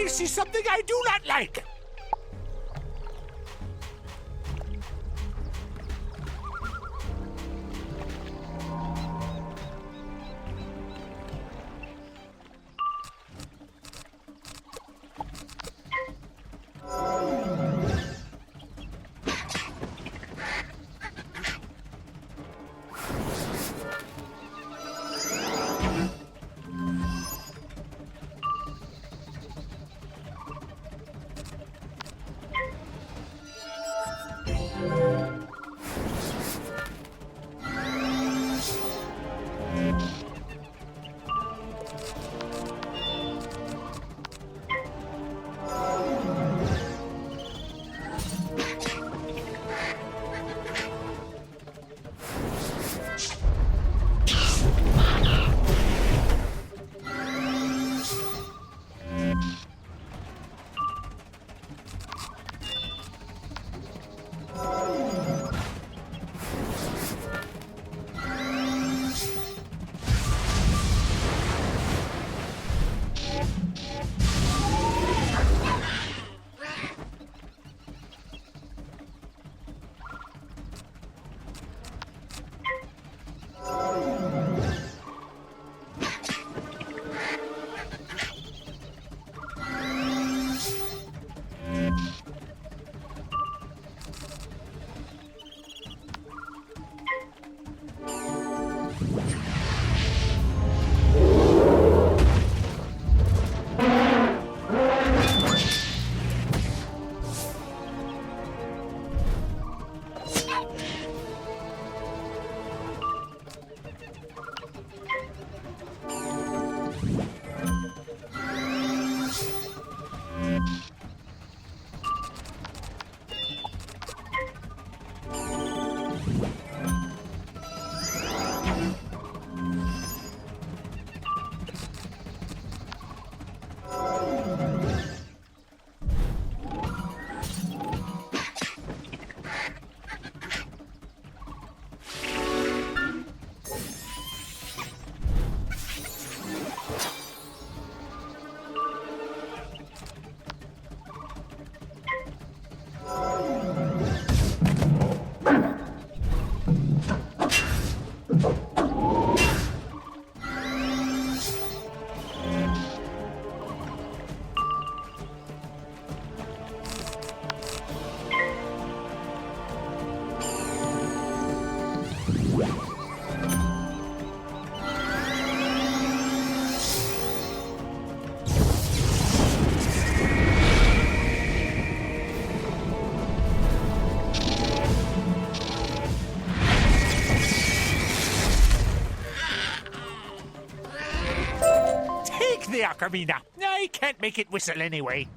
This is something I do not like! The ocarina. I can't make it whistle anyway.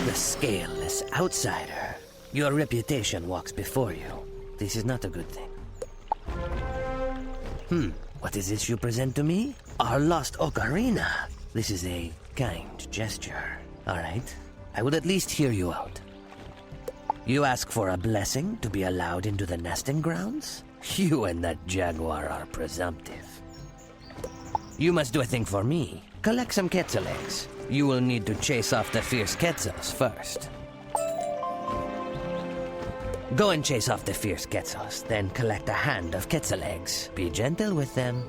The scaleless outsider. Your reputation walks before you. This is not a good thing. What is this you present to me? Our lost ocarina. This is a kind gesture. All right, I will at least hear you out. You ask for a blessing to be allowed into the nesting grounds? You and that jaguar are presumptive. You must do a thing for me. Collect some quetzal eggs. You will need to chase off the fierce quetzals first. Go and chase off the fierce quetzals, then collect a hand of quetzal eggs. Be gentle with them.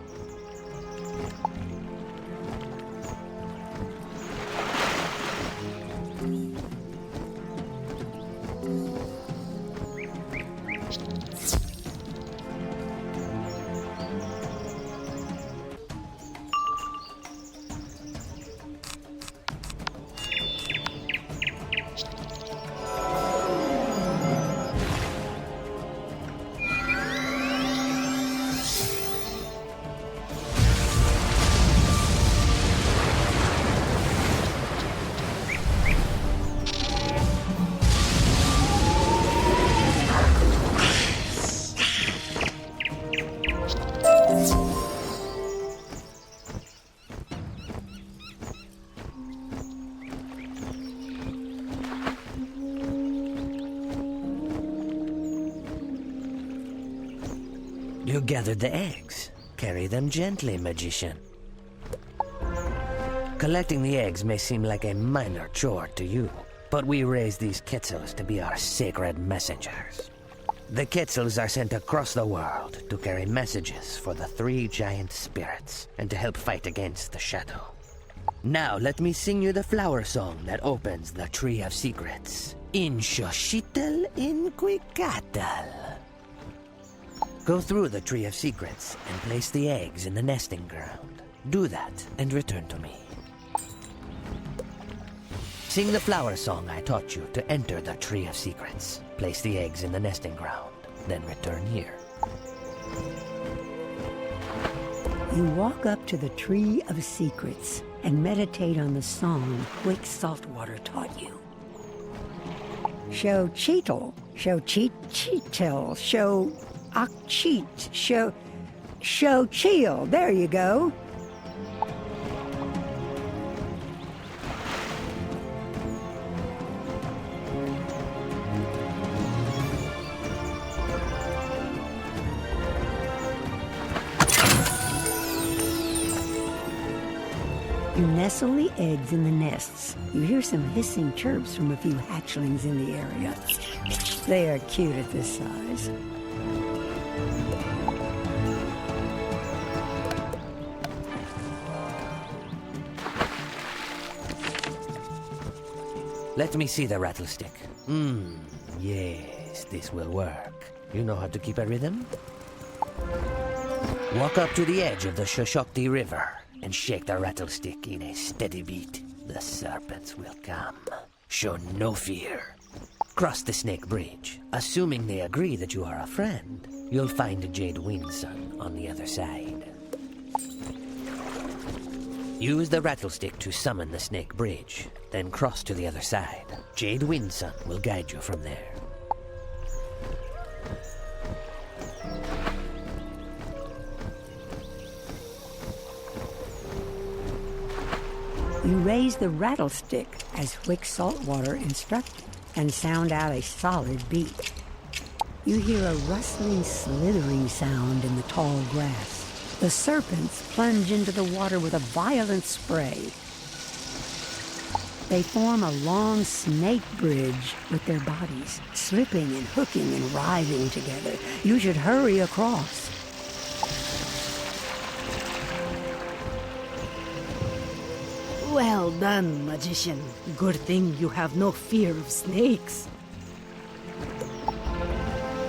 gathered the eggs. Carry them gently, magician. Collecting the eggs may seem like a minor chore to you, but we raise these quetzals to be our sacred messengers. The quetzals are sent across the world to carry messages for the 3 giant spirits and to help fight against the shadow. Now let me sing you the flower song that opens the Tree of Secrets. In Xochitl Inquicatl. Go through the Tree of Secrets and place the eggs in the nesting ground. Do that and return to me. Sing the flower song I taught you to enter the Tree of Secrets. Place the eggs in the nesting ground, then return here. You walk up to the Tree of Secrets and meditate on the song Quick Saltwater taught you. Show cheetle, show cheat cheetle, show cheat, show cheel. There you go. You nestle the eggs in the nests. You hear some hissing chirps from a few hatchlings in the area. They are cute at this size. Let me see the rattlestick. Yes, this will work. You know how to keep a rhythm? Walk up to the edge of the Shoshokti River and shake the rattlestick in a steady beat. The serpents will come. Show no fear. Cross the Snake Bridge. Assuming they agree that you are a friend, you'll find Jade Windsun on the other side. Use the rattlestick to summon the Snake Bridge, then cross to the other side. Jade Windsun will guide you from there. You raise the rattlestick as Quick Saltwater instructed and sound out a solid beat. You hear a rustling, slithering sound in the tall grass. The serpents plunge into the water with a violent spray. They form a long snake bridge with their bodies, slipping and hooking and writhing together. You should hurry across. Well done, magician. Good thing you have no fear of snakes.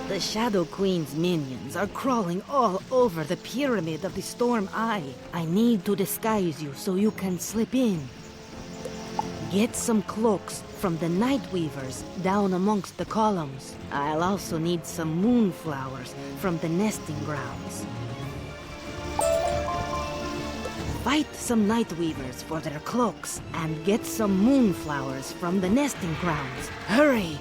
The Shadow Queen's minions are crawling all over the pyramid of the Storm Eye. I need to disguise you so you can slip in. Get some cloaks from the Night Weavers down amongst the columns. I'll also need some moonflowers from the nesting grounds. Fight some Night Weavers for their cloaks and get some moonflowers from the nesting grounds. Hurry!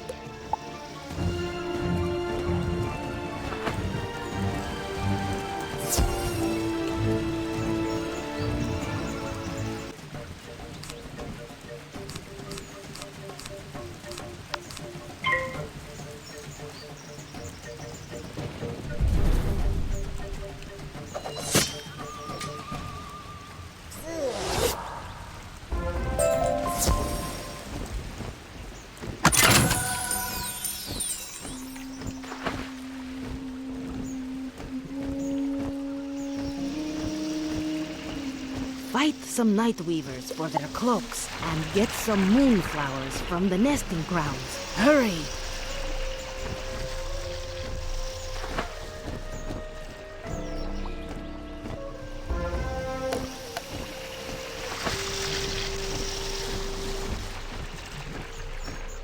Fight some Night Weavers for their cloaks and get some moonflowers from the nesting grounds. Hurry!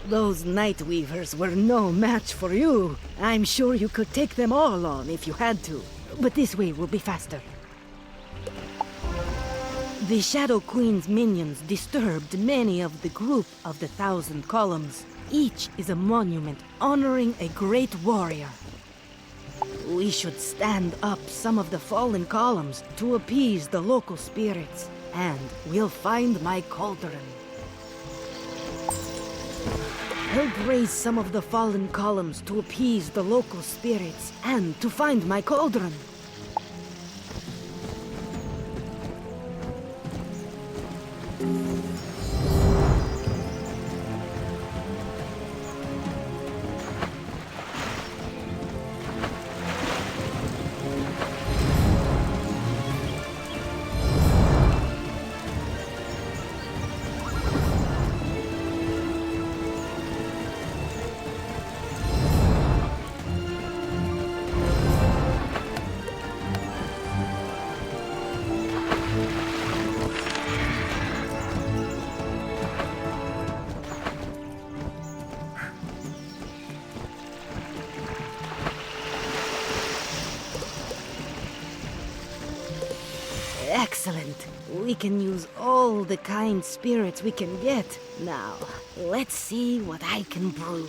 Those Night Weavers were no match for you. I'm sure you could take them all on if you had to, but this way will be faster. The Shadow Queen's minions disturbed many of the group of the 1,000 columns. Each is a monument honoring a great warrior. We should stand up some of the fallen columns to appease the local spirits, and we'll find my cauldron. Help raise some of the fallen columns to appease the local spirits and to find my cauldron. Excellent. We can use all the kind spirits we can get. Now, let's see what I can brew.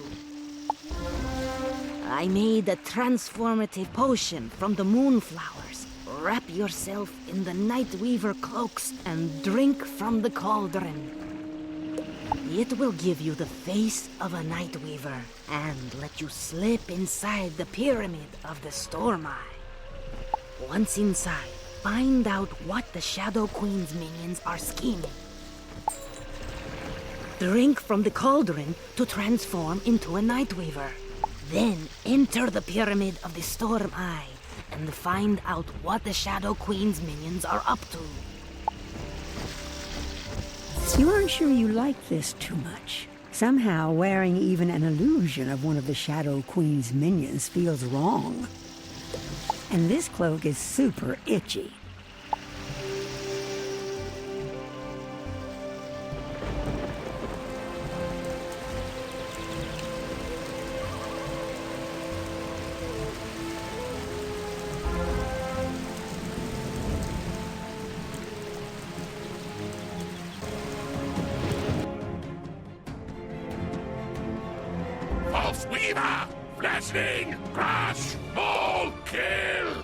I made a transformative potion from the moonflowers. Wrap yourself in the Nightweaver cloaks and drink from the cauldron. It will give you the face of a Nightweaver and let you slip inside the pyramid of the Storm Eye. Once inside, find out what the Shadow Queen's minions are scheming. Drink from the cauldron to transform into a Nightweaver. Then enter the pyramid of the Storm Eye and find out what the Shadow Queen's minions are up to. You aren't sure you like this too much. Somehow, wearing even an illusion of one of the Shadow Queen's minions feels wrong. And this cloak is super itchy. False Weaver! Flashing! Crash! Maul! Kill!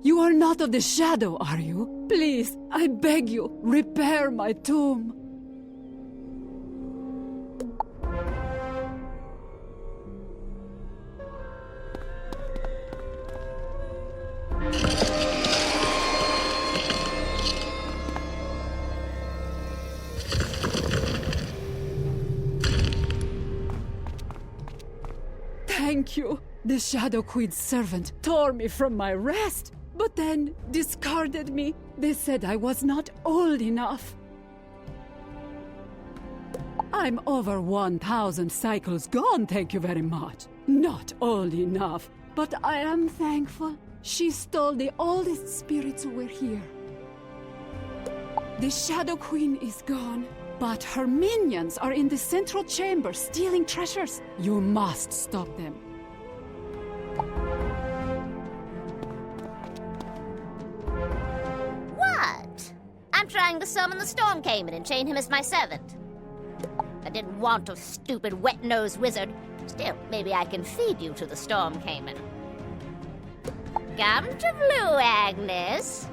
You are not of the Shadow, are you? Please, I beg you, repair my tomb. Thank you. The Shadow Queen's servant tore me from my rest, but then discarded me. They said I was not old enough. I'm over 1,000 cycles gone, thank you very much. Not old enough, but I am thankful. She stole the oldest spirits who were here. The Shadow Queen is gone, but her minions are in the central chamber stealing treasures. You must stop them. What? I'm trying to summon the Storm Cayman and chain him as my servant. I didn't want a stupid wet-nosed wizard. Still, maybe I can feed you to the Storm Cayman. Come to Blue, Agnes.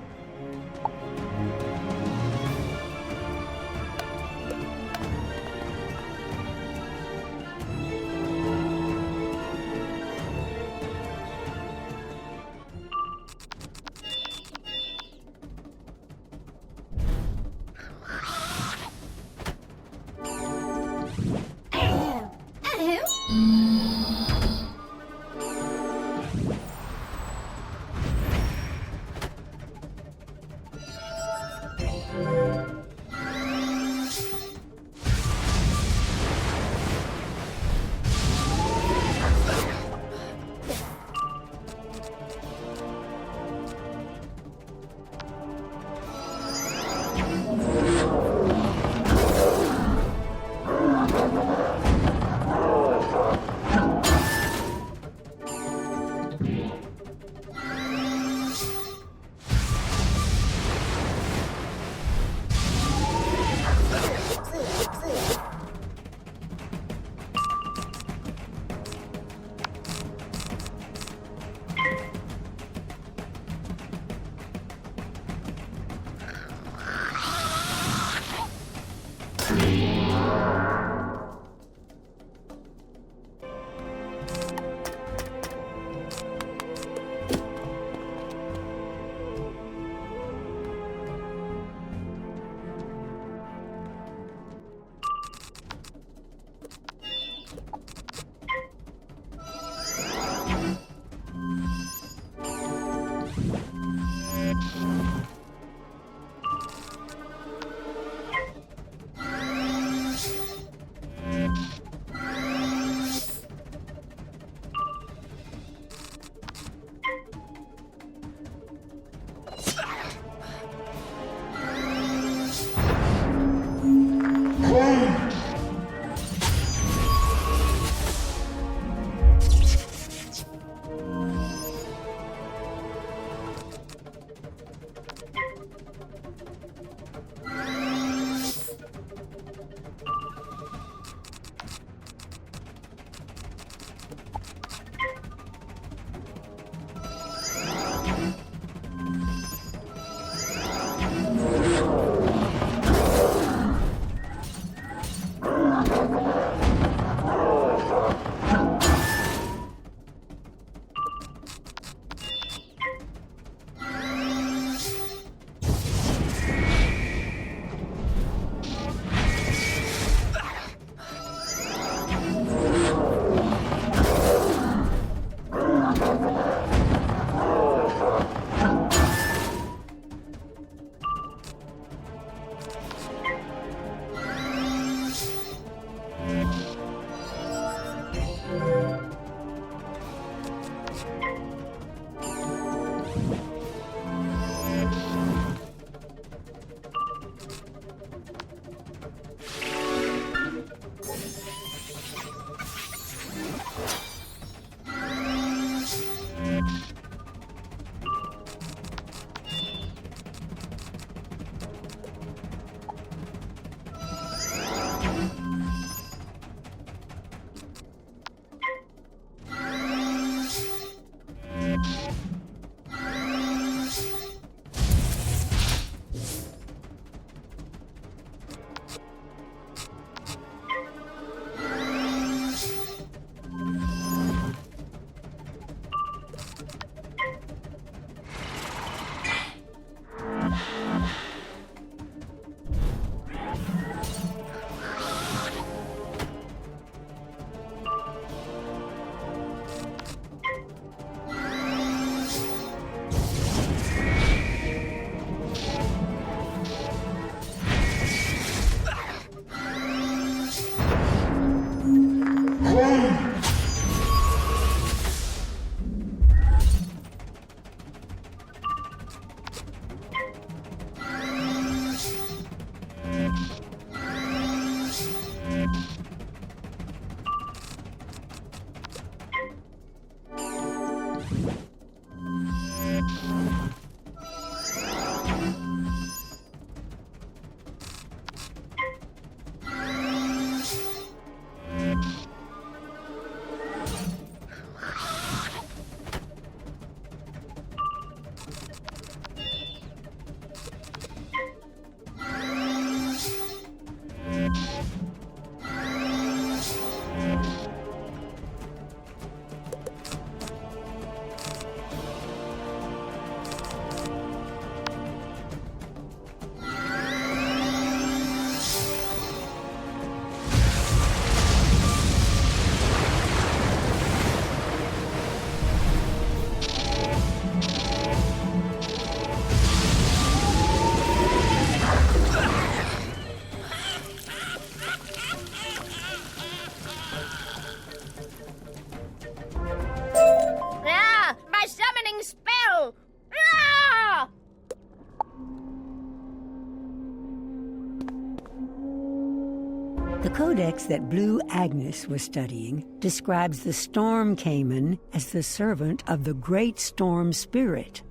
The codex that Blue Agnes was studying describes the Storm Cayman as the servant of the Great Storm Spirit.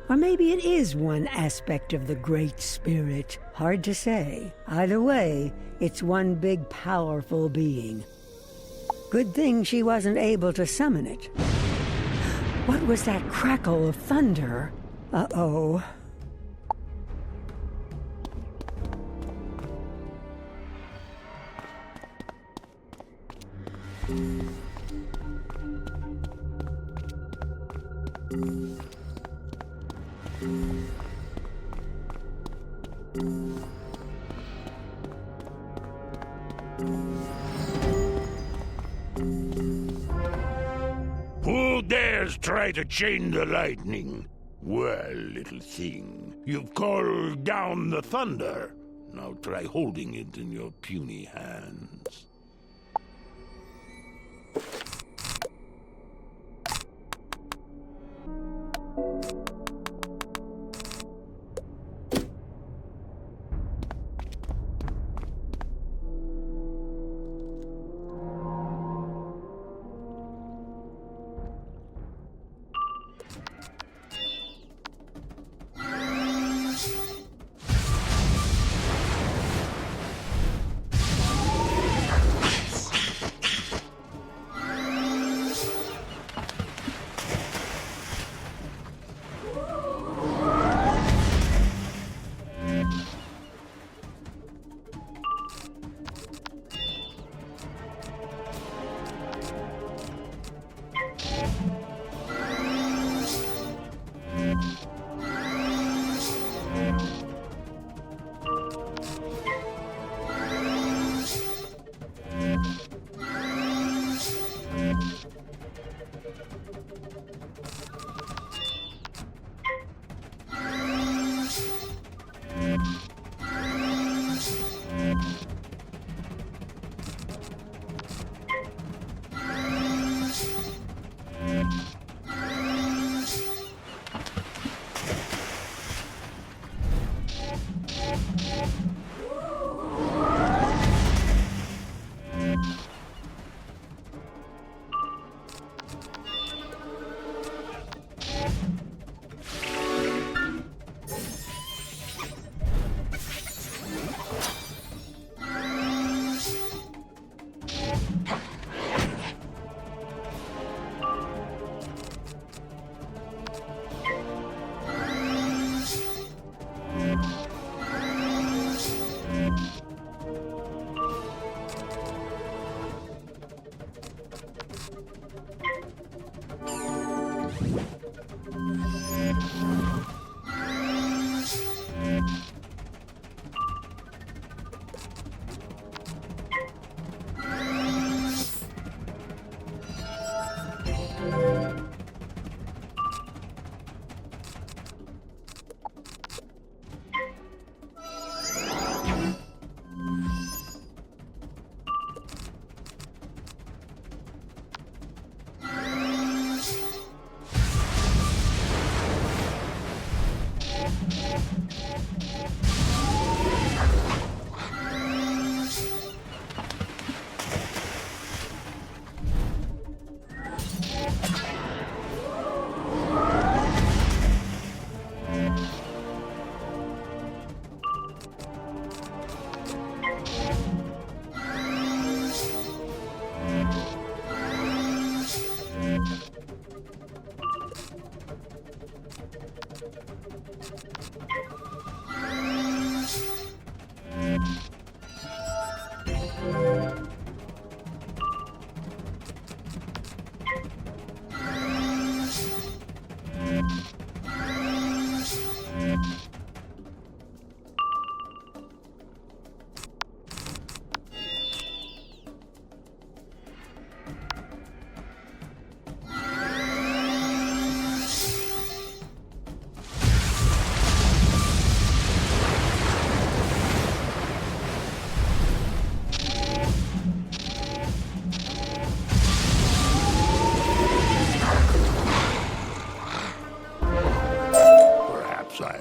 Or maybe it is one aspect of the Great Spirit. Hard to say. Either way, it's one big powerful being. Good thing she wasn't able to summon it. What was that crackle of thunder? Uh-oh. Who dares try to chain the lightning? Well, little thing, you've called down the thunder. Now try holding it in your puny hands.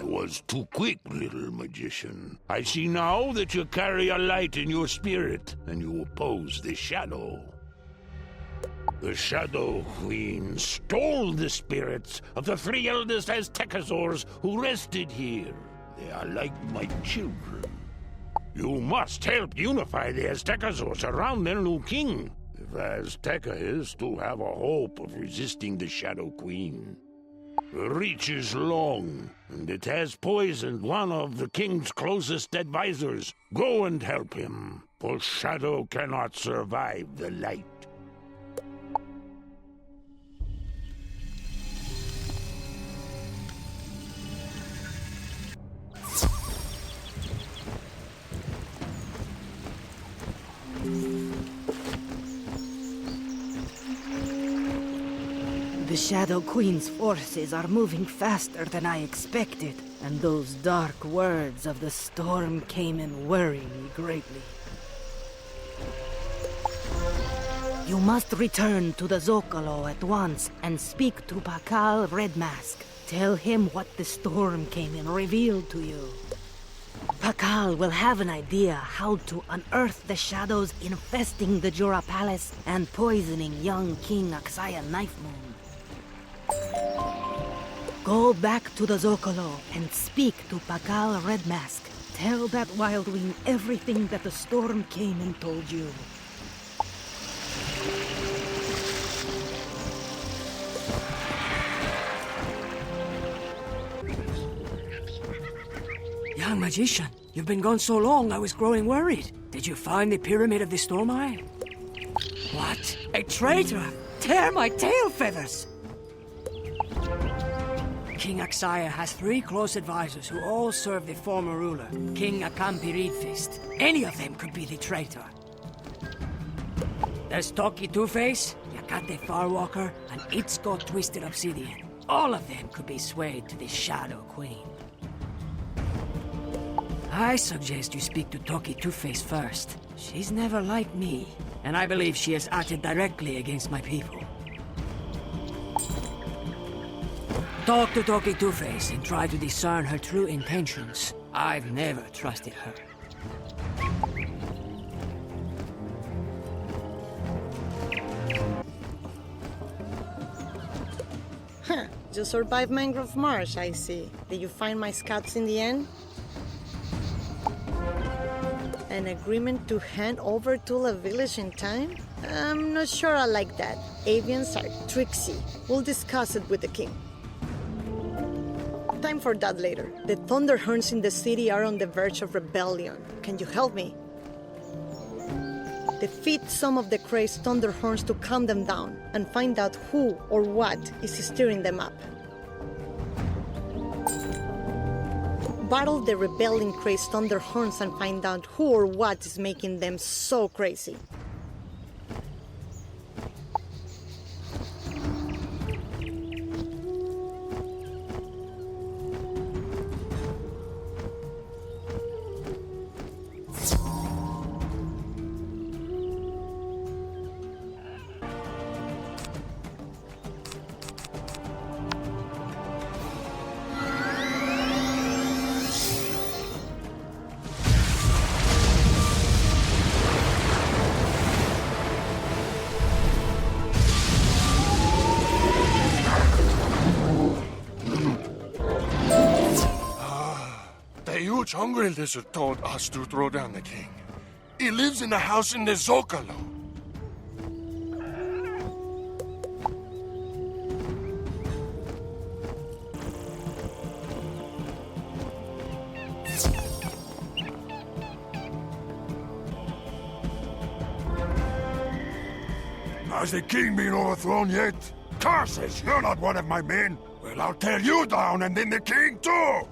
Was too quick, little magician. I see now that you carry a light in your spirit, and you oppose the shadow. The Shadow Queen stole the spirits of the 3 eldest Aztecasaurs who rested here. They are like my children. You must help unify the Aztecasaurs around their new king, if Azteca is to have a hope of resisting the Shadow Queen. The reach is long, and it has poisoned one of the king's closest advisors. Go and help him, for Shadow cannot survive the light. The Shadow Queen's forces are moving faster than I expected, and those dark words of the storm came and worry me greatly. You must return to the Zocalo at once and speak to Pakal Red Mask. Tell him what the storm came and revealed to you. Pakal will have an idea how to unearth the shadows infesting the Jura Palace and poisoning young King Aksaya Knife Moon. Go back to the Zocalo and speak to Pakal Red Mask. Tell that Wildwing everything that the storm came and told you. Young magician, you've been gone so long I was growing worried. Did you find the Pyramid of the Storm Eye? What? A traitor? Tear my tail feathers! King Aksaya has 3 close advisors who all serve the former ruler, King Akampi Reedfist. Any of them could be the traitor. There's Toki Two-Face, Yakate Farwalker, and Itzko Twisted Obsidian. All of them could be swayed to the Shadow Queen. I suggest you speak to Toki Two-Face first. She's never liked me, and I believe she has acted directly against my people. Talk to Toki Two-Face and try to discern her true intentions. I've never trusted her. Huh. You survived Mangrove Marsh, I see. Did you find my scouts in the end? An agreement to hand over Tula Village in time? I'm not sure I like that. Avians are tricksy. We'll discuss it with the king. Time for that later. The Thunderhorns in the city are on the verge of rebellion. Can you help me? Defeat some of the crazed Thunderhorns to calm them down and find out who or what is stirring them up. Battle the rebelling crazed Thunderhorns and find out who or what is making them so crazy. Huge hungry lizard told us to throw down the king. He lives in the house in the Zocalo. Has the king been overthrown yet? Curses, you're not one of my men. Well, I'll tear you down and then the king too!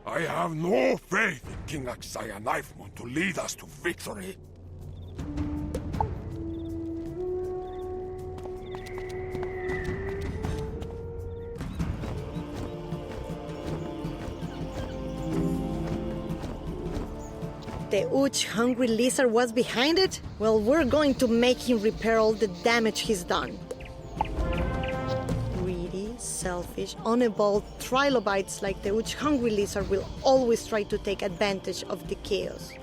I have no faith in King Axaya Knifemoon to lead us to victory. The hungry lizard was behind it? Well, we're going to make him repair all the damage he's done. Greedy, selfish, unevolved trilobites like the hungry lizard will always try to take advantage of the chaos.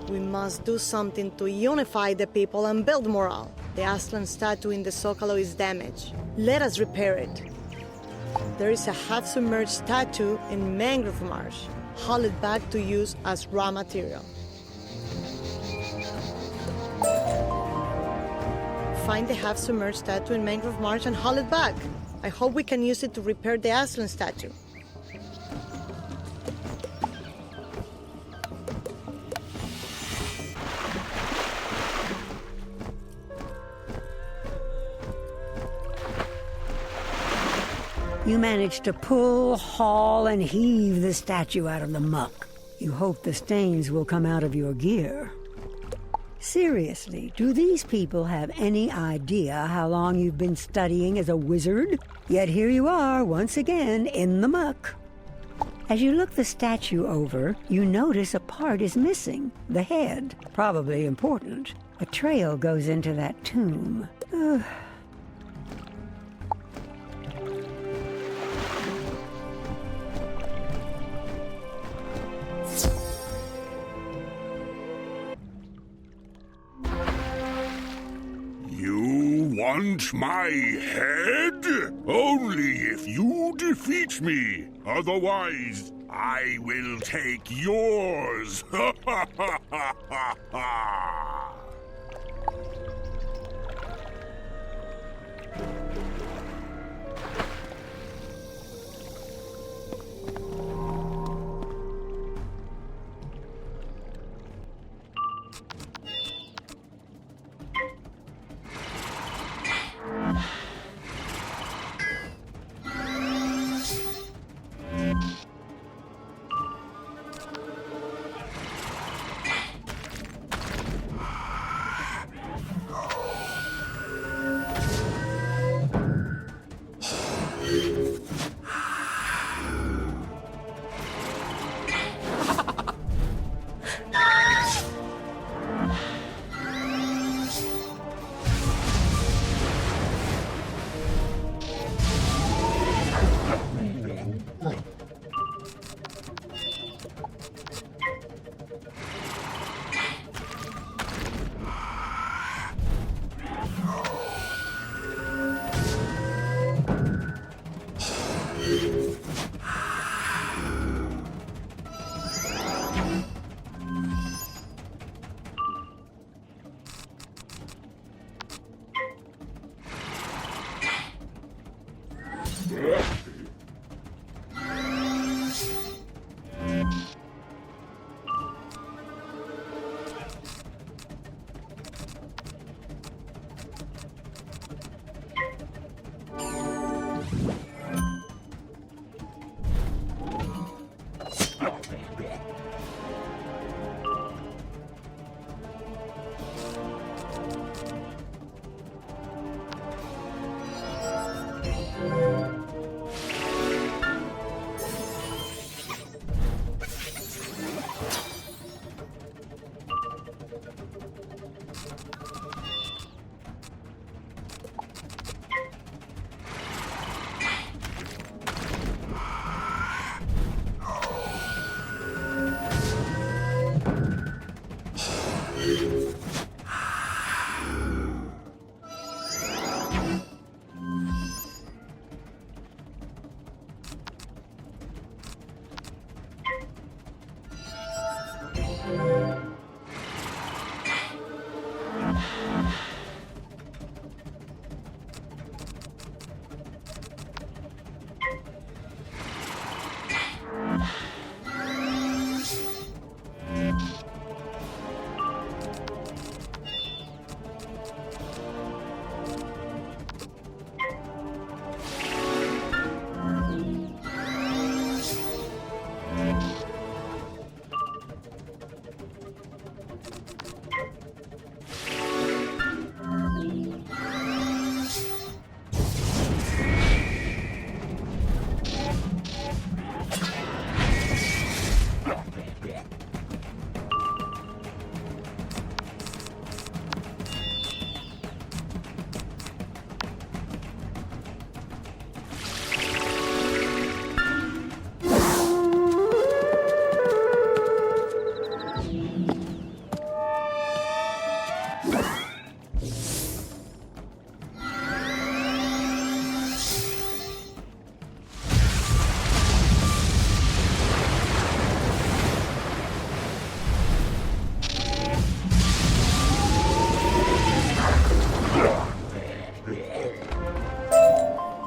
We must do something to unify the people and build morale. The Aslan statue in the Zocalo is damaged. Let us repair it. There is a half-submerged statue in Mangrove Marsh. Haul it back to use as raw material. Find the half-submerged statue in Mangrove Marsh and haul it back. I hope we can use it to repair the Aslan statue. You managed to pull, haul, and heave the statue out of the muck. You hope the stains will come out of your gear. Seriously, do these people have any idea how long you've been studying as a wizard? Yet here you are, once again, in the muck. As you look the statue over, you notice a part is missing. The head. Probably important. A trail goes into that tomb. Want my head? Only if you defeat me. Otherwise, I will take yours. Ha ha ha ha ha ha!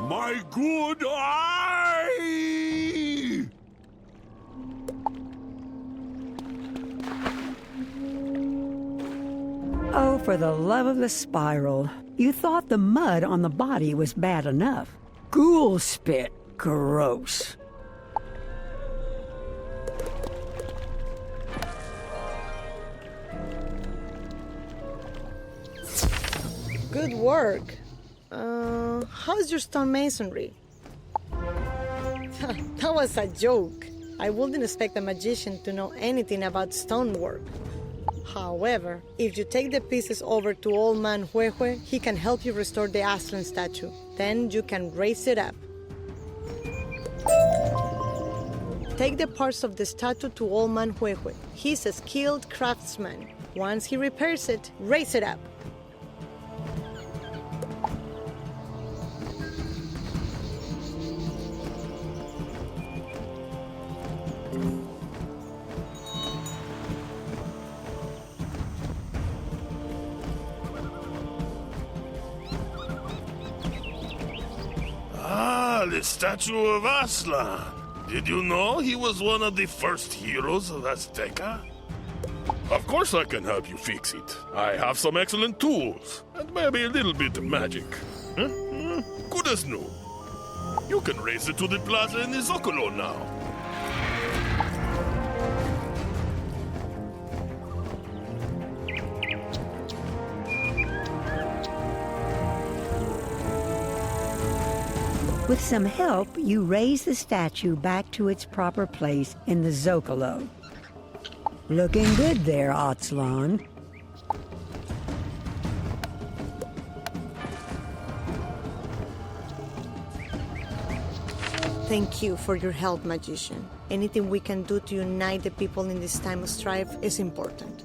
My good eye! Oh, for the love of the spiral. You thought the mud on the body was bad enough. Ghoul spit. Gross. Good work. How's your stonemasonry? That was a joke. I wouldn't expect a magician to know anything about stonework. However, if you take the pieces over to Old Man Huehue, he can help you restore the Aslan statue. Then you can raise it up. Take the parts of the statue to Old Man Huehue. He's a skilled craftsman. Once he repairs it, raise it up. The statue of Aslan. Did you know he was one of the first heroes of Azteca? Of course I can help you fix it. I have some excellent tools, and maybe a little bit of magic. Good as new. You can raise it to the plaza in the Zocalo now. With some help, you raise the statue back to its proper place in the Zocalo. Looking good there, Aztlan. Thank you for your help, magician. Anything we can do to unite the people in this time of strife is important.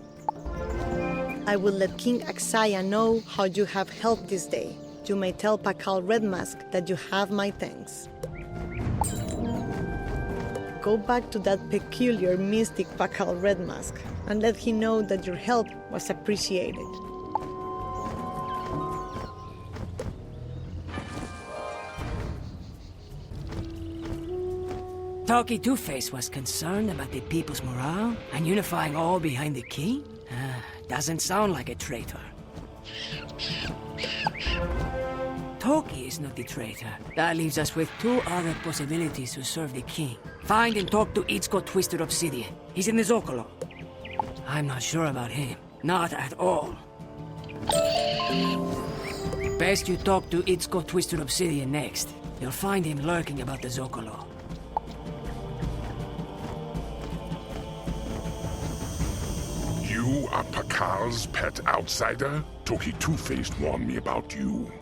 I will let King Axaya know how you have helped this day. You may tell Pakal Red Mask that you have my thanks. Go back to that peculiar mystic Pakal Red Mask and let him know that your help was appreciated. Talkie Two-Face was concerned about the people's morale and unifying all behind the king? Doesn't sound like a traitor. Talkie is not the traitor. That leaves us with two other possibilities to serve the king. Find and talk to Itzko Twisted Obsidian. He's in the Zocalo. I'm not sure about him. Not at all. Best you talk to Itzko Twisted Obsidian next. You'll find him lurking about the Zocalo. You are Pakal's pet outsider? Talkie Two-Faced warned me about you.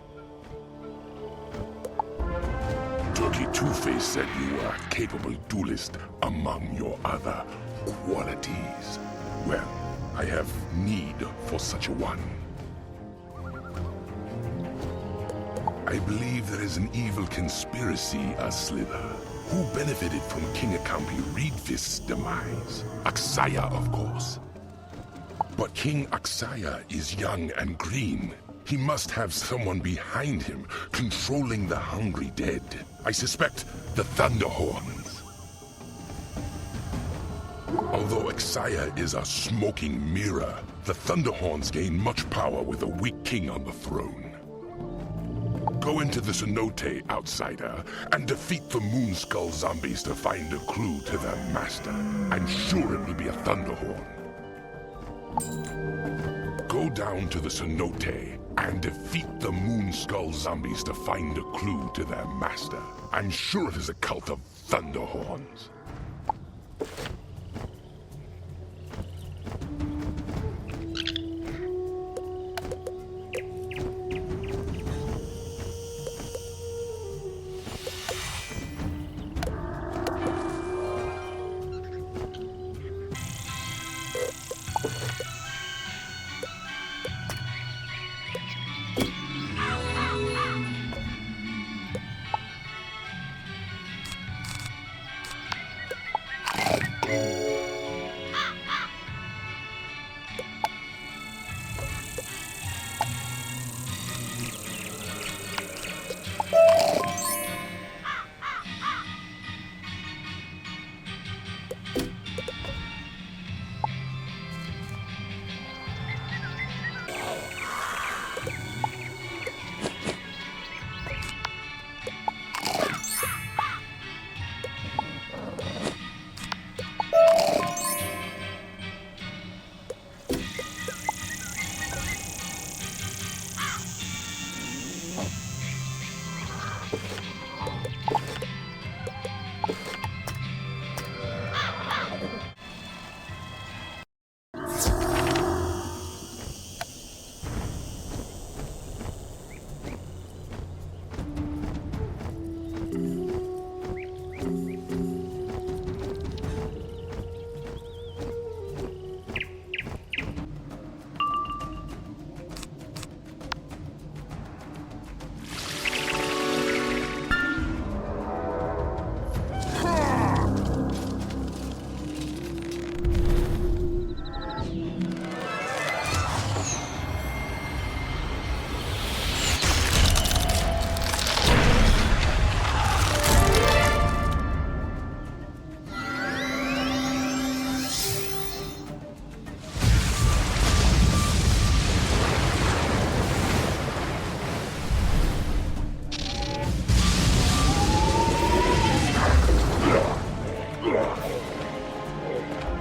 Talkie Two-Faced said you were a capable duelist among your other qualities. Well, I have need for such a one. I believe there is an evil conspiracy aslither, who benefited from King Akampi Reedfist's demise. Aksaya, of course. But King Aksaya is young and green. He must have someone behind him, controlling the hungry dead. I suspect the Thunderhorns. Although Aksaya is a smoking mirror, the Thunderhorns gain much power with a weak king on the throne. Go into the cenote, outsider, and defeat the Moonskull zombies to find a clue to their master. I'm sure it will be a Thunderhorn. Go down to the cenote and defeat the Moonskull zombies to find a clue to their master. I'm sure it is a cult of Thunderhorns.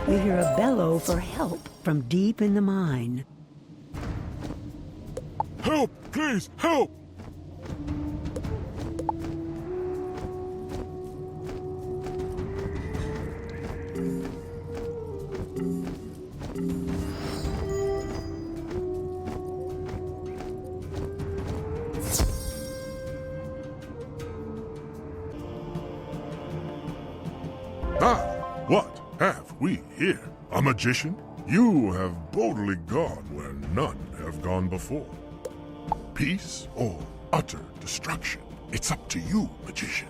You hear a bellow for help from deep in the mine. Help! Please, help! Ah, what have we here? A magician? You have boldly gone where none have gone before. Peace or utter destruction? It's up to you, magician.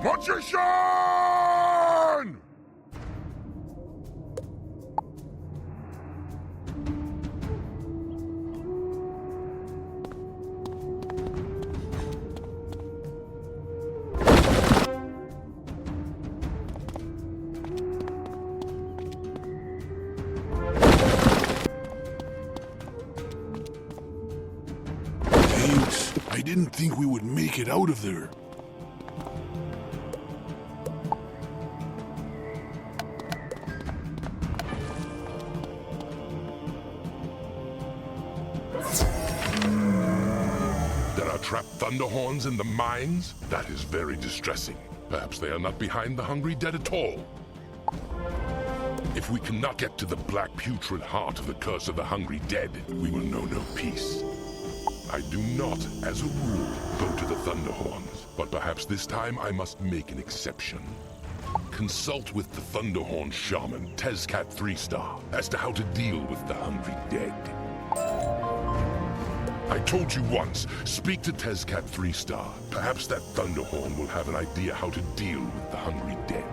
Magician! Thanks. I didn't think we would make it out of there. Trapped thunderhorns in the mines? That is very distressing. Perhaps they are not behind the hungry dead at all. If we cannot get to the black putrid heart of the curse of the hungry dead, we will know no peace. I do not, as a rule, go to the thunderhorns, but perhaps this time I must make an exception. Consult with the thunderhorn shaman, Tezcat 3-star, as to how to deal with the hungry dead. I told you once, speak to Tezcat 3-star. Perhaps that Thunderhorn will have an idea how to deal with the hungry dead.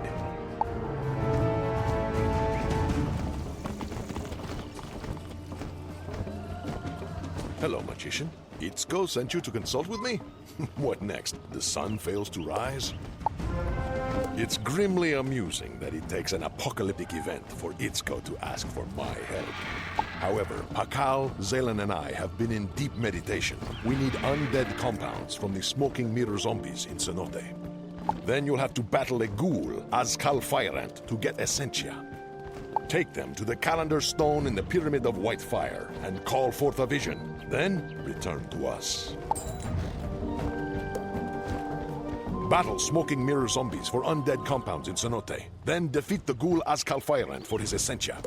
Hello, magician. Itzko sent you to consult with me? What next? The sun fails to rise? It's grimly amusing that it takes an apocalyptic event for Itzko to ask for my help. However, Pakal, Zelen, and I have been in deep meditation. We need undead compounds from the smoking mirror zombies in Cenote. Then you'll have to battle a ghoul, Azkal Fireant, to get Essentia. Take them to the calendar stone in the Pyramid of White Fire and call forth a vision. Then return to us. Battle smoking mirror zombies for undead compounds in Cenote. Then defeat the ghoul Azkal Fireant for his Essentia.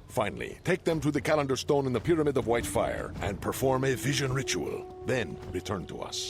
Finally, take them to the calendar stone in the Pyramid of White Fire and perform a vision ritual. Then return to us.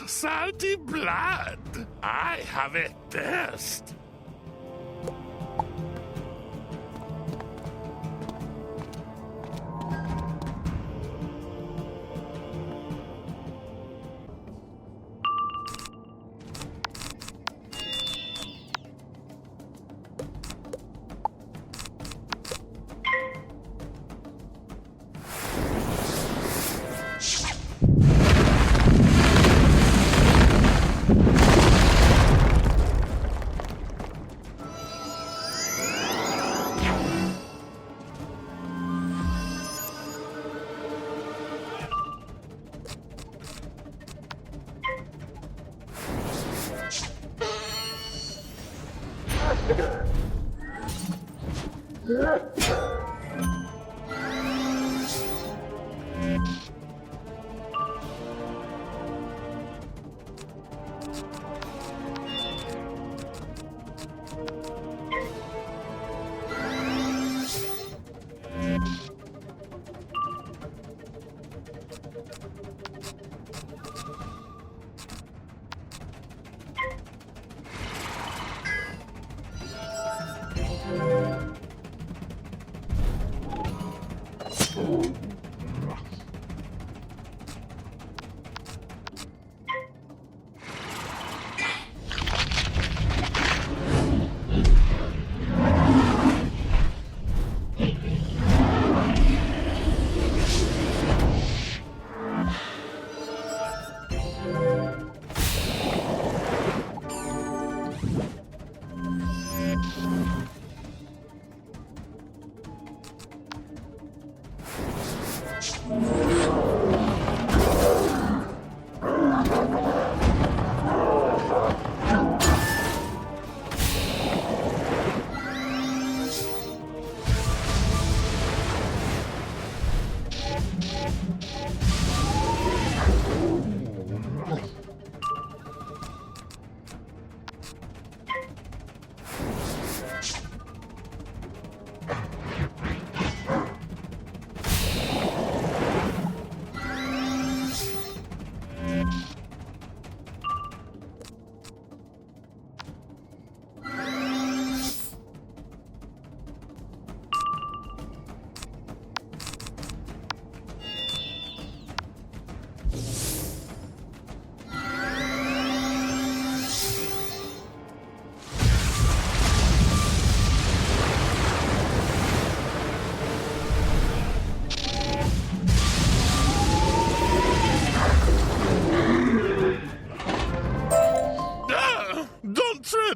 Salty blood! I have it best.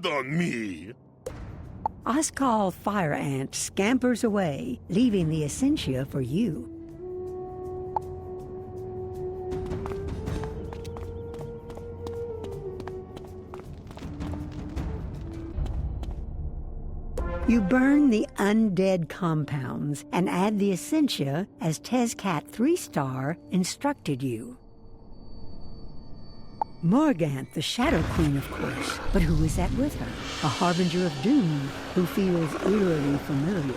On me. Oskal Fire Ant scampers away, leaving the Essentia for you. You burn the undead compounds and add the Essentia as Tezcat 3-star instructed you. Morganthe, the Shadow Queen, of course. But who is that with her? A harbinger of doom who feels eerily familiar.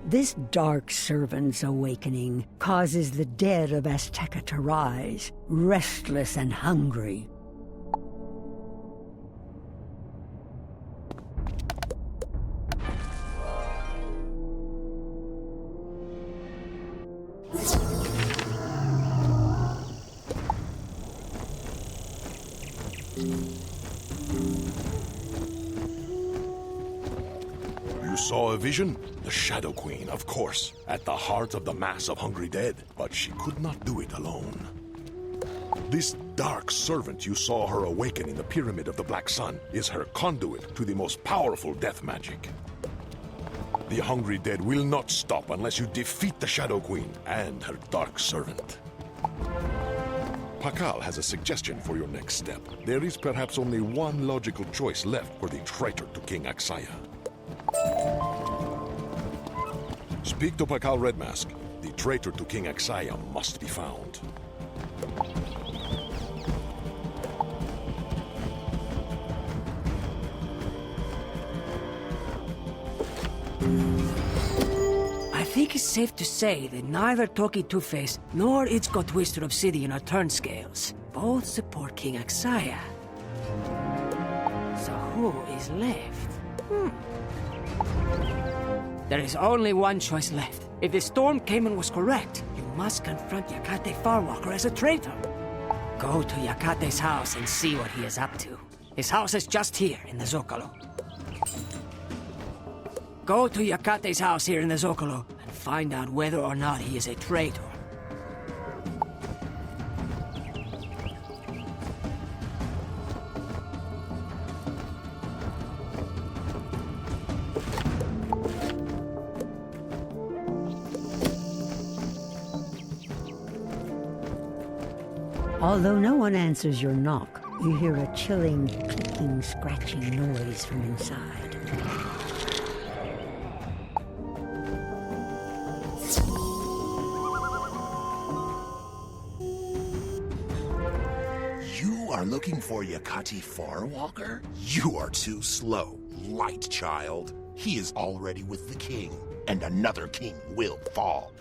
This dark servant's awakening causes the dead of Azteca to rise, restless and hungry. You saw a vision? The Shadow Queen, of course, at the heart of the mass of hungry dead. But she could not do it alone. This dark servant you saw her awaken in the Pyramid of the Black Sun is her conduit to the most powerful death magic. The hungry dead will not stop unless you defeat the Shadow Queen and her dark servant. Pakal has a suggestion for your next step. There is perhaps only one logical choice left for the traitor to King Axaya. Speak to Pakal Redmask. The traitor to King Axaya must be found. I think it's safe to say that neither Toki Two-Face nor Ichigo Twister Obsidian are turnscales. Both support King Axaya. So who is left? There is only one choice left. If the Storm Cayman was correct, you must confront Yakate Farwalker as a traitor. Go to Yakate's house and see what he is up to. His house is just here in the Zocalo. Go to Yakate's house here in the Zocalo and find out whether or not he is a traitor. Although no one answers your knock, you hear a chilling, clicking, scratching noise from inside. You are looking for Yakate Farwalker? You are too slow, light child. He is already with the king, and another king will fall.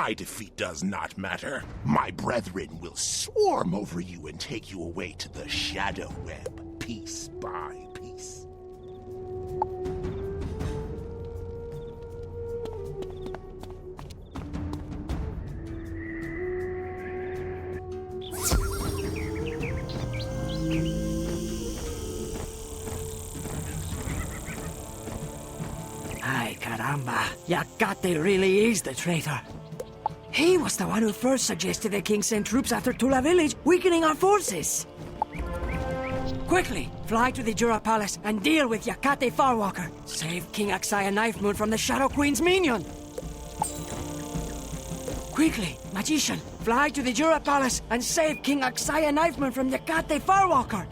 My defeat does not matter. My brethren will swarm over you and take you away to the shadow web, piece by piece. Ay, caramba. Yakate really is the traitor. He was the one who first suggested the king send troops after Tula village, weakening our forces. Quickly, fly to the Jura Palace and deal with Yakate Farwalker. Save King Aksaya Knife Moon from the Shadow Queen's minion. Quickly, magician, fly to the Jura Palace and save King Aksaya Knife Moon from Yakate Farwalker.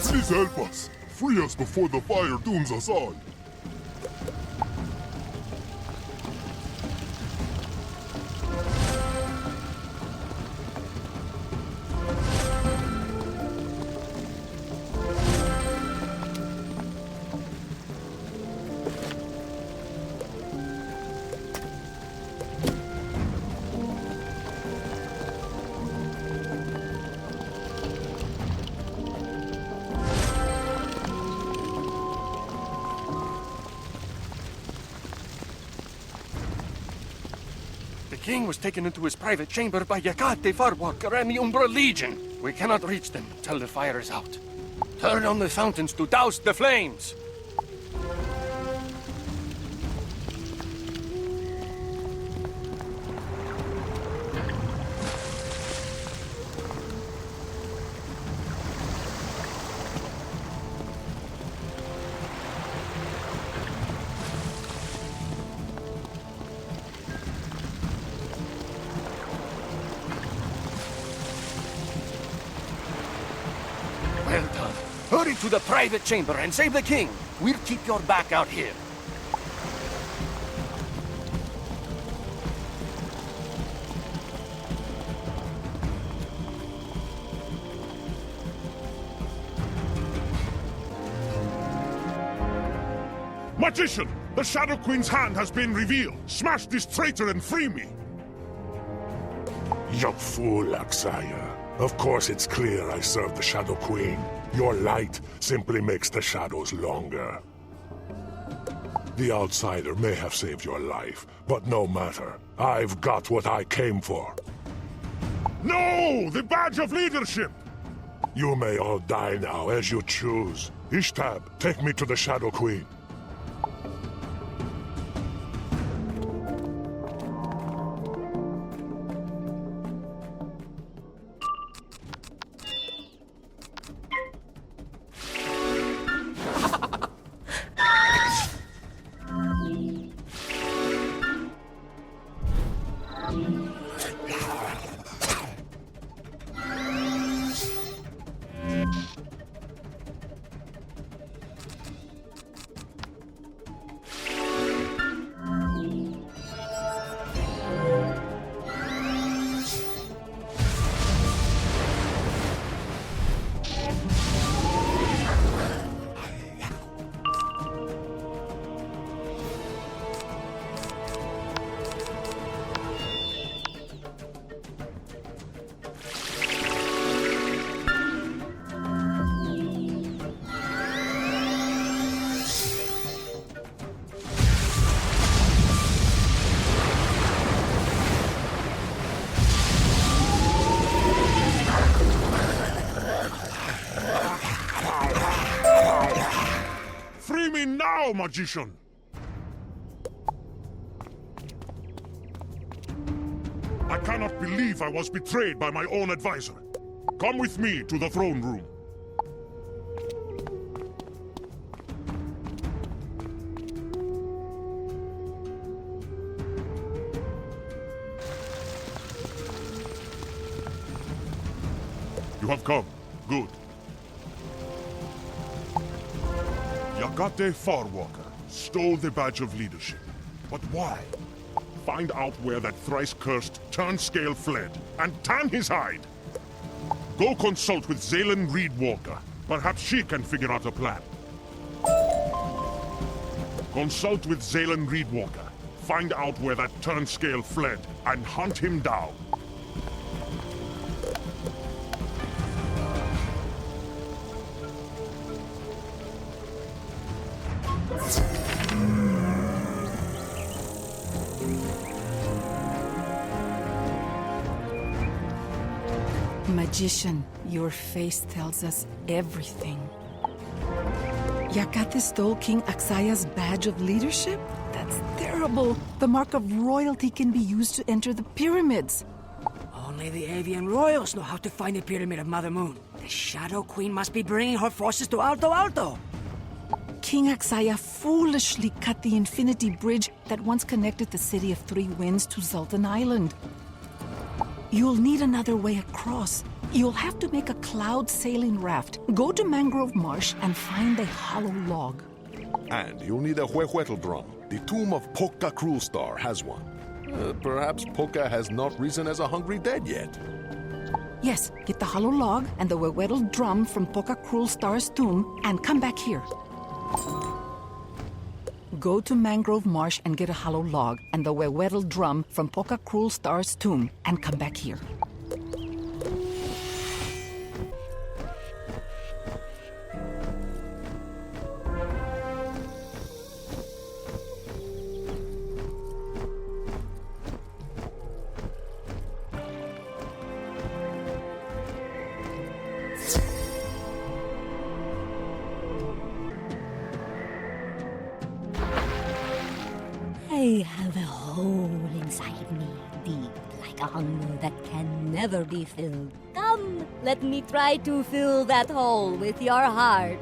Please help us. Free us before the fire dooms us all. The king was taken into his private chamber by Yakate Farwalker and the Umbra Legion. We cannot reach them till the fire is out. Turn on the fountains to douse the flames! Well done. Hurry to the private chamber and save the king. We'll keep your back out here. Magician! The Shadow Queen's hand has been revealed. Smash this traitor and free me! You fool, Aksaya. Of course it's clear I serve the Shadow Queen. Your light simply makes the shadows longer. The outsider may have saved your life, but no matter. I've got what I came for. No! The badge of leadership! You may all die now, as you choose. Ishtab, take me to the Shadow Queen. Free me now, magician! I cannot believe I was betrayed by my own advisor. Come with me to the throne room. You have come. Good. Yakate Farwalker stole the badge of leadership. But why? Find out where that thrice-cursed Turnscale fled, and tan his hide! Go consult with Zaylen Reed Walker. Perhaps she can figure out a plan. Consult with Zaylen Reedwalker. Find out where that turnscale fled, and hunt him down. Magician, your face tells us everything. Yakate stole King Aksaya's badge of leadership? That's terrible. The mark of royalty can be used to enter the pyramids. Only the avian royals know how to find the Pyramid of Mother Moon. The Shadow Queen must be bringing her forces to Alto Alto. King Aksaya foolishly cut the Infinity Bridge that once connected the City of Three Winds to Zoltan Island. You'll need another way across. You'll have to make a cloud sailing raft. Go to Mangrove Marsh and find a hollow log. And you'll need a Huehuetl drum. The tomb of Poca Cruelstar has one. Perhaps Poca has not risen as a hungry dead yet. Yes, get the hollow log and the Huehuetl drum from Poca Cruelstar's tomb and come back here. Go to Mangrove Marsh and get a hollow log and the Huehuetl drum from Poca Cruelstar's tomb and come back here. I have a hole inside me, deep like a hunger that can never be filled. Come, let me try to fill that hole with your heart.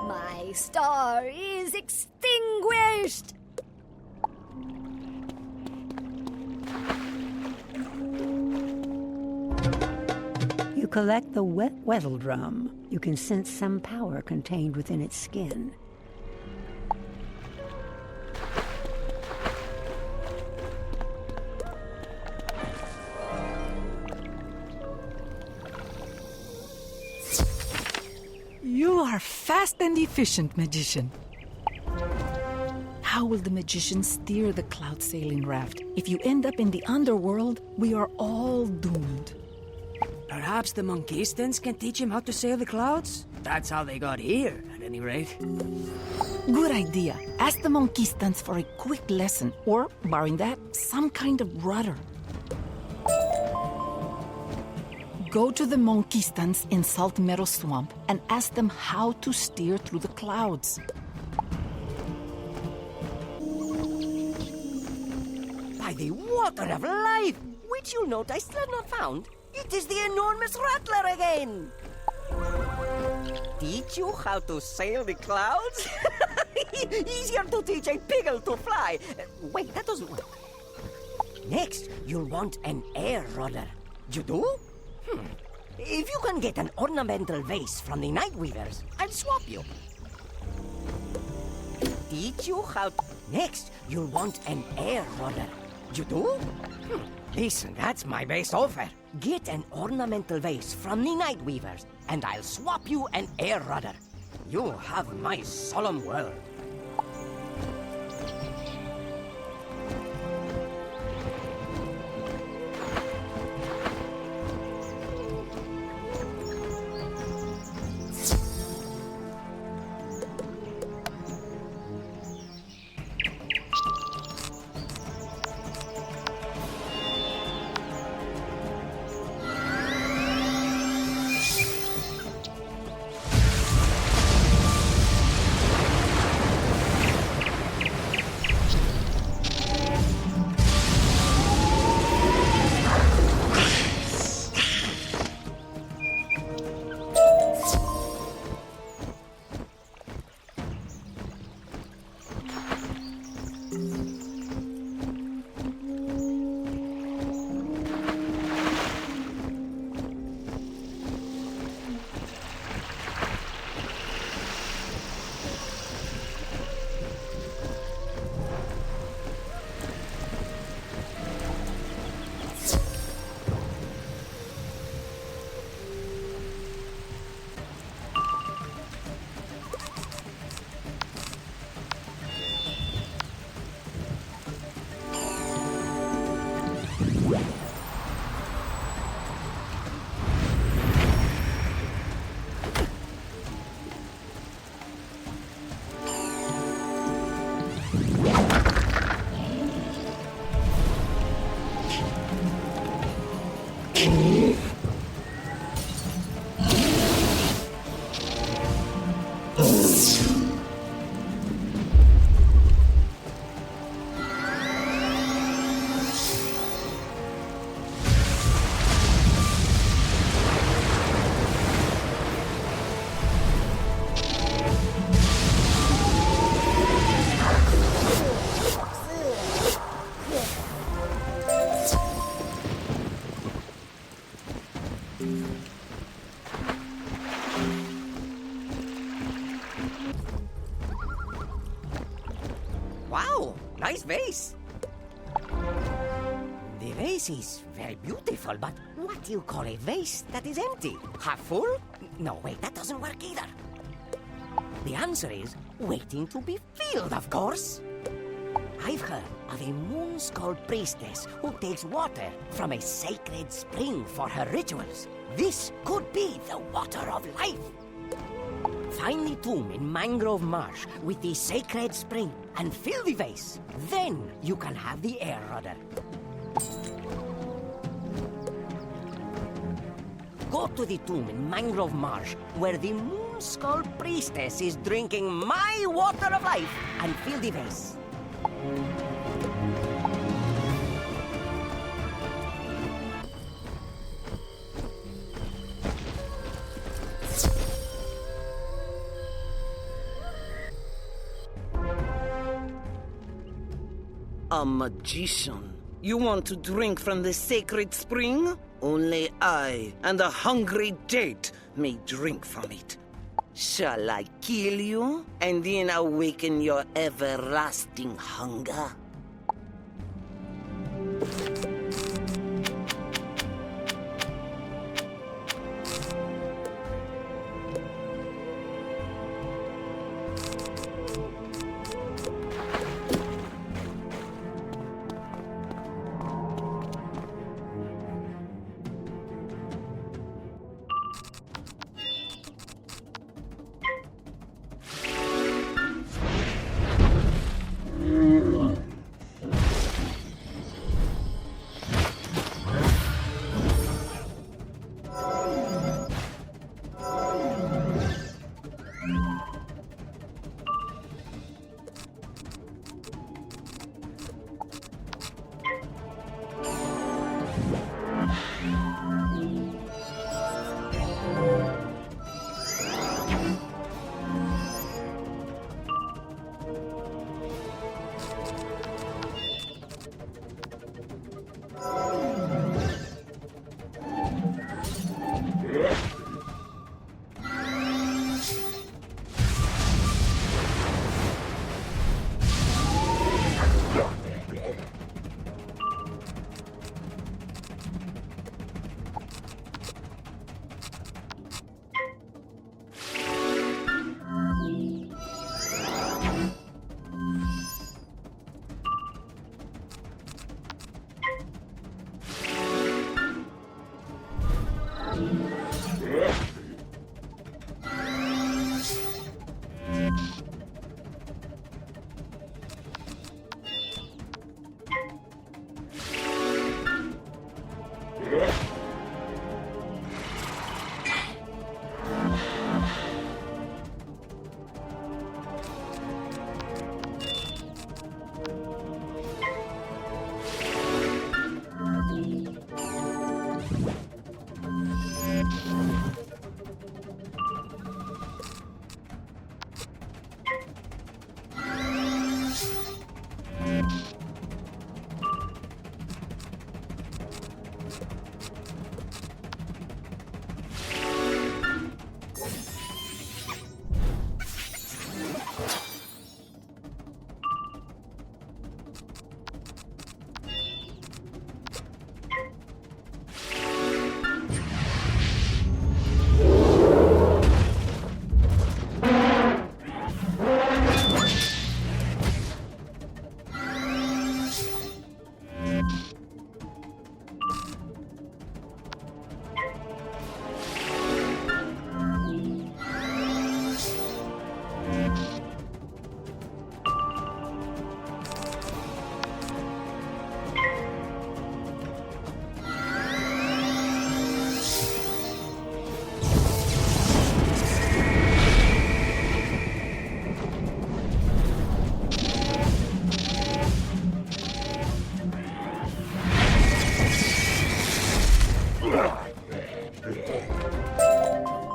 My star is extinguished! You collect the wet weddle drum. You can sense some power contained within its skin. You are fast and efficient, magician. How will the magician steer the cloud sailing raft? If you end up in the underworld, we are all doomed. Perhaps the Monkistans can teach him how to sail the clouds? That's how they got here, at any rate. Good idea. Ask the Monkistans for a quick lesson, or, barring that, some kind of rudder. Go to the Monkistans in Salt Meadow Swamp and ask them how to steer through the clouds. By the water of life, which you'll note I still have not found, it is the enormous rattler again. Teach you how to sail the clouds? Easier to teach a piggle to fly. Wait, that doesn't work. Next, you'll want an air rudder. You do? If you can get an ornamental vase from the Nightweavers, I'll swap you. Teach you how... Next, you'll want an air rudder. You do? Listen, that's my best offer. Get an ornamental vase from the Nightweavers, and I'll swap you an air rudder. You have my solemn word. Wow, nice vase. The vase is very beautiful, but what do you call a vase that is empty? Half full? No, wait, that doesn't work either. The answer is waiting to be filled, of course. I've heard of a moon-skull priestess who takes water from a sacred spring for her rituals. This could be the water of life. Find the tomb in Mangrove Marsh with the sacred spring and fill the vase. Then you can have the air rudder. Go to the tomb in Mangrove Marsh where the moon-skull priestess is drinking my water of life and fill the vase. A magician. You want to drink from the sacred spring? Only I and a hungry jade may drink from it. Shall I kill you and then awaken your everlasting hunger?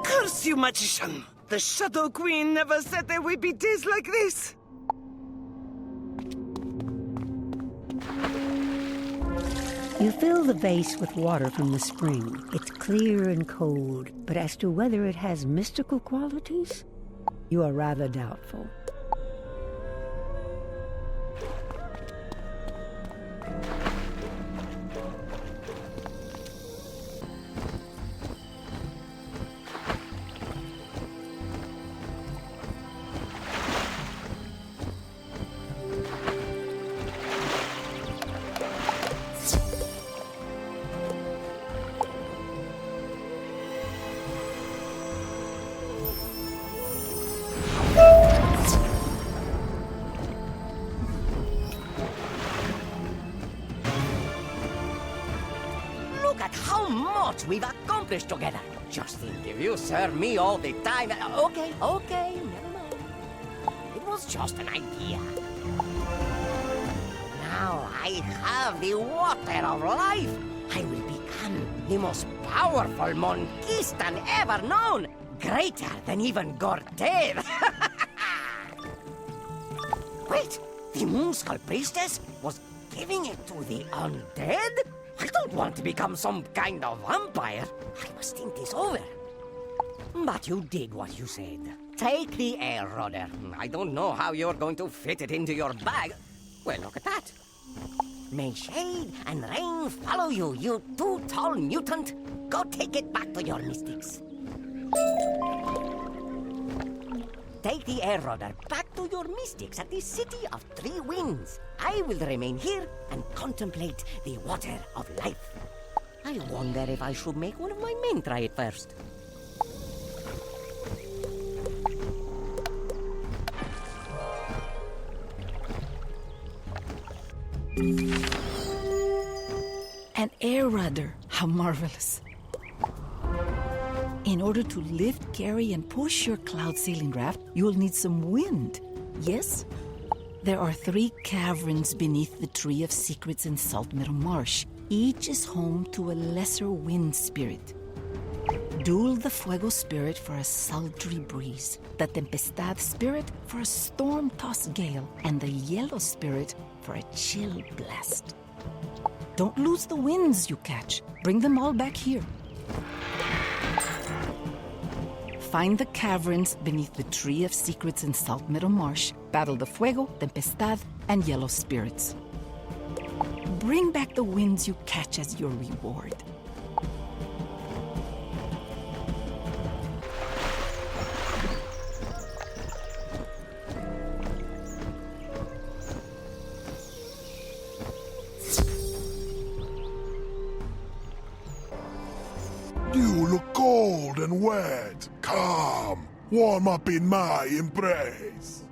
Curse you, magician! The Shadow Queen never said there would be days like this! You fill the vase with water from the spring. It's clear and cold, but as to whether it has mystical qualities, you are rather doubtful. We've accomplished together. Just think, if you serve me all the time... Okay, never mind. It was just an idea. Now I have the water of life. I will become the most powerful Monkistan ever known. Greater than even Gortev. Wait, The Moonskull Priestess was giving it to the undead? I don't want to become some kind of vampire. I must think this over. But you did what you said. Take the air rudder. I don't know how you're going to fit it into your bag. Well, look at that. May shade and rain follow you, you too tall mutant. Go take it back to your mystics. Take the air rudder back to your mystics at the City of Three Winds. I will remain here and contemplate the water of life. I wonder if I should make one of my men try it first. An air rudder. How marvelous. In order to lift, carry, and push your cloud sailing raft, you will need some wind. Yes? There are 3 caverns beneath the Tree of Secrets in Salt Meadow Marsh. Each is home to a lesser wind spirit. Duel the Fuego spirit for a sultry breeze, the Tempestad spirit for a storm-tossed gale, and the Yellow spirit for a chill blast. Don't lose the winds you catch. Bring them all back here. Find the caverns beneath the Tree of Secrets in Salt Meadow Marsh, battle the Fuego, Tempestad, and Yellow spirits. Bring back the winds you catch as your reward. You look cold and wet. Come, warm up in my embrace.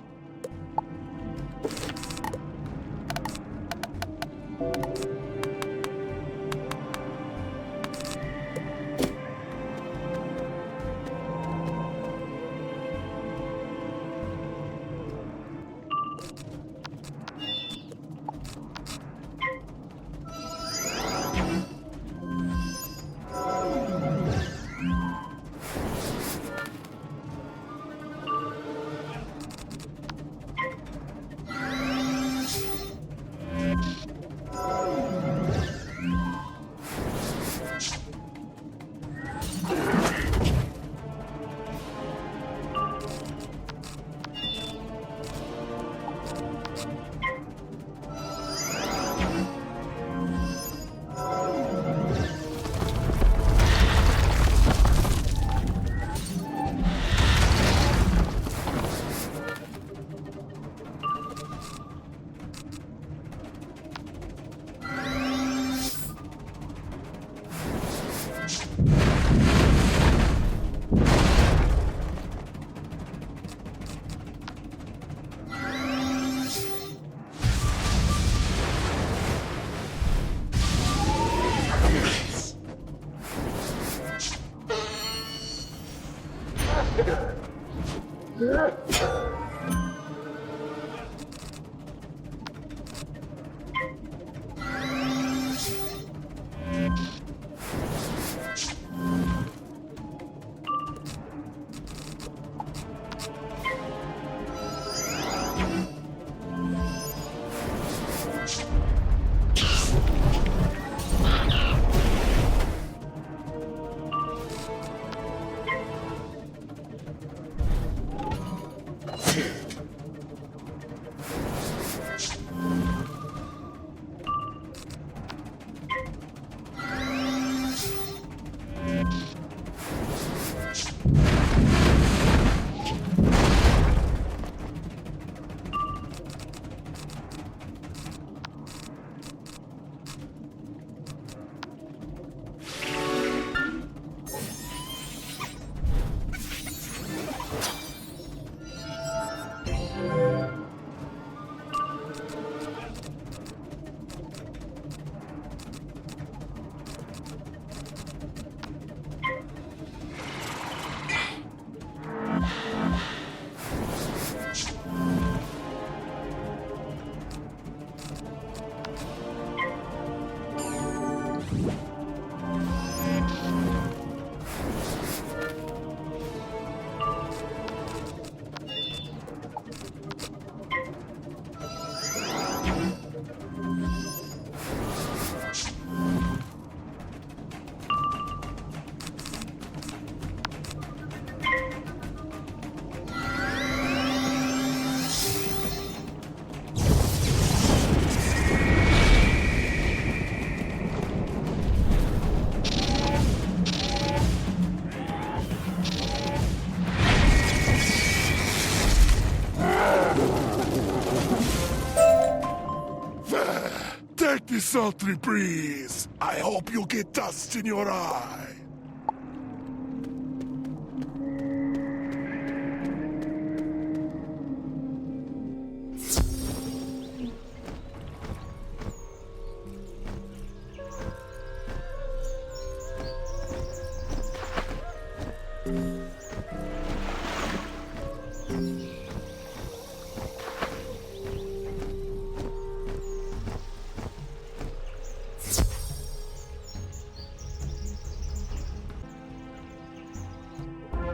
The sultry breeze. I hope you get dust in your eye.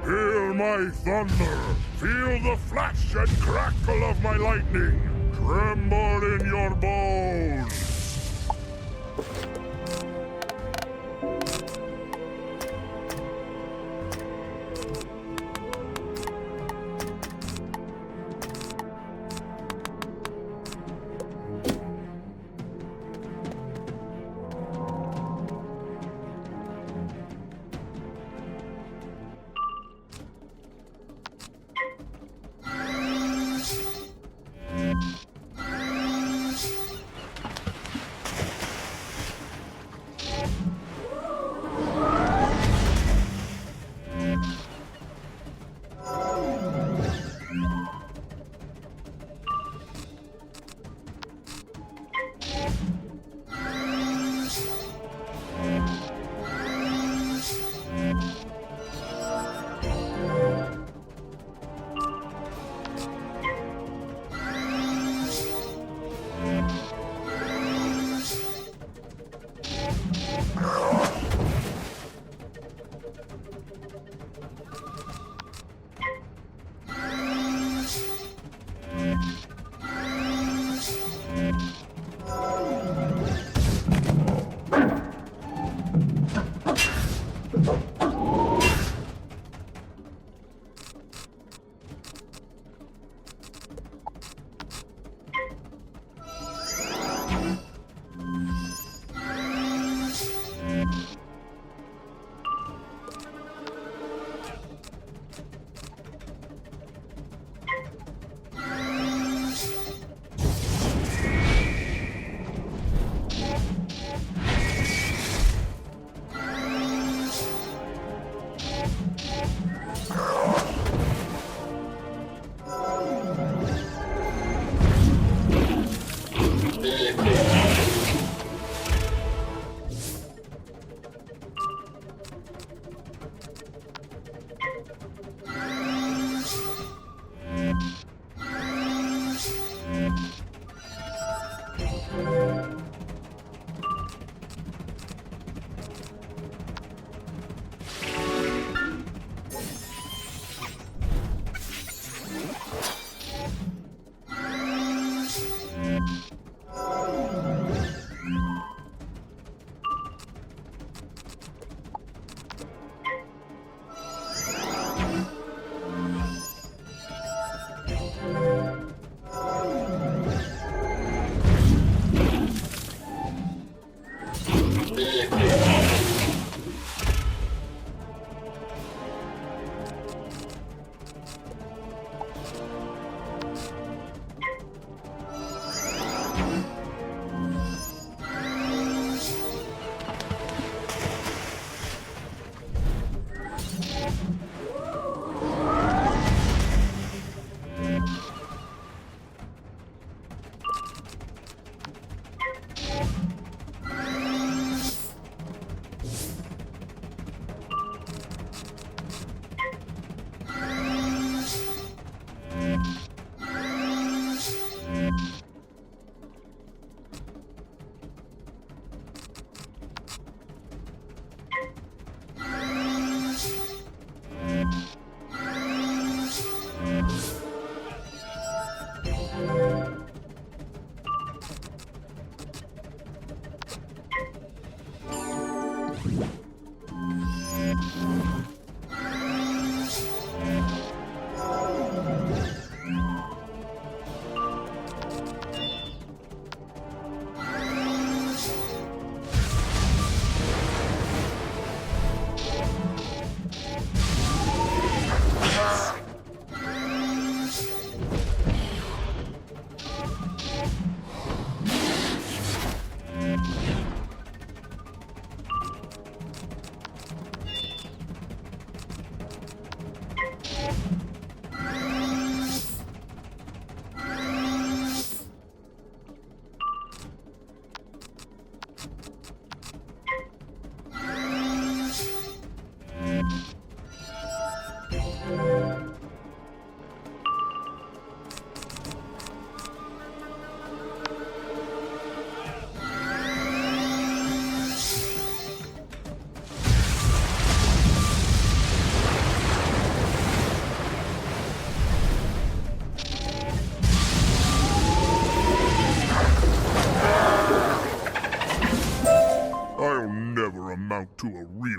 Hear my thunder! Feel the flash and crackle of my lightning! Tremble in your bones!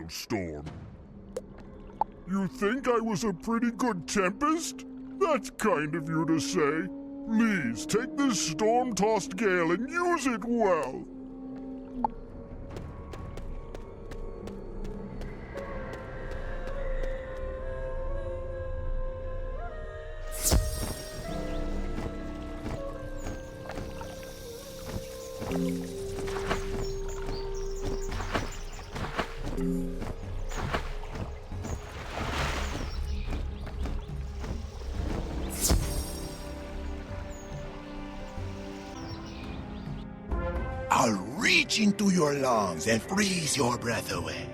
storm. You think I was a pretty good tempest? That's kind of you to say. Please, take this storm-tossed gale and use it well. I'll reach into your lungs and freeze your breath away.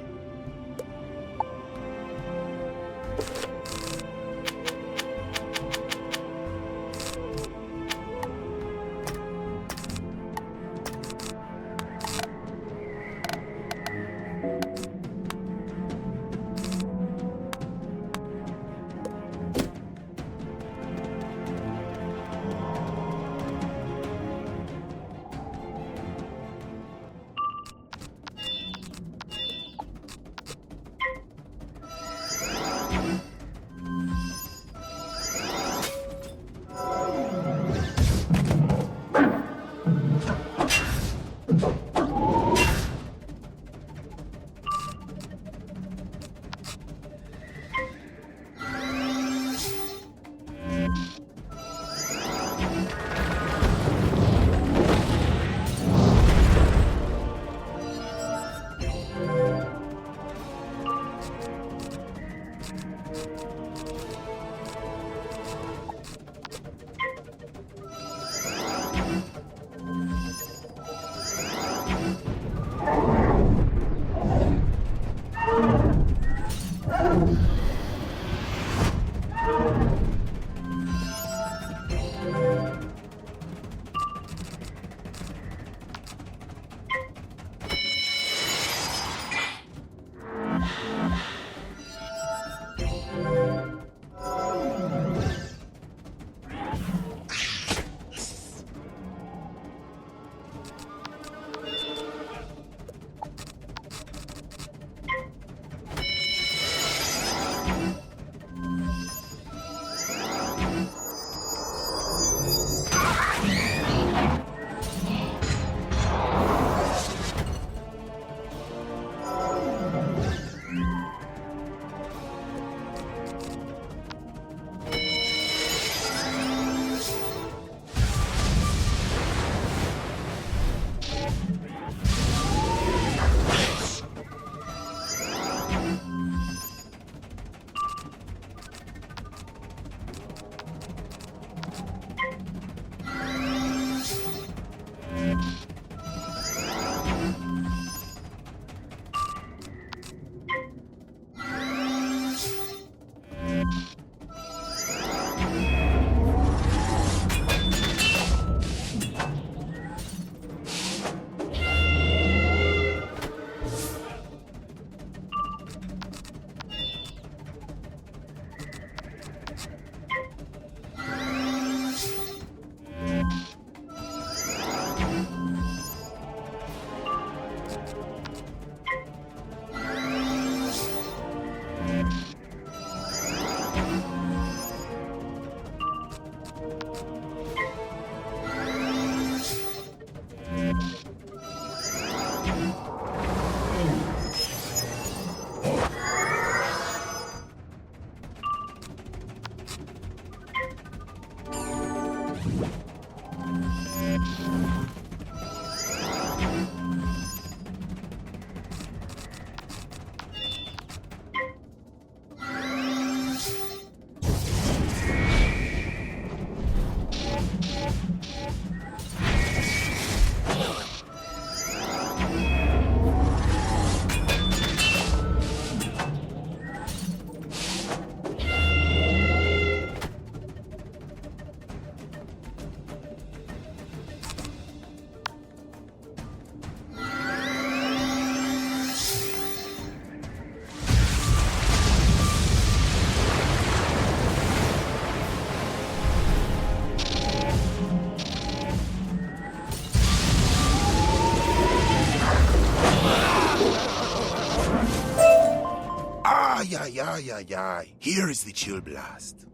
Ay, ay, ay. Here is the chill blast.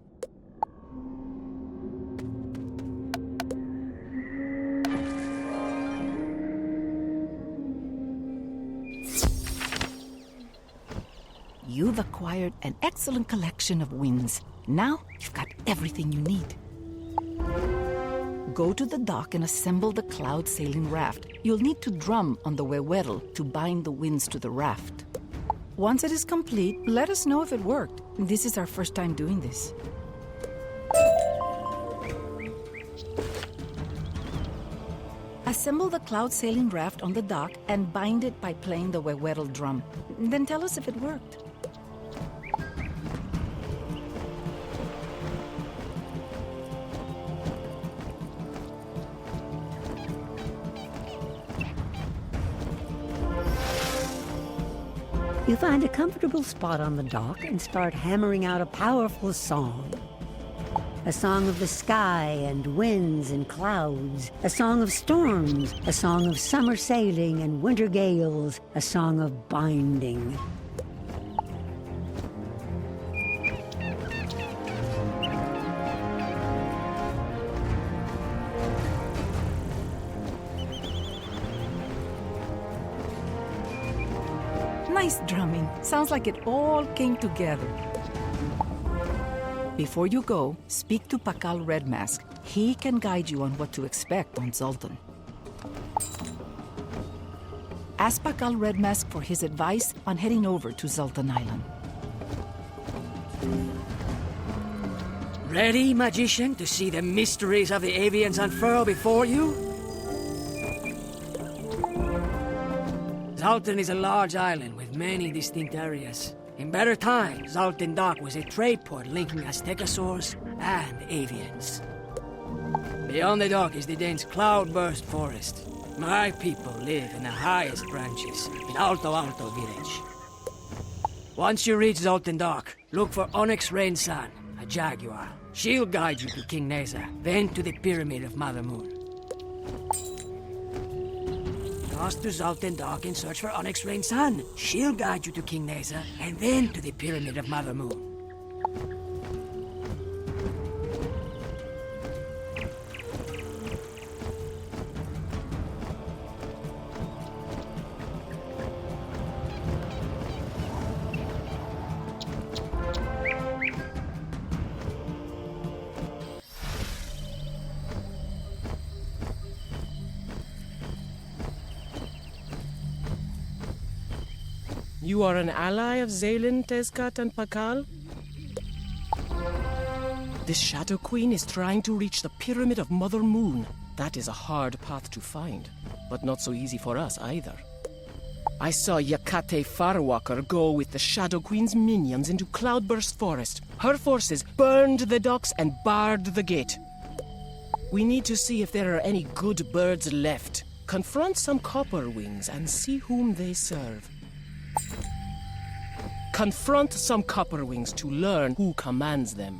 You've acquired an excellent collection of winds. Now you've got everything you need. Go to the dock and assemble the cloud sailing raft. You'll need to drum on the wewedel to bind the winds to the raft. Once it is complete, let us know if it worked. This is our first time doing this. Assemble the cloud sailing raft on the dock and bind it by playing the wewedel drum. Then tell us if it worked. You find a comfortable spot on the dock and start hammering out a powerful song. A song of the sky and winds and clouds. A song of storms. A song of summer sailing and winter gales. A song of binding. Nice drumming. Sounds like it all came together. Before you go, speak to Pakal Redmask. He can guide you on what to expect on Zoltan. Ask Pakal Redmask for his advice on heading over to Zoltan Island. Ready, magician, to see the mysteries of the avians unfurl before you? Zoltan is a large island with many distinct areas. In better times, Zoltan Dock was a trade port linking Aztecosaurs and avians. Beyond the dock is the dense cloudburst forest. My people live in the highest branches, in Alto Alto village. Once you reach Zoltan Dock, look for Onyx Rain Sun, a jaguar. She'll guide you to King Neza, then to the Pyramid of Mother Moon. Cross to Zoltan Dock and search for Onyx Rain Sun. She'll guide you to King Neza, and then to the Pyramid of Mother Moon. You are an ally of Zaylen, Tezcat, and Pakal? This Shadow Queen is trying to reach the Pyramid of Mother Moon. That is a hard path to find, but not so easy for us either. I saw Yakate Farwalker go with the Shadow Queen's minions into Cloudburst Forest. Her forces burned the docks and barred the gate. We need to see if there are any good birds left. Confront some Copperwings and see whom they serve. Confront some Copperwings to learn who commands them.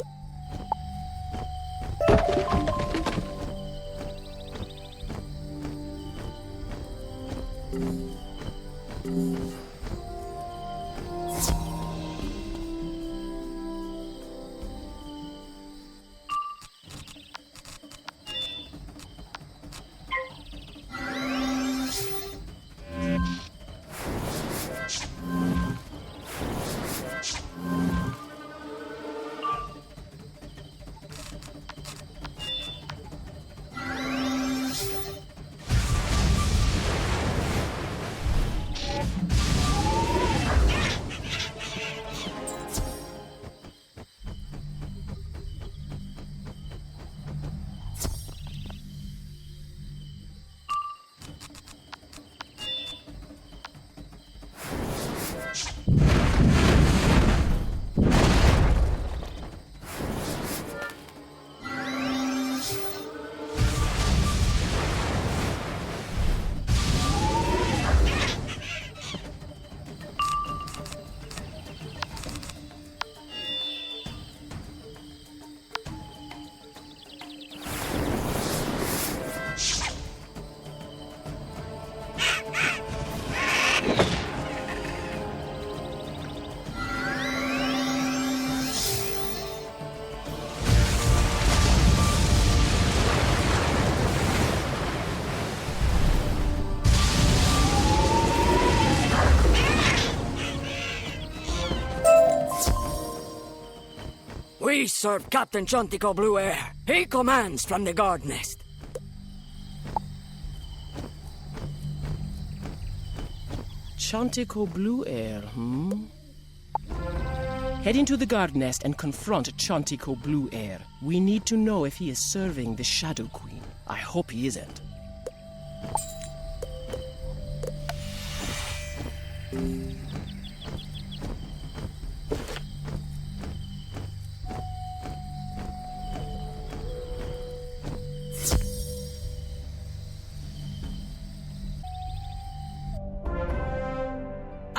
We serve Captain Chontico Blue Air. He commands from the guard nest. Chontico Blue Air, Head into the guard nest and confront Chontico Blue Air. We need to know if he is serving the Shadow Queen. I hope he isn't.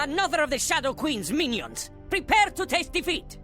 Another of the Shadow Queen's minions! Prepare to taste defeat!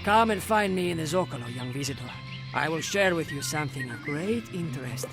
Come and find me in the Zocalo, young visitor. I will share with you something of great interest.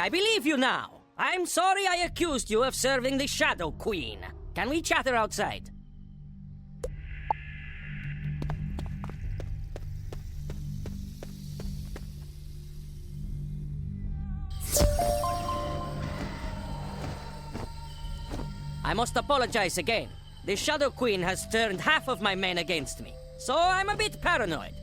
I believe you now. I'm sorry I accused you of serving the Shadow Queen. Can we chatter outside? I must apologize again. The Shadow Queen has turned half of my men against me, so I'm a bit paranoid.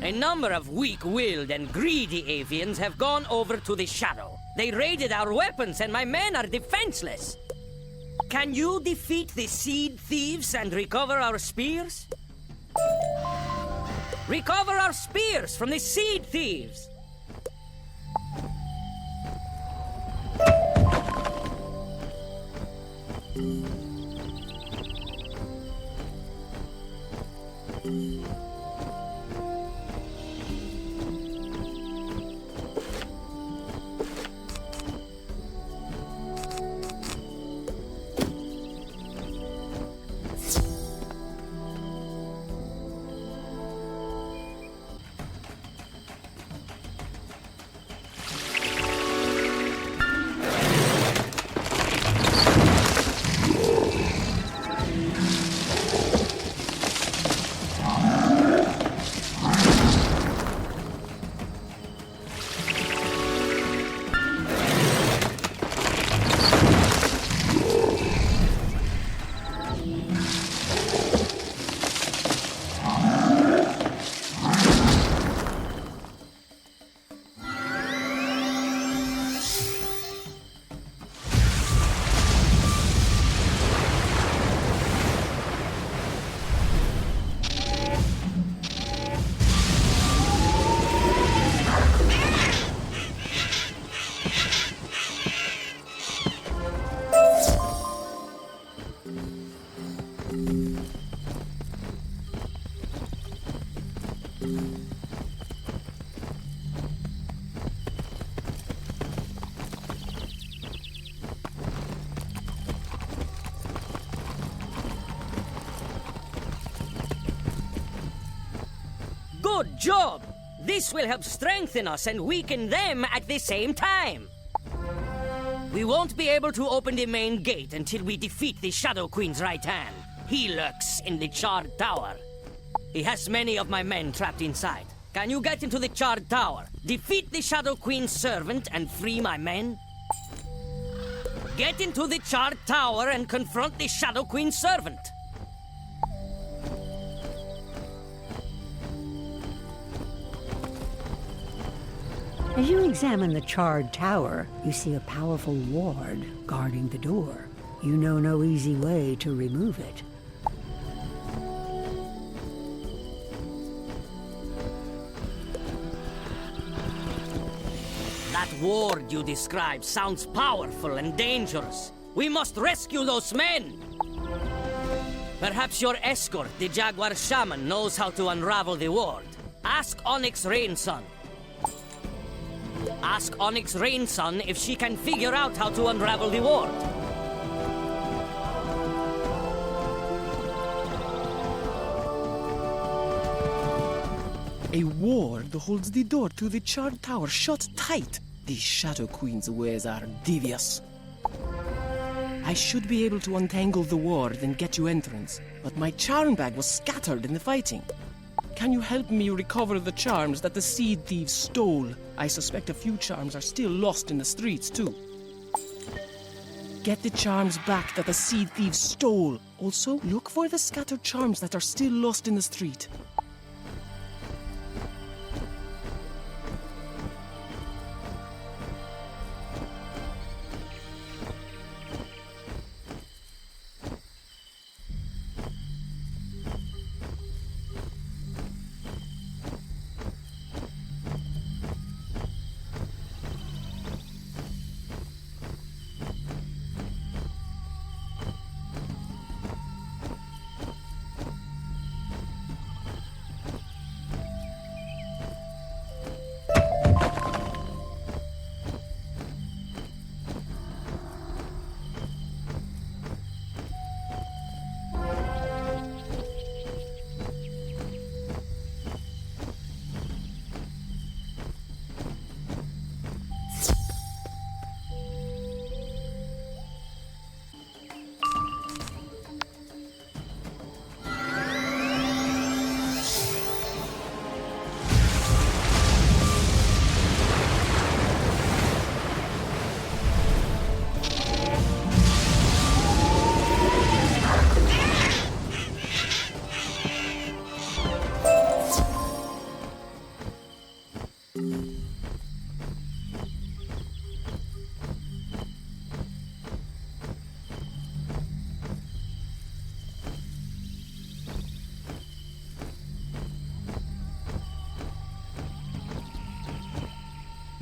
A number of weak-willed and greedy avians have gone over to the Shadow. They raided our weapons and my men are defenseless. Can you defeat the seed thieves and recover our spears? Recover our spears from the seed thieves! Good job! This will help strengthen us and weaken them at the same time. We won't be able to open the main gate until we defeat the Shadow Queen's right hand. He lurks in the Charred Tower. He has many of my men trapped inside. Can you get into the Charred Tower, defeat the Shadow Queen's servant, and free my men? Get into the charred tower and confront the Shadow Queen's servant. As you examine the charred tower, you see a powerful ward guarding the door. You know no easy way to remove it. That ward you described sounds powerful and dangerous. We must rescue those men! Perhaps your escort, the Jaguar Shaman, knows how to unravel the ward. Ask Onyx Rainsun. Ask Onyx Rainsun if she can figure out how to unravel the ward. A ward holds the door to the charred tower shut tight. The Shadow Queen's ways are devious. I should be able to untangle the ward and get you entrance, but my charm bag was scattered in the fighting. Can you help me recover the charms that the seed thieves stole? I suspect a few charms are still lost in the streets, too. Get the charms back that the seed thieves stole. Also, look for the scattered charms that are still lost in the street.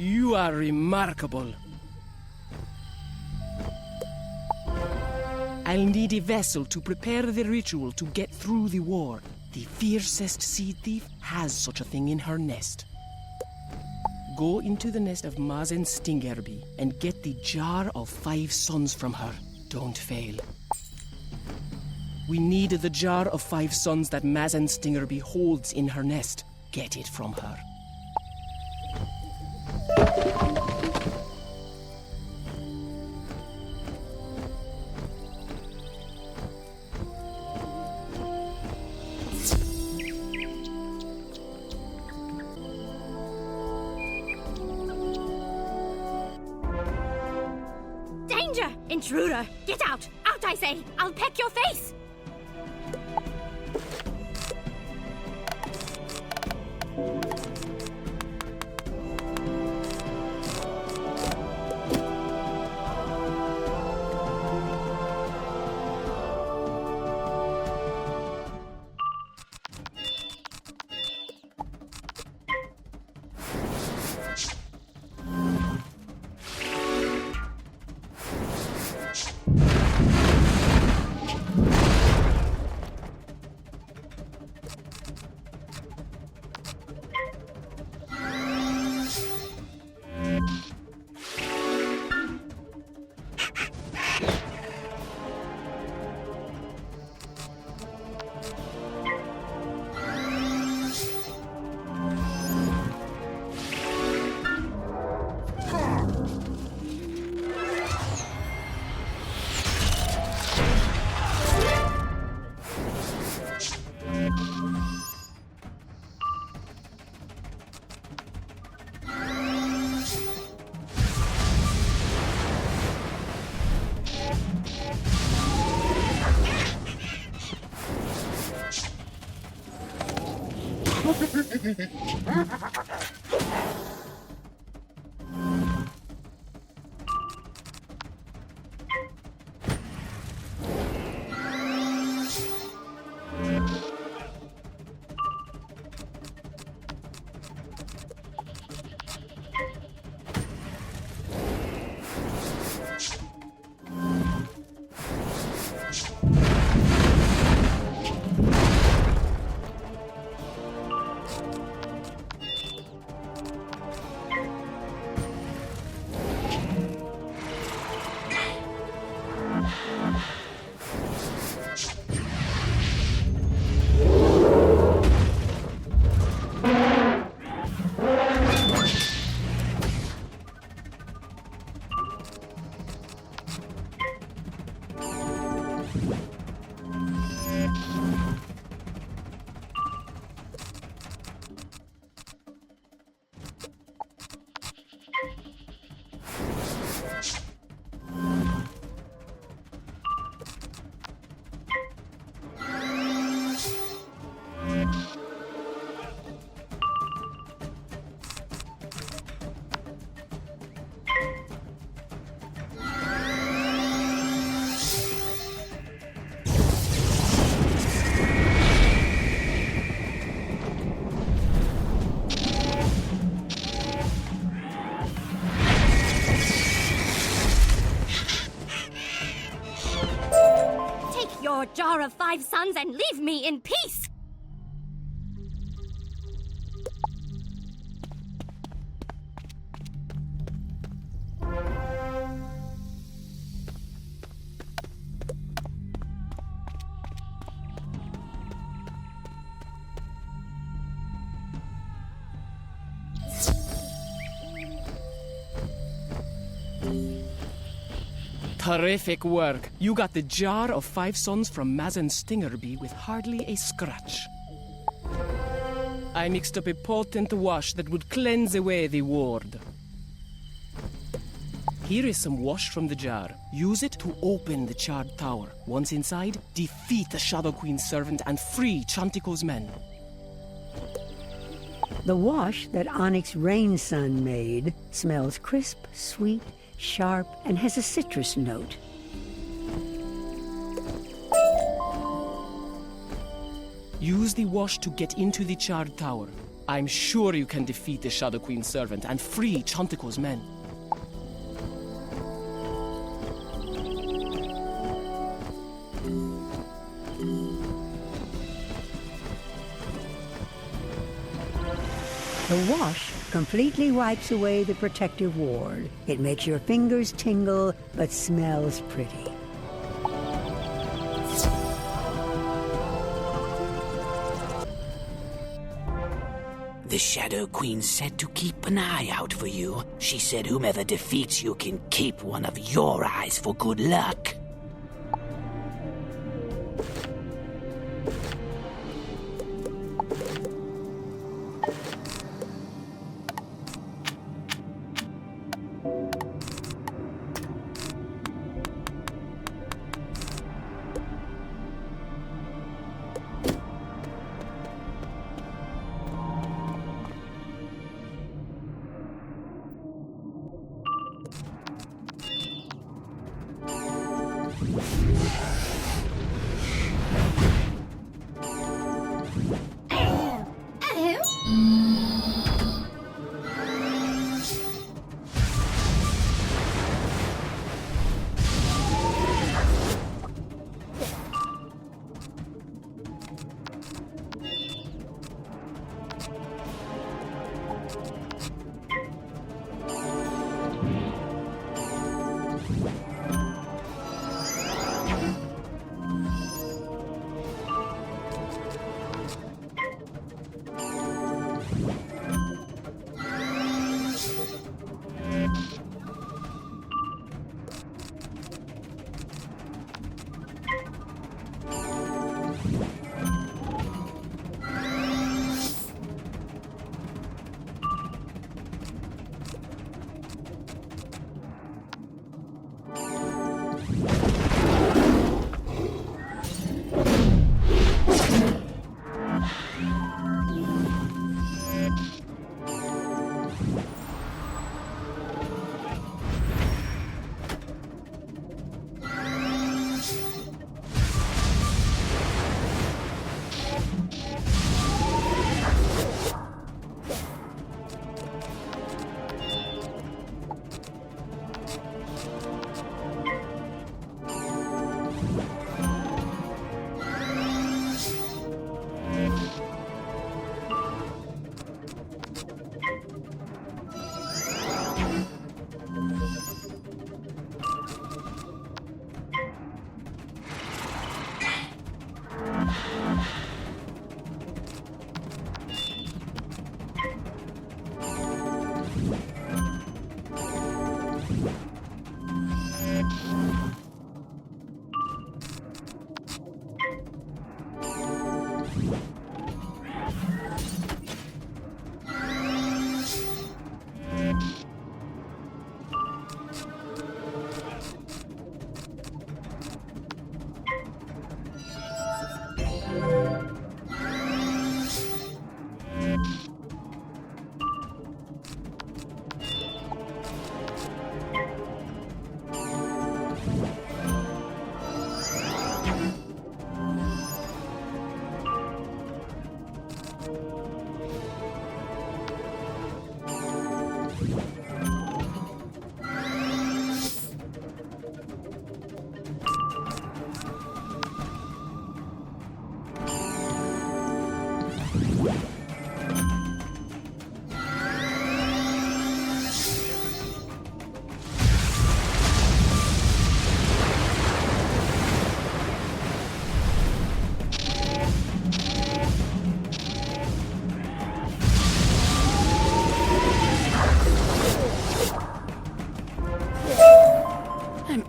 You are remarkable. I'll need a vessel to prepare the ritual to get through the ward. The fiercest seed thief has such a thing in her nest. Go into the nest of Mazen Stingerby and get the jar of 5 suns from her. Don't fail. We need the jar of 5 suns that Mazen Stingerby holds in her nest. Get it from her. Danger! Intruder! Get out! Out, I say! I'll peck your face! Your jar of 5 suns and leave me in peace! Terrific work. You got the jar of 5 suns from Mazen Stingerby with hardly a scratch. I mixed up a potent wash that would cleanse away the ward. Here is some wash from the jar. Use it to open the charred tower. Once inside, defeat the Shadow Queen's servant and free Chantico's men. The wash that Onyx Rain Sun made smells crisp, sweet, sharp, and has a citrus note. Use the wash to get into the charred tower. I'm sure you can defeat the Shadow Queen's servant and free Chantico's men. The wash completely wipes away the protective ward. It makes your fingers tingle, but smells pretty. The Shadow Queen said to keep an eye out for you. She said whomever defeats you can keep one of your eyes for good luck.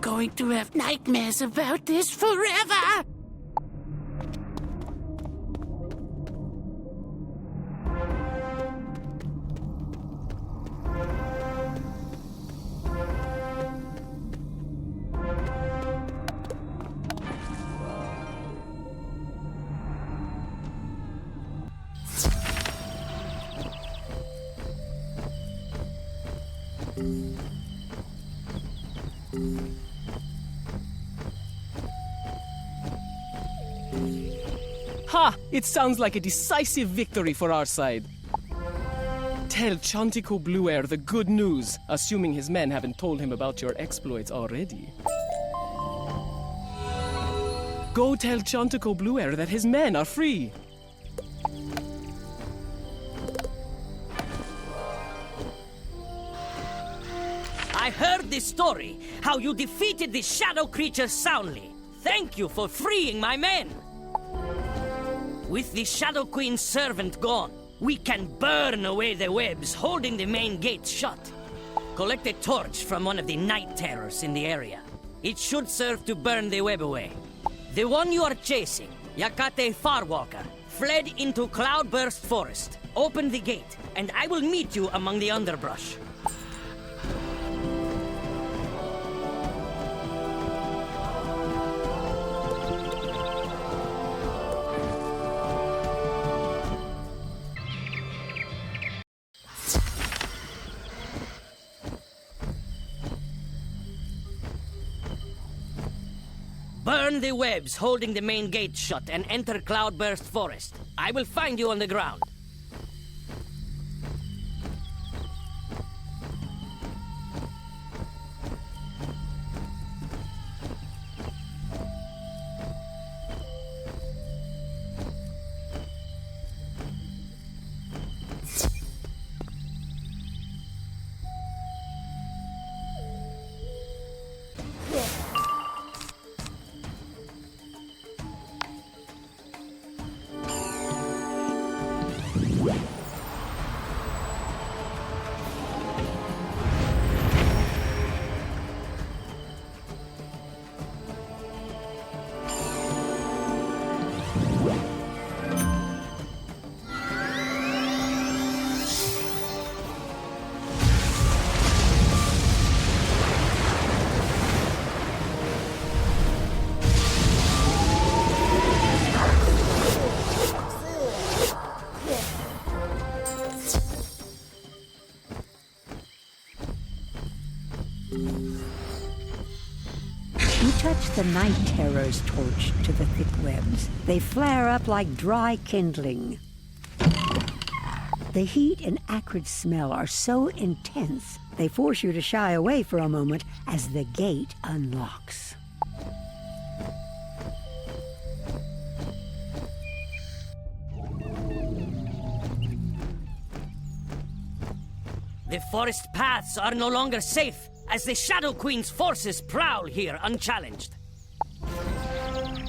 Going to have nightmares about this forever! Ha! It sounds like a decisive victory for our side. Tell Chantico Blueair the good news, assuming his men haven't told him about your exploits already. Go tell Chantico Blueair that his men are free. I heard this story, how you defeated the shadow creatures soundly. Thank you for freeing my men. With the Shadow Queen's servant gone, we can burn away the webs holding the main gate shut. Collect a torch from one of the night terrors in the area. It should serve to burn the web away. The one you are chasing, Yakate Farwalker, fled into Cloudburst Forest. Open the gate, and I will meet you among the underbrush. Burn the webs holding the main gate shut and enter Cloudburst Forest. I will find you on the ground. Touch the night terror's torch to the thick webs. They flare up like dry kindling. The heat and acrid smell are so intense, they force you to shy away for a moment as the gate unlocks. The forest paths are no longer safe, as the Shadow Queen's forces prowl here unchallenged.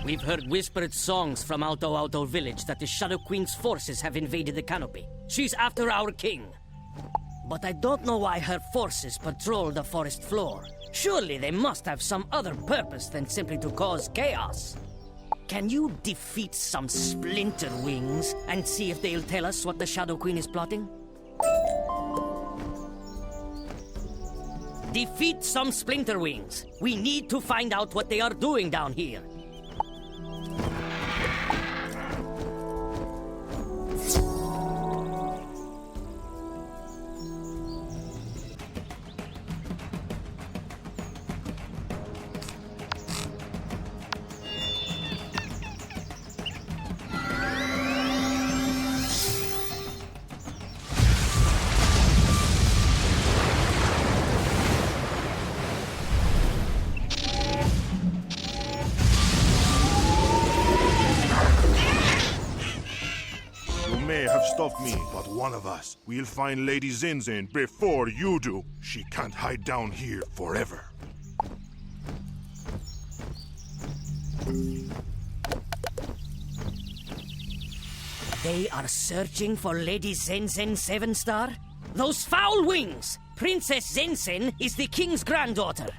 We've heard whispered songs from Alto village that the Shadow Queen's forces have invaded the canopy. She's after our king. But I don't know why her forces patrol the forest floor. Surely they must have some other purpose than simply to cause chaos. Can you defeat some splinter wings and see if they'll tell us what the Shadow Queen is plotting? Defeat some splinter wings. We need to find out what they are doing down here. Me, but one of us will find Lady Zinzin before you do. She can't hide down here forever. They are searching for Lady Zinzin 7-star? Those foul wings! Princess Zinzin is the king's granddaughter.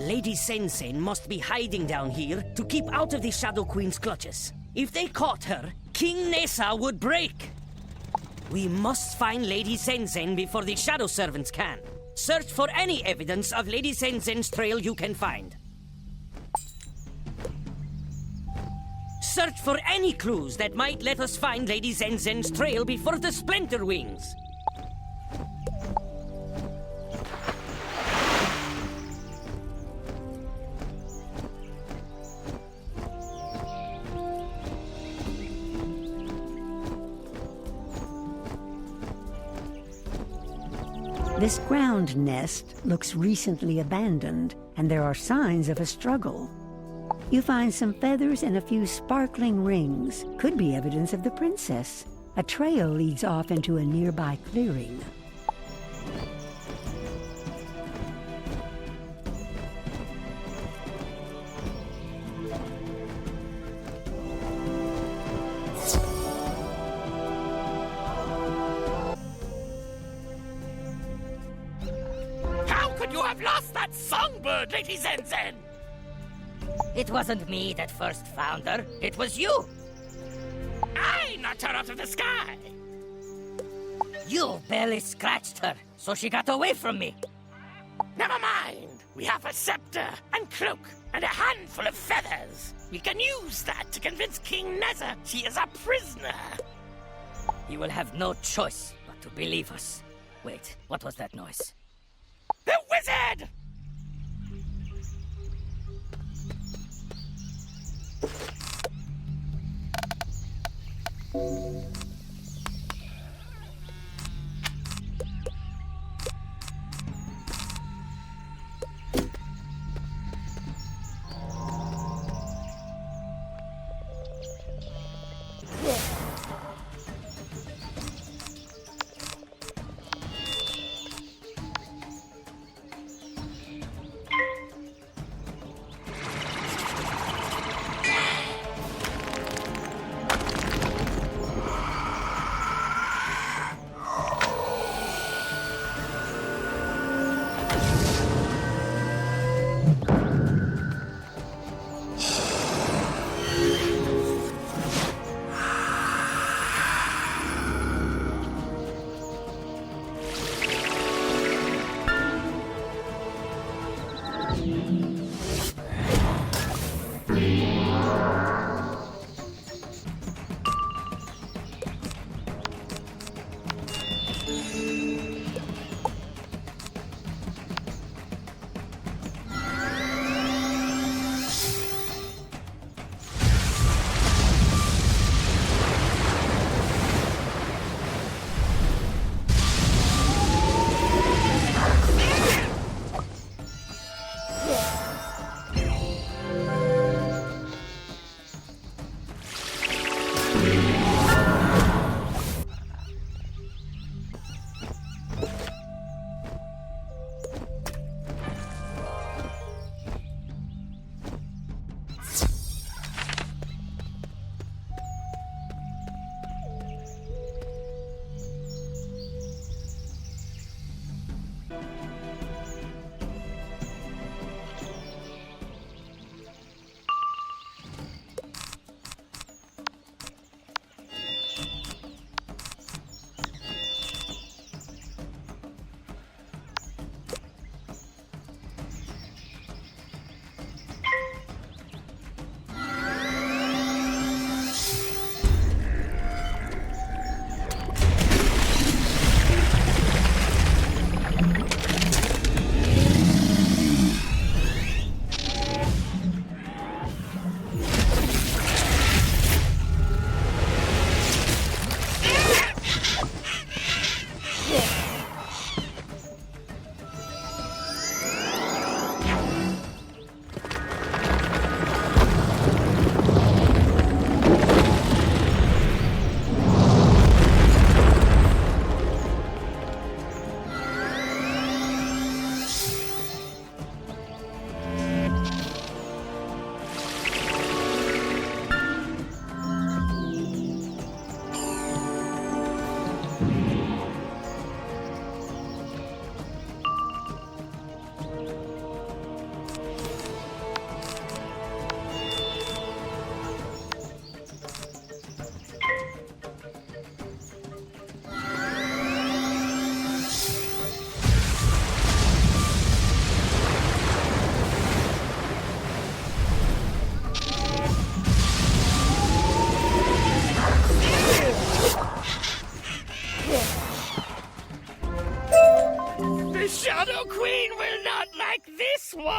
Lady Zinzin must be hiding down here to keep out of the Shadow Queen's clutches. If they caught her, King Nessa would break. We must find Lady Zinzin before the Shadow Servants can. Search for any evidence of Lady Zinzin's trail you can find. Search for any clues that might let us find Lady Zinzin's trail before the Splinter Wings. This ground nest looks recently abandoned, and there are signs of a struggle. You find some feathers and a few sparkling rings. Could be evidence of the princess. A trail leads off into a nearby clearing. You have lost that songbird, Lady Zinzin! It wasn't me that first found her. It was you! I knocked her out of the sky! You barely scratched her, so she got away from me. Never mind. We have a scepter and cloak and a handful of feathers. We can use that to convince King Neza she is a prisoner. He will have no choice but to believe us. Wait, what was that noise? The wizard!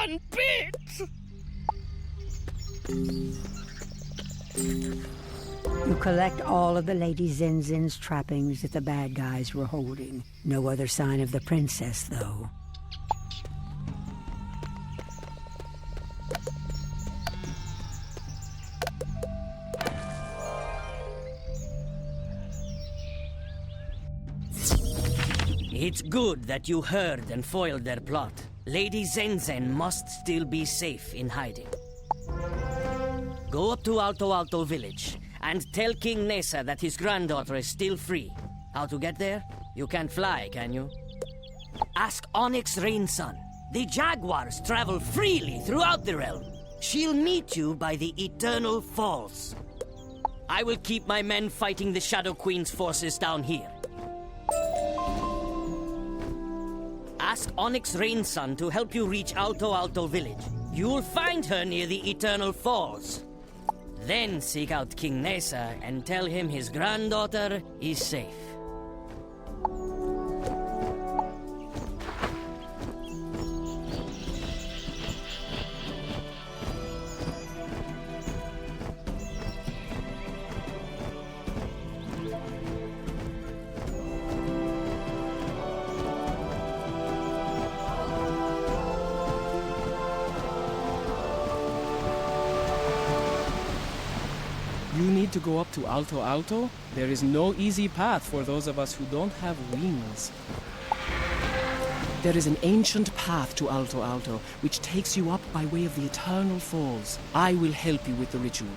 one bit! You collect all of the Lady Zinzin's trappings that the bad guys were holding. No other sign of the princess, though. It's good that you heard and foiled their plot. Lady Zenzen must still be safe in hiding. Go up to Alto Alto village and tell King Nessa that his granddaughter is still free. How to get there? You can't fly, can you? Ask Onyx Rainsun. The jaguars travel freely throughout the realm. She'll meet you by the Eternal Falls. I will keep my men fighting the Shadow Queen's forces down here. Ask Onyx Rainsun to help you reach Alto Alto village. You'll find her near the Eternal Falls. Then seek out King Nessa and tell him his granddaughter is safe. You need to go up to Alto Alto? There is no easy path for those of us who don't have wings. There is an ancient path to Alto Alto, which takes you up by way of the Eternal Falls. I will help you with the ritual.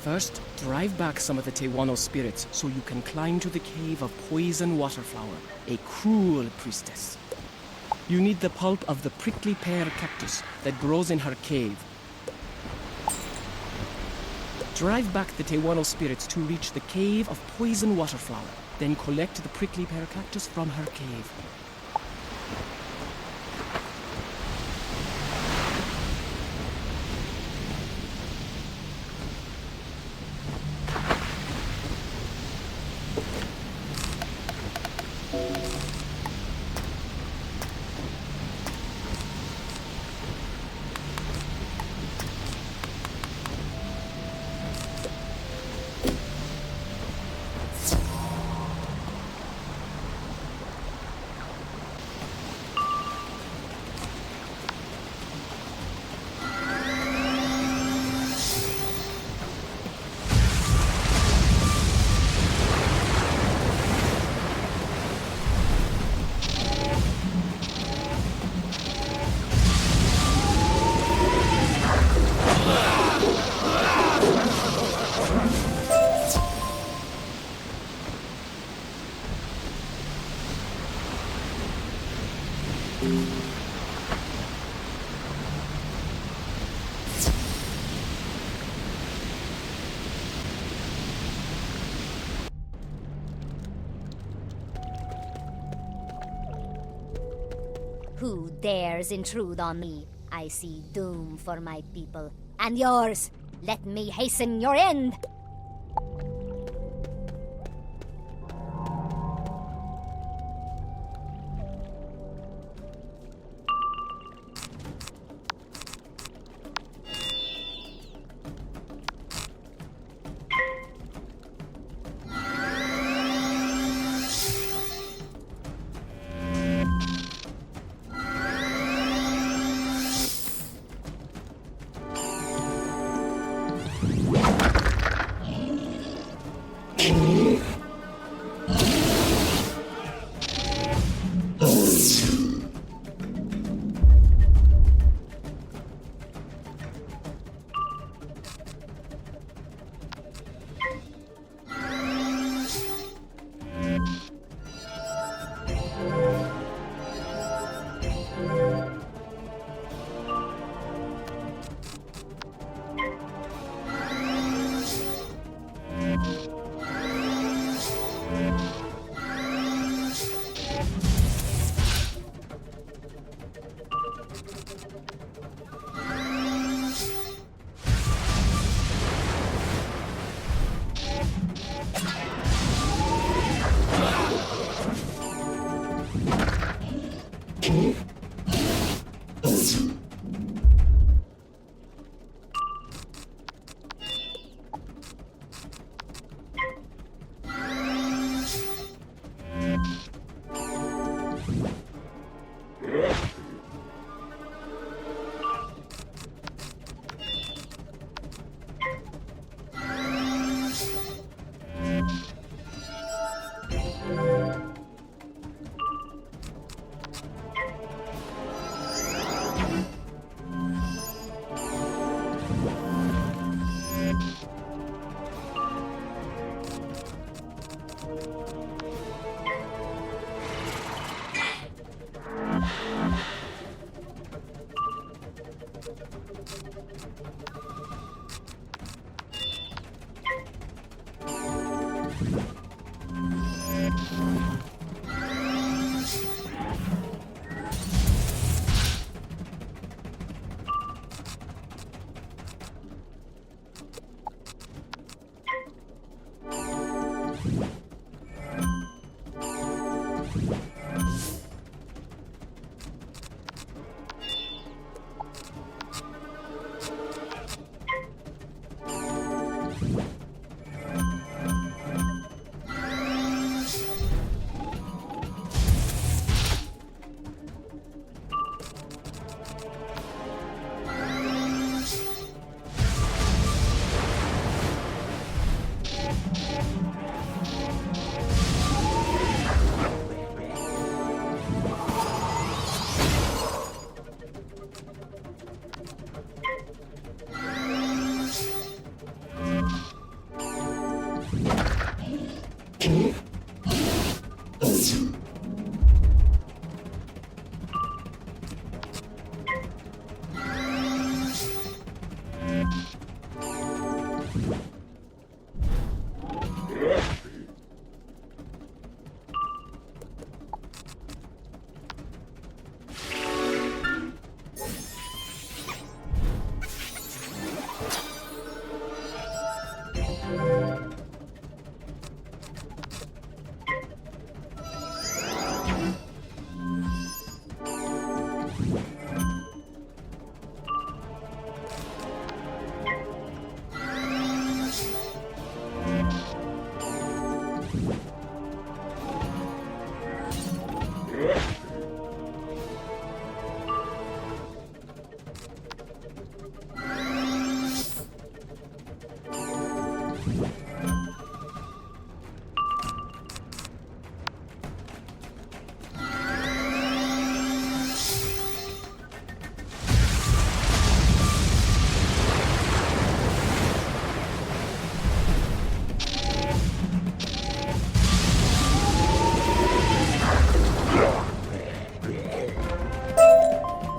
First, drive back some of the Tewano spirits so you can climb to the cave of Poison Waterflower, a cruel priestess. You need the pulp of the prickly pear cactus that grows in her cave. Drive back the Tewano spirits to reach the cave of Poison Waterflower, then collect the prickly pear cactus from her cave. Who dares intrude on me? I see doom for my people. And yours! Let me hasten your end!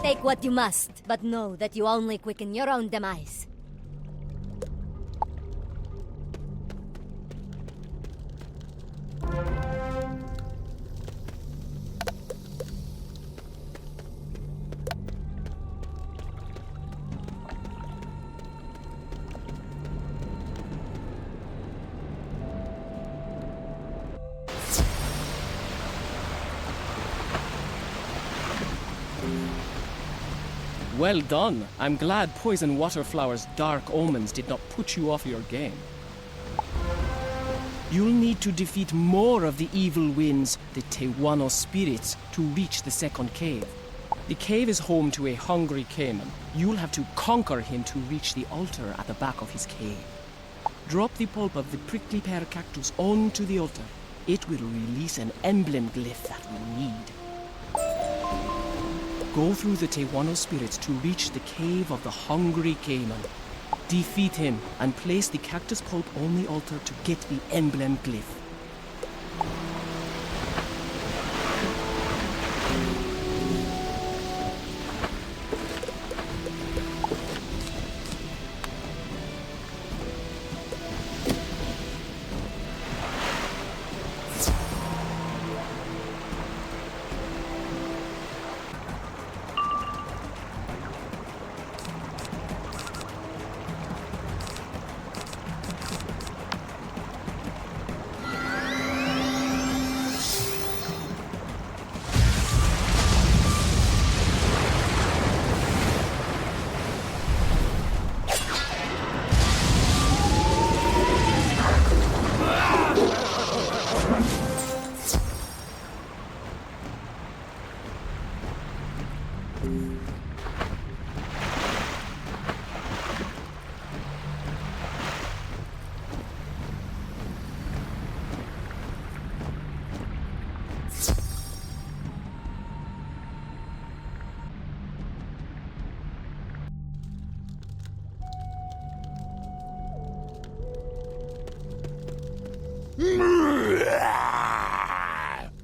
Take what you must, but know that you only quicken your own demise. Well done. I'm glad Poison Waterflower's dark omens did not put you off your game. You'll need to defeat more of the evil winds, the Tewano spirits, to reach the second cave. The cave is home to a hungry caiman. You'll have to conquer him to reach the altar at the back of his cave. Drop the pulp of the prickly pear cactus onto the altar. It will release an emblem glyph that we need. Go through the Tewano spirits to reach the cave of the hungry caiman. Defeat him and place the cactus pulp on the altar to get the emblem glyph.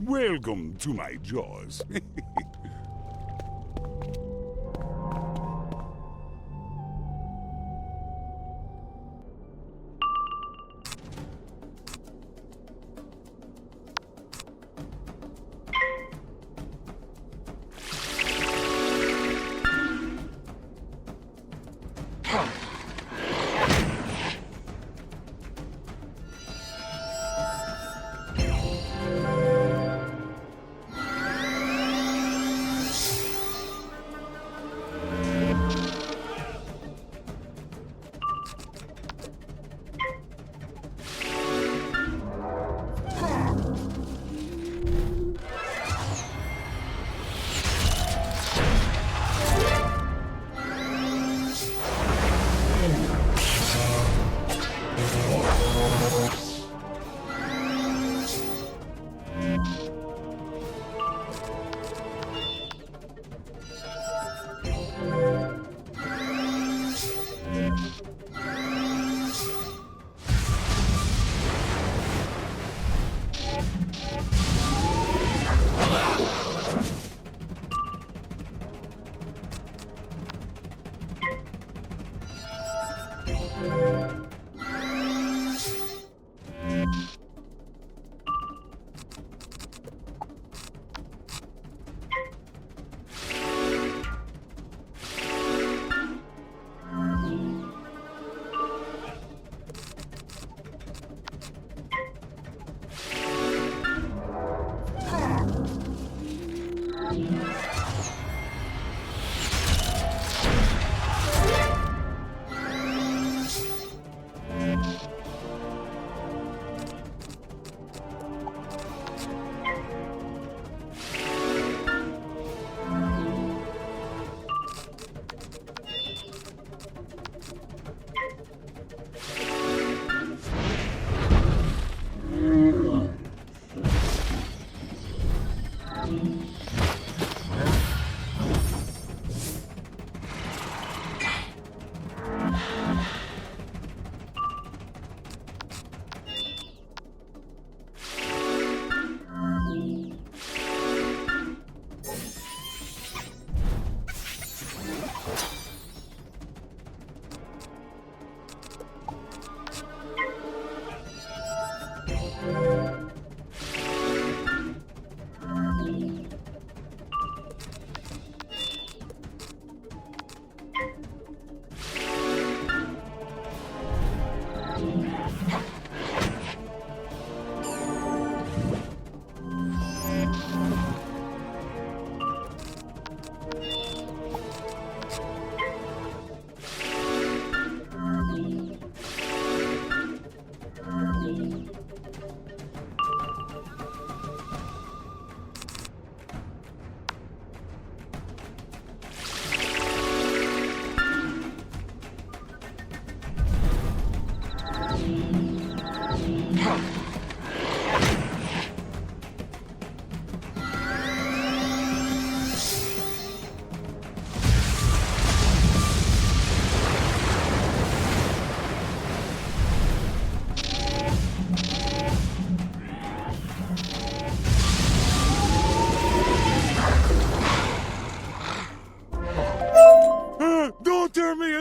Welcome to my jaws.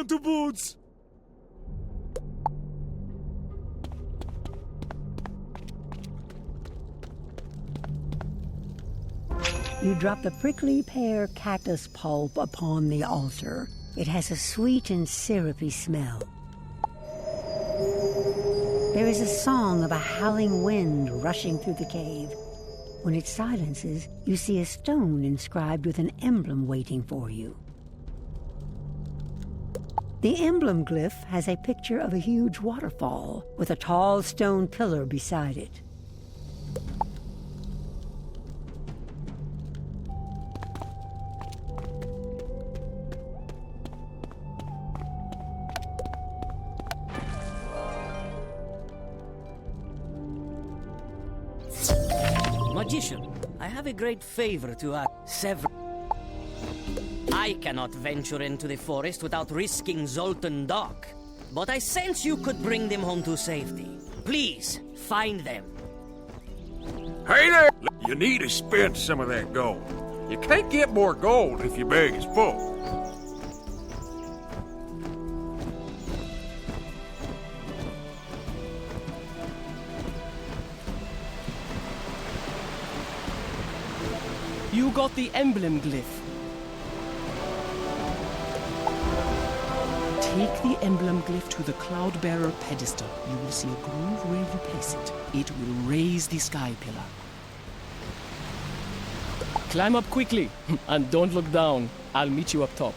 into boots! You drop the prickly pear cactus pulp upon the altar. It has a sweet and syrupy smell. There is a song of a howling wind rushing through the cave. When it silences, you see a stone inscribed with an emblem waiting for you. The emblem glyph has a picture of a huge waterfall with a tall stone pillar beside it. Magician, I have a great favor to ask. I cannot venture into the forest without risking Zoltan Dock, but I sense you could bring them home to safety. Please, find them. Hey there! You need to spend some of that gold. You can't get more gold if your bag is full. You got the emblem glyph. Take the emblem glyph to the Cloudbearer pedestal. You will see a groove where you place it. It will raise the sky pillar. Climb up quickly, and don't look down. I'll meet you up top.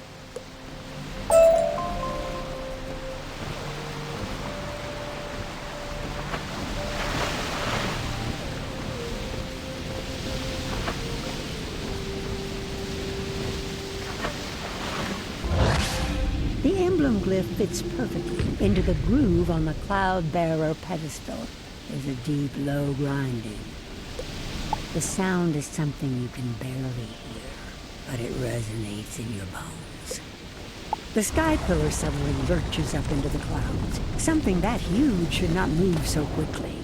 The emblem glyph fits perfectly into the groove on the Cloudbearer pedestal. There's a deep, low grinding. The sound is something you can barely hear, but it resonates in your bones. The sky pillar suddenly lurches up into the clouds. Something that huge should not move so quickly.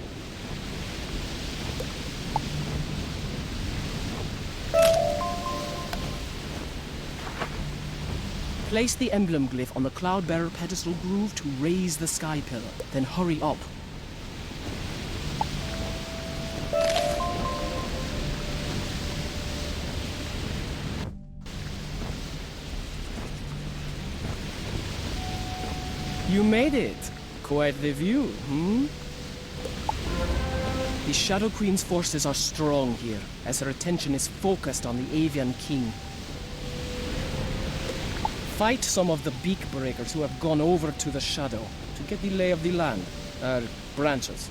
Place the emblem glyph on the Cloudbearer pedestal groove to raise the sky pillar. Then hurry up. You made it! Quite the view, The Shadow Queen's forces are strong here, as her attention is focused on the Avian King. Fight some of the beak breakers who have gone over to the Shadow to get the lay of the land, branches.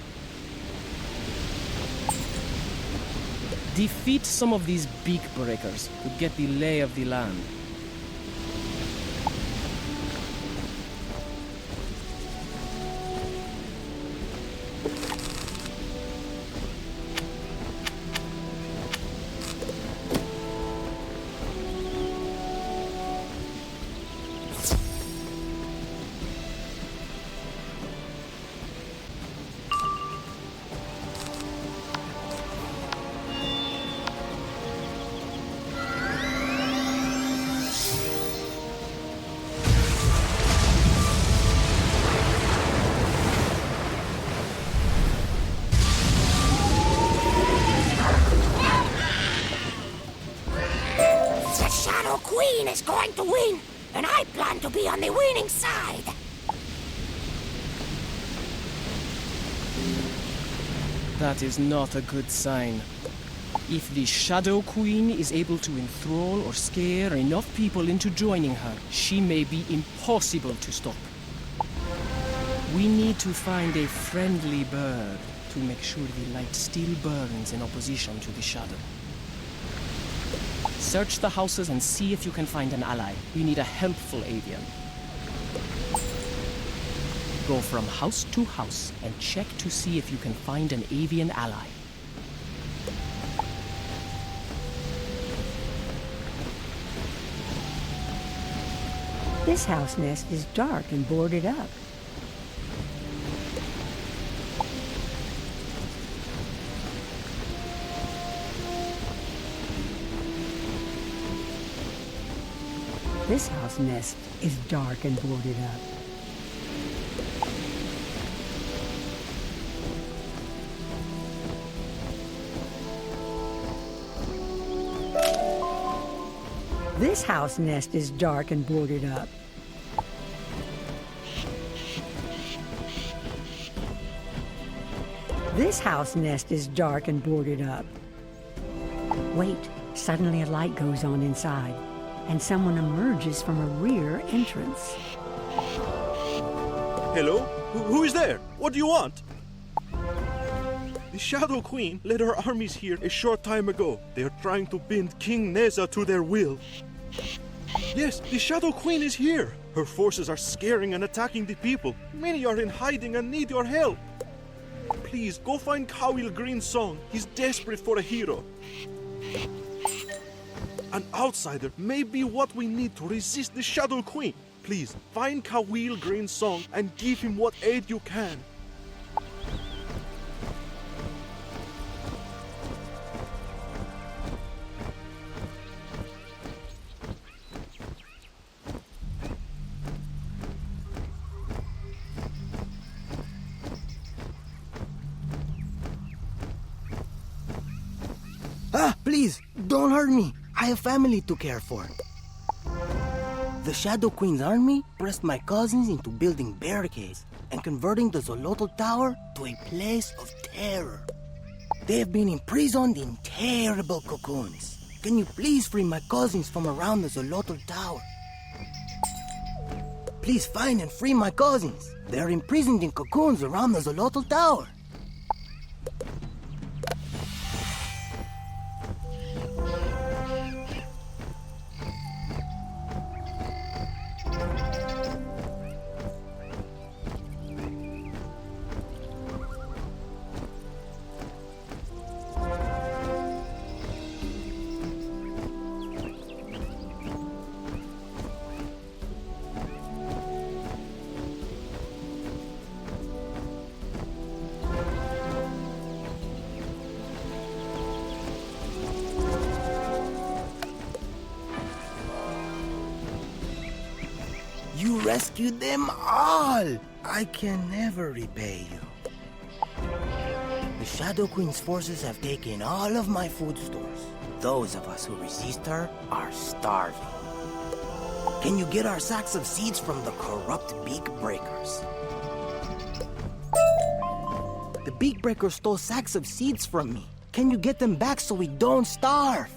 Defeat some of these beak breakers to get the lay of the land. Queen is going to win, and I plan to be on the winning side. That is not a good sign. If the Shadow Queen is able to enthrall or scare enough people into joining her, she may be impossible to stop. We need to find a friendly bird to make sure the light still burns in opposition to the Shadow. Search the houses and see if you can find an ally. We need a helpful avian. Go from house to house and check to see if you can find an avian ally. This house nest is dark and boarded up. This house nest is dark and boarded up. This house nest is dark and boarded up. This house nest is dark and boarded up. Wait, suddenly a light goes on inside, and someone emerges from a rear entrance. Hello? Who is there? What do you want? The Shadow Queen led her armies here a short time ago. They are trying to bind King Neza to their will. Yes, the Shadow Queen is here. Her forces are scaring and attacking the people. Many are in hiding and need your help. Please, go find Kawil Green's song. He's desperate for a hero. An outsider may be what we need to resist the Shadow Queen. Please, find Kawil Green's song and give him what aid you can. Please, don't hurt me. I have family to care for. The Shadow Queen's army pressed my cousins into building barricades and converting the Zolotl Tower to a place of terror. They have been imprisoned in terrible cocoons. Can you please free my cousins from around the Zolotl Tower? Please find and free my cousins. They are imprisoned in cocoons around the Zolotl Tower. You rescued them all! I can never repay you. The Shadow Queen's forces have taken all of my food stores. Those of us who resist her are starving. Can you get our sacks of seeds from the corrupt Beak Breakers? The Beak Breakers stole sacks of seeds from me. Can you get them back so we don't starve?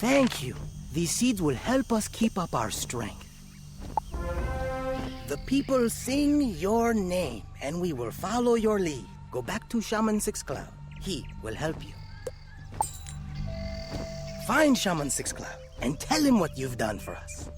Thank you. These seeds will help us keep up our strength. The people sing your name, and we will follow your lead. Go back to Shaman Six Cloud. He will help you. Find Shaman Six Cloud and tell him what you've done for us.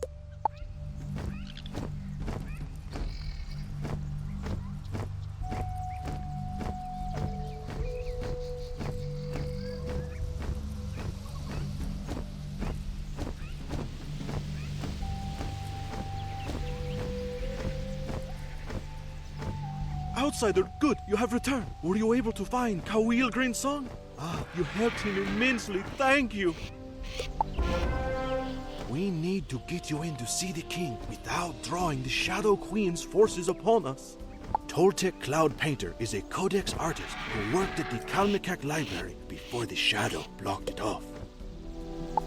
Outsider, good, you have returned. Were you able to find Kawil Green Song? Ah, you helped him immensely, thank you. We need to get you in to see the king without drawing the Shadow Queen's forces upon us. Toltec Cloud Painter is a codex artist who worked at the Kalmikak Library before the Shadow blocked it off.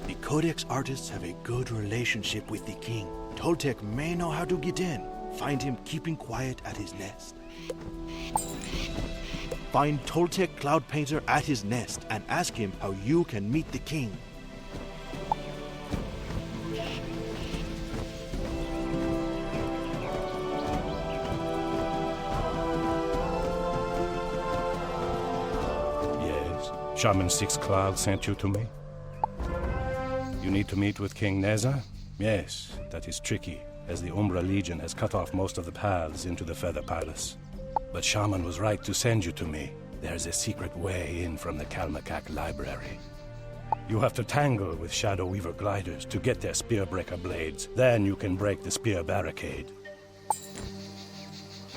The codex artists have a good relationship with the king. Toltec may know how to get in. Find him keeping quiet at his nest. Find Toltec Cloud Painter at his nest and ask him how you can meet the king. Yes, Shaman Six Cloud sent you to me? You need to meet with King Neza? Yes, that is tricky, as the Umbra Legion has cut off most of the paths into the Feather Palace. But Shaman was right to send you to me. There's a secret way in from the Kalmakak library. You have to tangle with Shadow Weaver gliders to get their Spearbreaker blades. Then you can break the Spear Barricade.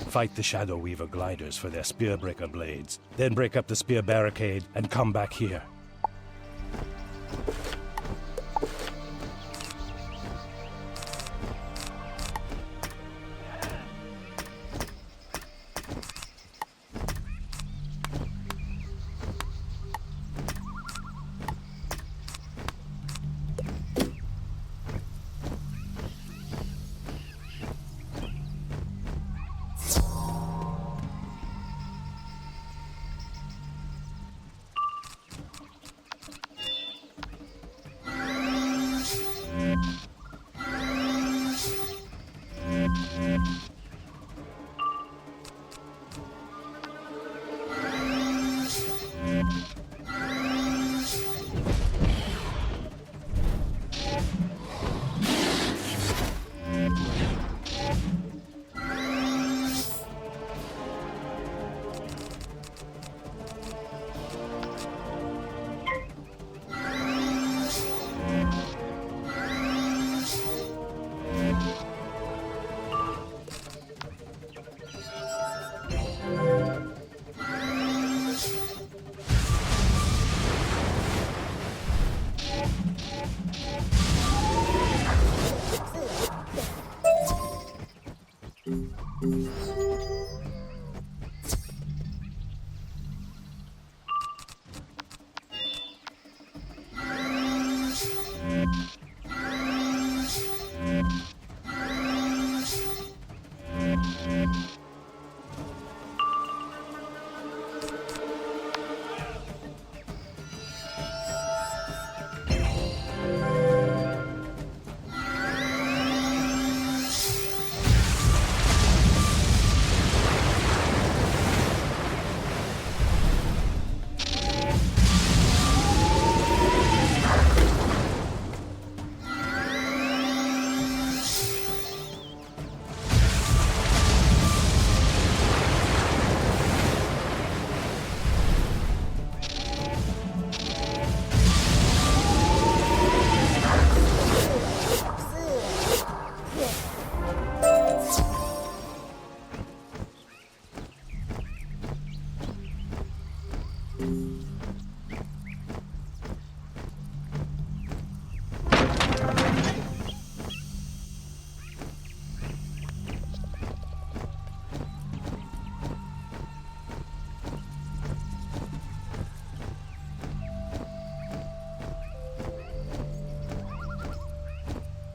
Fight the Shadow Weaver gliders for their Spearbreaker blades. Then break up the Spear Barricade and come back here.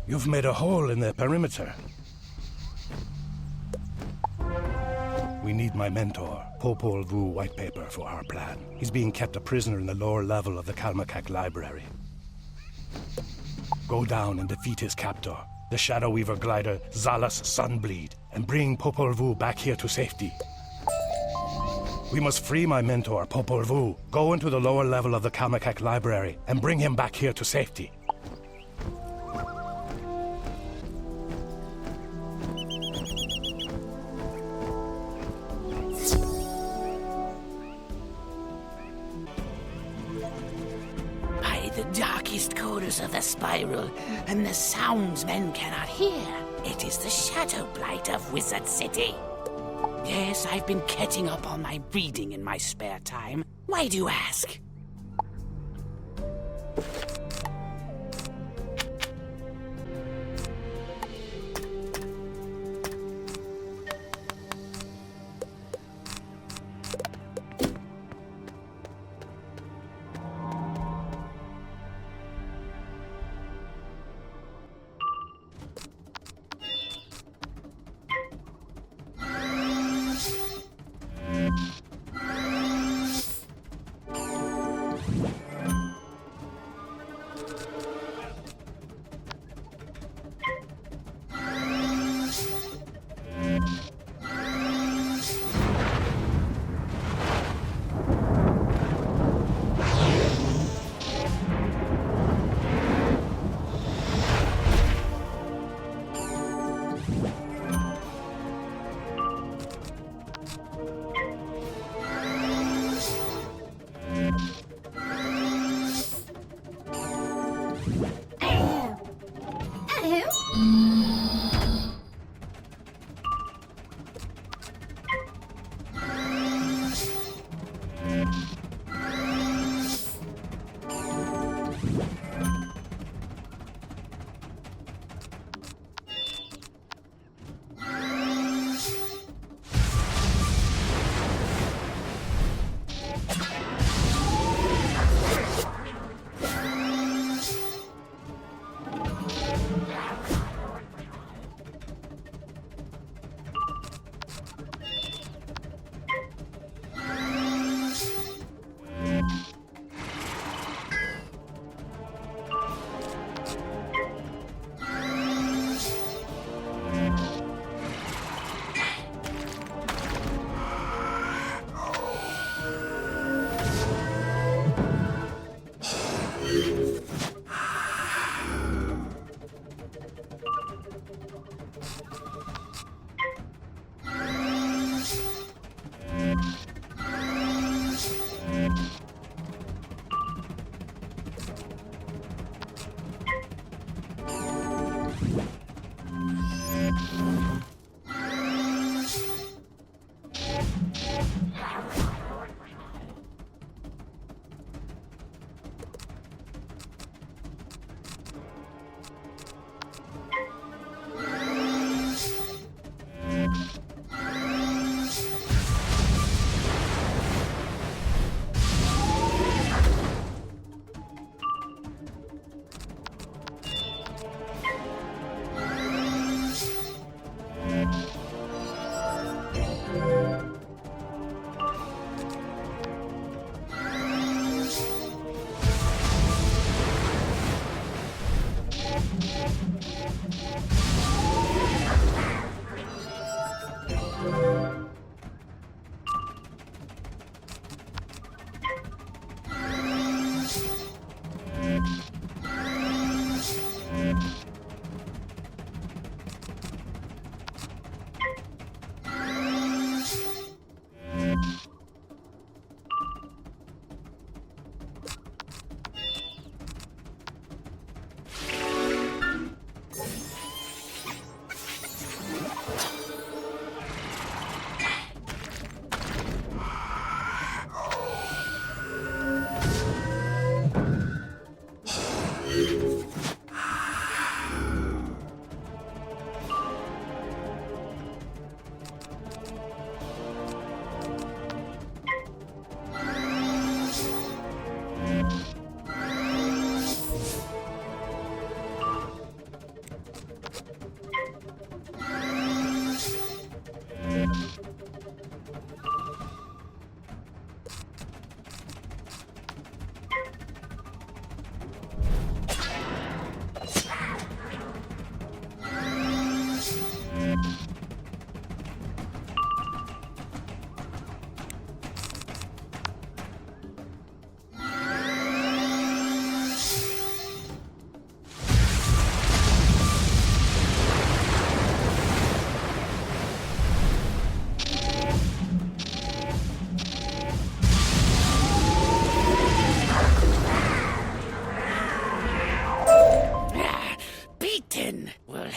You've made a hole in their perimeter. We need my mentor, Popol Vuh Whitepaper, for our plan. He's being kept a prisoner in the lower level of the Kalmakak library. Go down and defeat his captor, the Shadow Weaver glider Zalas Sunbleed, and bring Popol Vuh back here to safety. We must free my mentor, Popol Vuh. Go into the lower level of the Kalmakak library and bring him back here to safety. Of the spiral, and the sounds men cannot hear. It is the shadow blight of Wizard City. Yes, I've been catching up on my reading in my spare time. Why do you ask?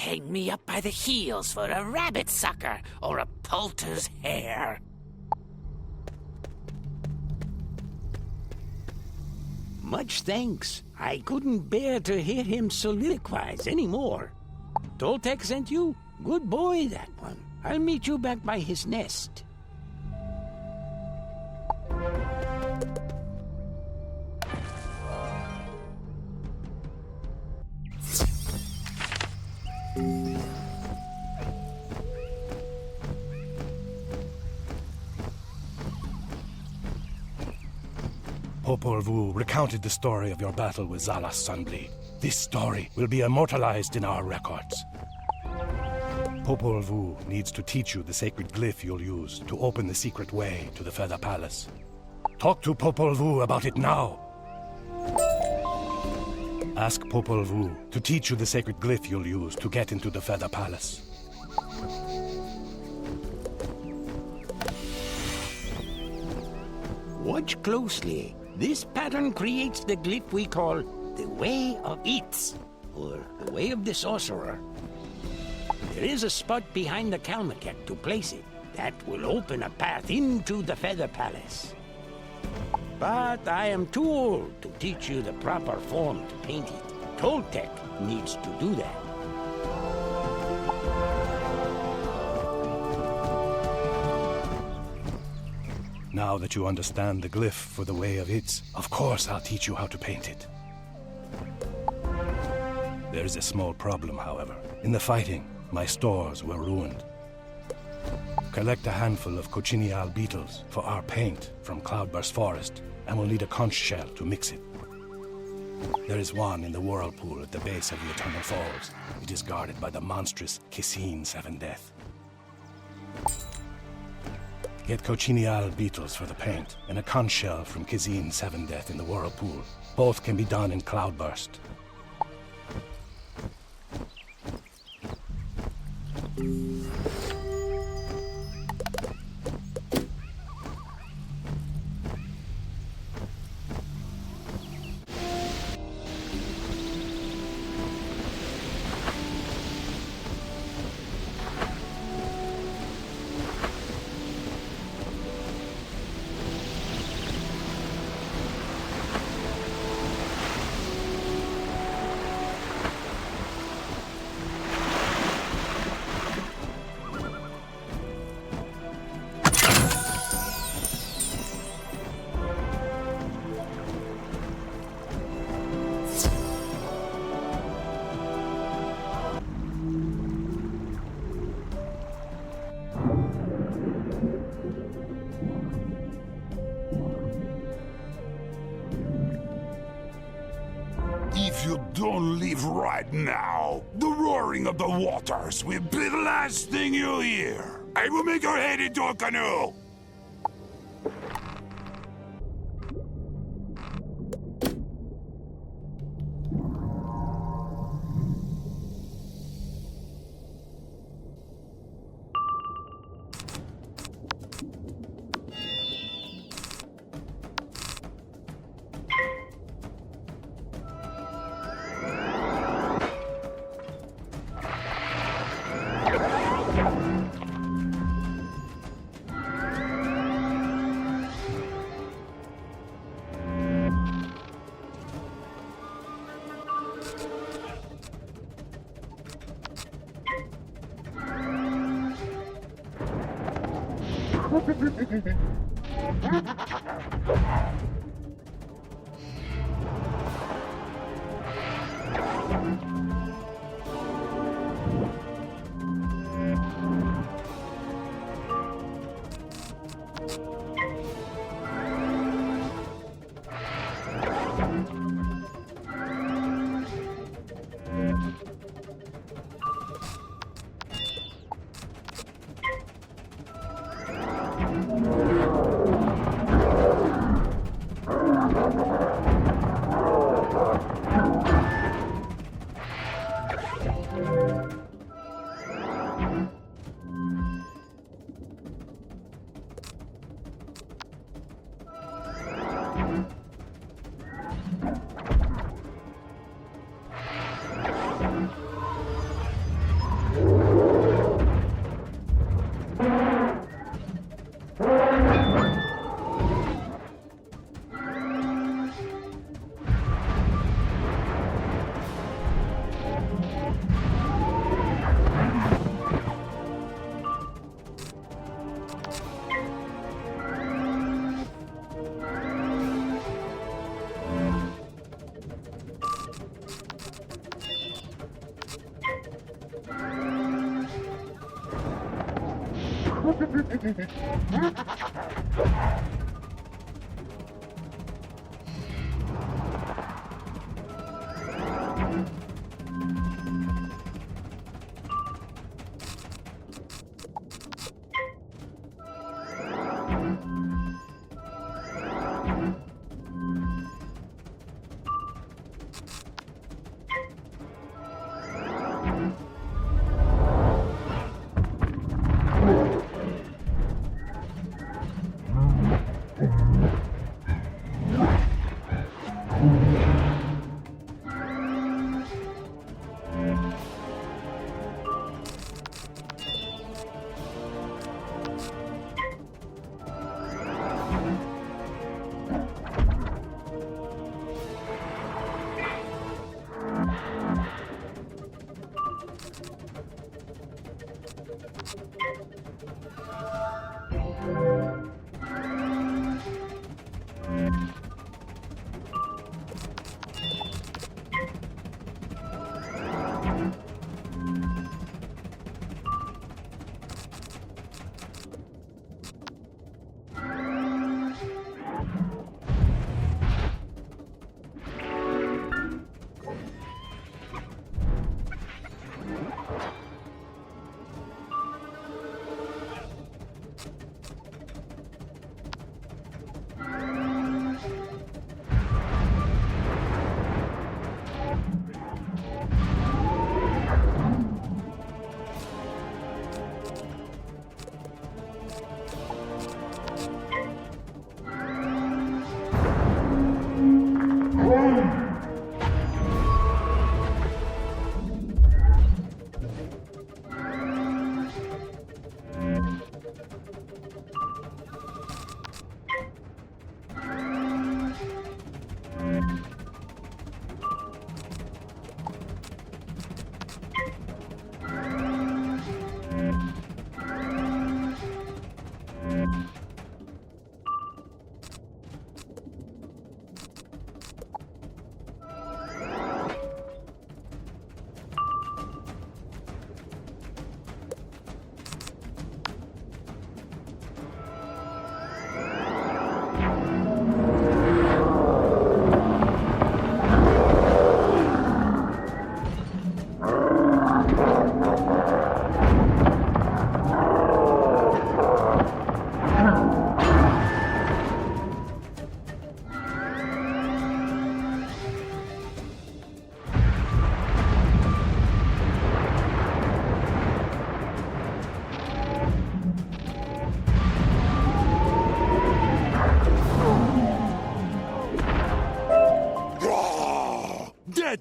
Hang me up by the heels for a rabbit sucker or a poulter's hair. Much thanks. I couldn't bear to hear him soliloquize anymore. Toltec sent you? Good boy, that one. I'll meet you back by his nest. Popol Vuh recounted the story of your battle with Zala's Sunbleed. This story will be immortalized in our records. Popol Vuh needs to teach you the sacred glyph you'll use to open the secret way to the Feather Palace. Talk to Popol Vuh about it now. Ask Popol Vuh to teach you the sacred glyph you'll use to get into the Feather Palace. Watch closely. This pattern creates the glyph we call the Way of Eats, or the Way of the Sorcerer. There is a spot behind the Kalmakek to place it. That will open a path into the Feather Palace. But I am too old to teach you the proper form to paint it. Toltec needs to do that. Now that you understand the glyph for the Way of Its, of course I'll teach you how to paint it. There's a small problem, however. In the fighting, my stores were ruined. Collect a handful of cochineal beetles for our paint from Cloudburst Forest, and we'll need a conch shell to mix it. There is one in the whirlpool at the base of the Eternal Falls. It is guarded by the monstrous Kissine Seven Death. Get cochineal beetles for the paint, and a conch shell from Kissine Seven Death in the whirlpool. Both can be done in Cloudburst. right now. The roaring of the waters will be the last thing you'll hear. I will make your head into a canoe.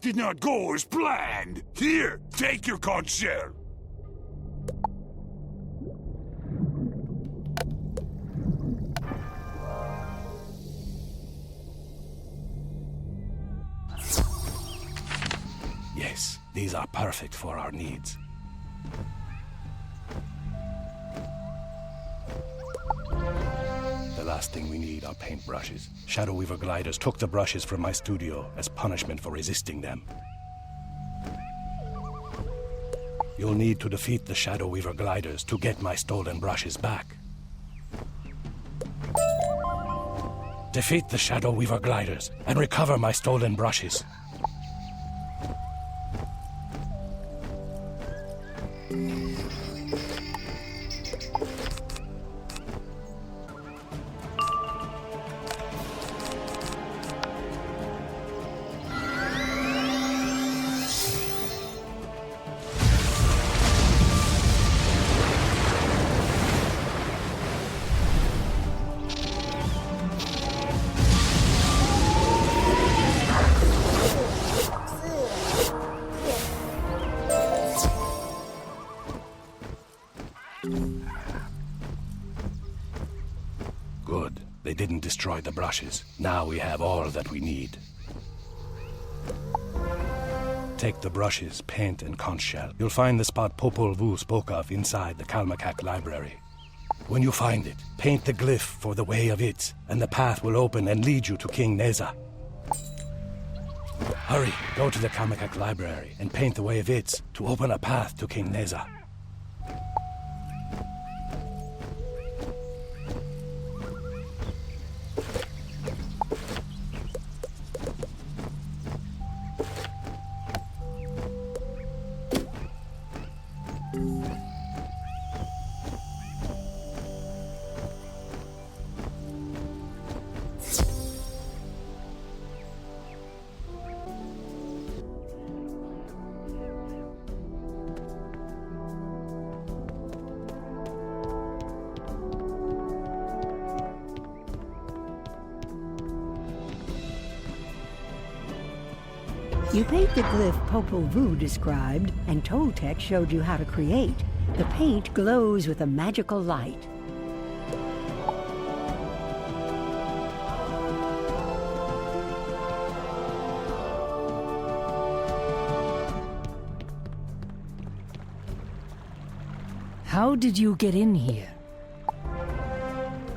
did not go as planned. Here, take your conch shell. Yes, these are perfect for our needs. The last thing we need are paintbrushes. Shadow Weaver gliders took the brushes from my studio as punishment for resisting them. You'll need to defeat the Shadow Weaver gliders to get my stolen brushes back. Defeat the Shadow Weaver gliders and recover my stolen brushes. Good. They didn't destroy the brushes. Now we have all that we need. Take the brushes, paint, and conch shell. You'll find the spot Popol Vuh spoke of inside the Kalmakak library. When you find it, paint the glyph for the Way of It, and the path will open and lead you to King Neza. Hurry, go to the Kalmakak library and paint the Way of It to open a path to King Neza. You paint the glyph Popol Vuh described, and Toltec showed you how to create. The paint glows with a magical light. How did you get in here?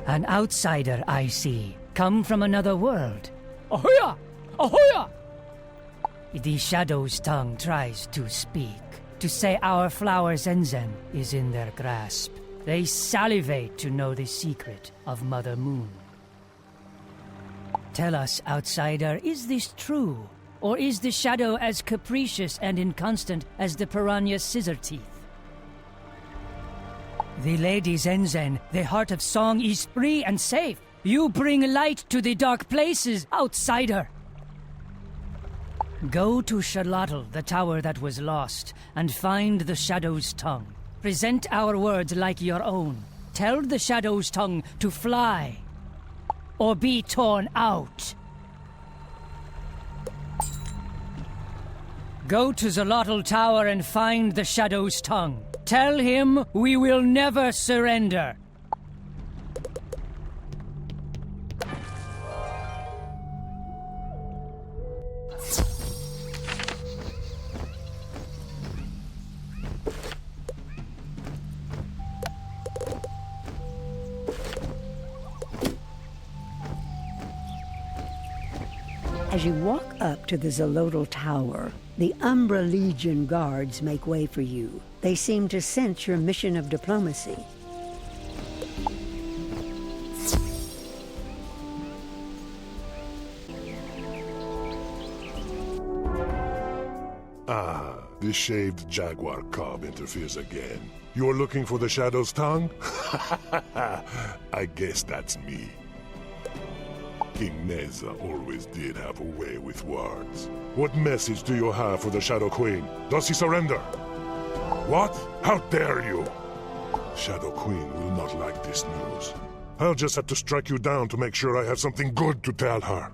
An outsider, I see. Come from another world. Ahoya! Ahoya! The Shadow's tongue tries to speak, to say our flower Zenzen is in their grasp. They salivate to know the secret of Mother Moon. Tell us, outsider, is this true? Or is the Shadow as capricious and inconstant as the piranha scissor teeth? The Lady Zenzen, the heart of song, is free and safe. You bring light to the dark places, outsider. Go to Charlotte, the tower that was lost, and find the Shadow's tongue. Present our words like your own. Tell the Shadow's tongue to fly, or be torn out. Go to Zalotl Tower and find the Shadow's tongue. Tell him we will never surrender. As you walk up to the Zalotl Tower, the Umbra Legion guards make way for you. They seem to sense your mission of diplomacy. Ah, this shaved jaguar cub interferes again. You're looking for the Shadow's tongue? I guess that's me. King Neza always did have a way with words. What message do you have for the Shadow Queen? Does he surrender? What? How dare you? Shadow Queen will not like this news. I'll just have to strike you down to make sure I have something good to tell her.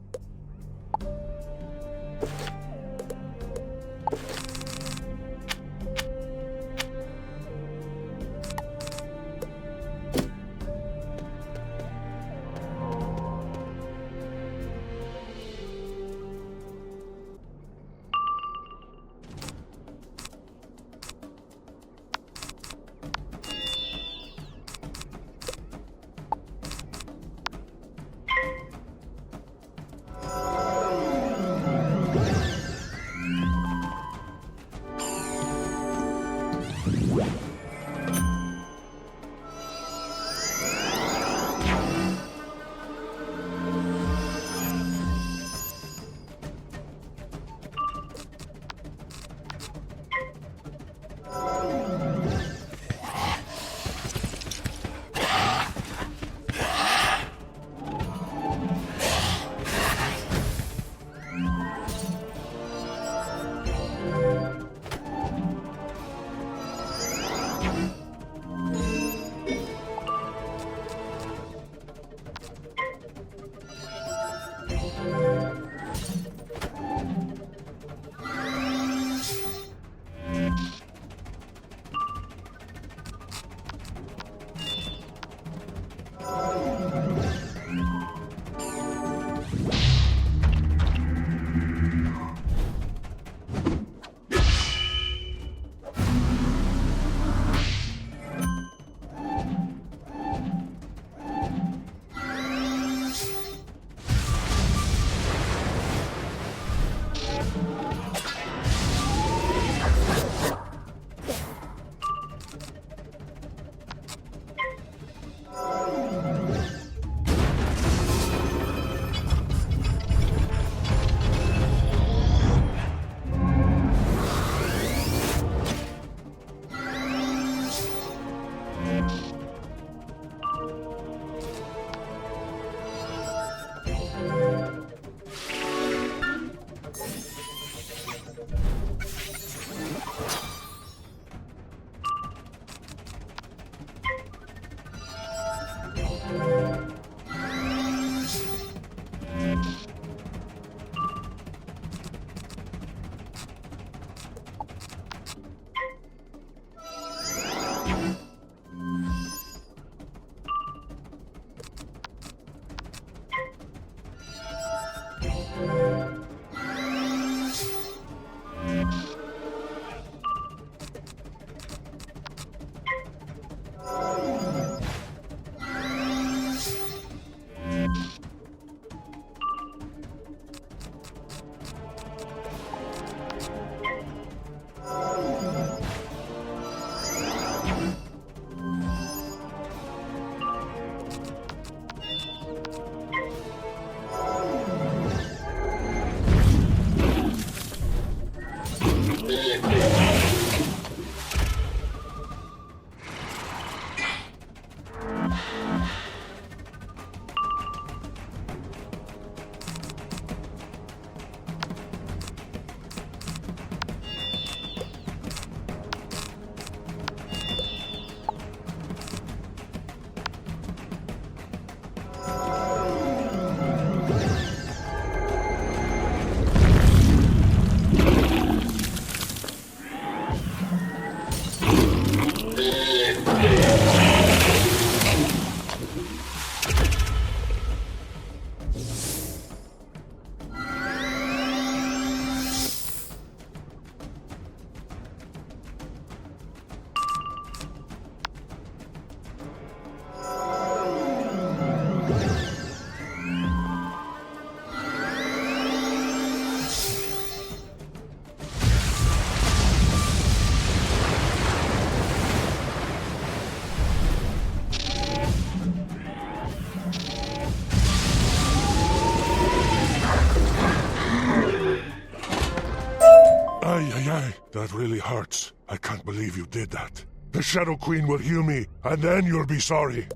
That really hurts. I can't believe you did that. The Shadow Queen will heal me, and then you'll be sorry.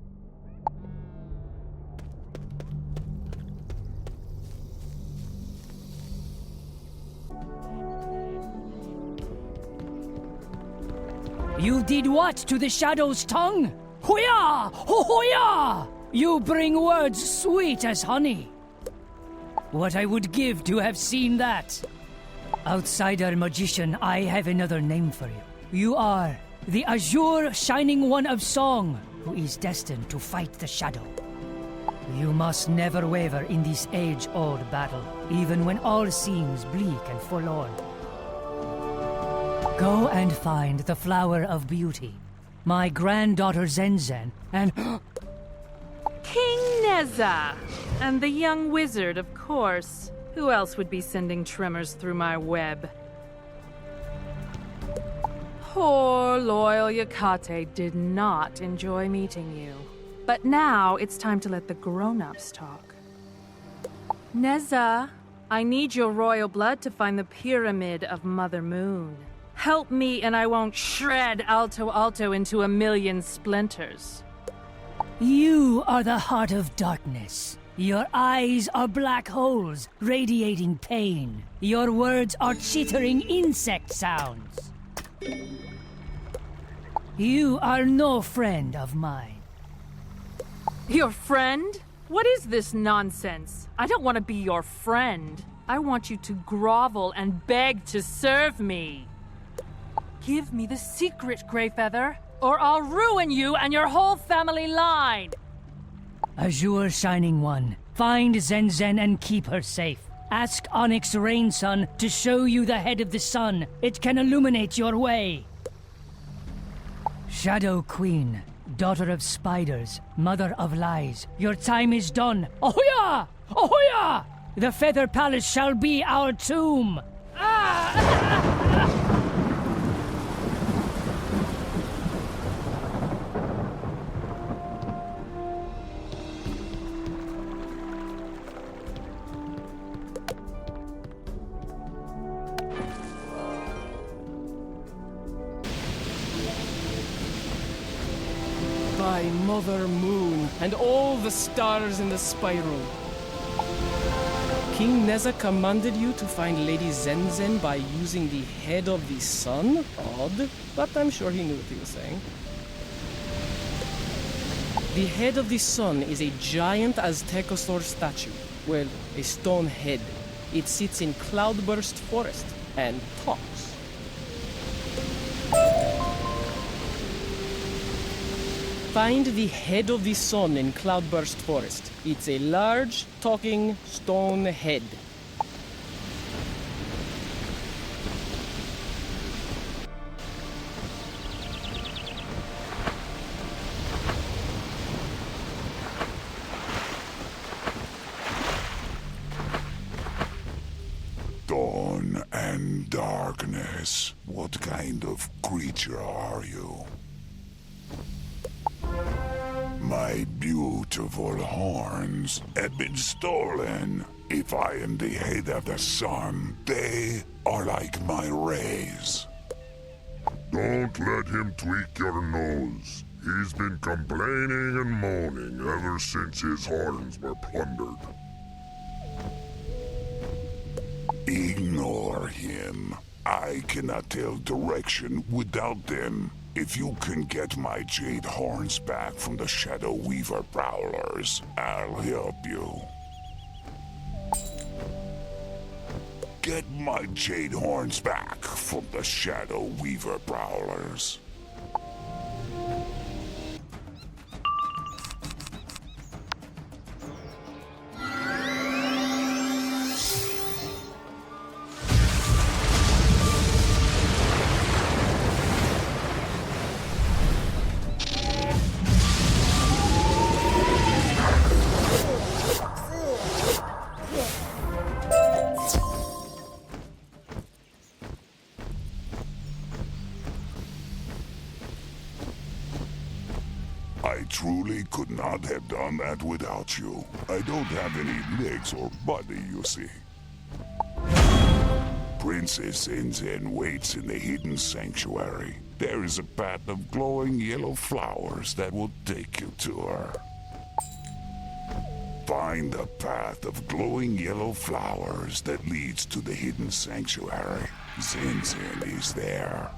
You did what to the Shadow's tongue? Hoya! Ho-hoya! You bring words sweet as honey. What I would give to have seen that. Outsider magician, I have another name for you. You are the azure shining one of song, who is destined to fight the Shadow. You must never waver in this age-old battle, even when all seems bleak and forlorn. Go and find the Flower of Beauty, my granddaughter Zenzen, and... King Neza! And the young wizard, of course. Who else would be sending tremors through my web? Poor loyal Yakate did not enjoy meeting you. But now it's time to let the grown-ups talk. Neza, I need your royal blood to find the Pyramid of Mother Moon. Help me and I won't shred Alto Alto into a million splinters. You are the heart of darkness. Your eyes are black holes, radiating pain. Your words are chittering insect sounds. You are no friend of mine. Your friend? What is this nonsense? I don't want to be your friend. I want you to grovel and beg to serve me. Give me the secret, Greyfeather, or I'll ruin you and your whole family line! Azure Shining One, find Zen Zen and keep her safe. Ask Onyx Rainsun to show you the head of the sun. It can illuminate your way. Shadow Queen, daughter of spiders, mother of lies, your time is done. Ahoya! Ahoya! The Feather Palace shall be our tomb. By Mother Moon and all the stars in the spiral. King Neza commanded you to find Lady Zenzen by using the head of the sun? Odd, but I'm sure he knew what he was saying. The head of the sun is a giant Aztecosaur statue. Well, a stone head. It sits in Cloudburst Forest and talks. Find the head of the sun in Cloudburst Forest. It's a large, talking stone head. Dawn and darkness. What kind of creature are you? My beautiful horns have been stolen. If I am the head of the sun, they are like my rays. Don't let him tweak your nose. He's been complaining and moaning ever since his horns were plundered. Ignore him. I cannot tell direction without them. If you can get my jade horns back from the Shadow Weaver Prowlers, I'll help you. Get my jade horns back from the Shadow Weaver Prowlers. I truly could not have done that without you. I don't have any legs or body, you see. Princess Zenzen waits in the hidden sanctuary. There is a path of glowing yellow flowers that will take you to her. Find the path of glowing yellow flowers that leads to the hidden sanctuary. Zenzen is there.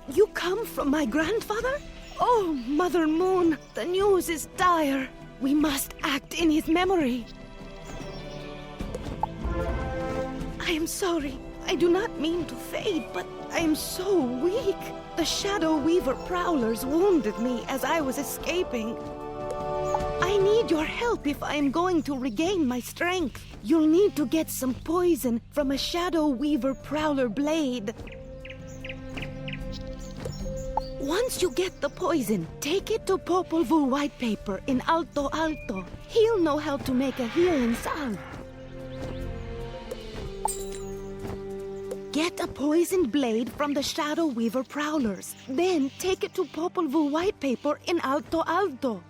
You come from my grandfather? Oh, Mother Moon, the news is dire. We must act in his memory. I am sorry. I do not mean to fade, but I am so weak. The Shadow Weaver Prowlers wounded me as I was escaping. I need your help if I am going to regain my strength. You'll need to get some poison from a Shadow Weaver Prowler blade. Once you get the poison, take it to Popol Vuh white paper in Alto Alto. He'll know how to make a healing salve. Get a poisoned blade from the Shadow Weaver Prowlers. Then take it to Popol Vuh white paper in Alto Alto.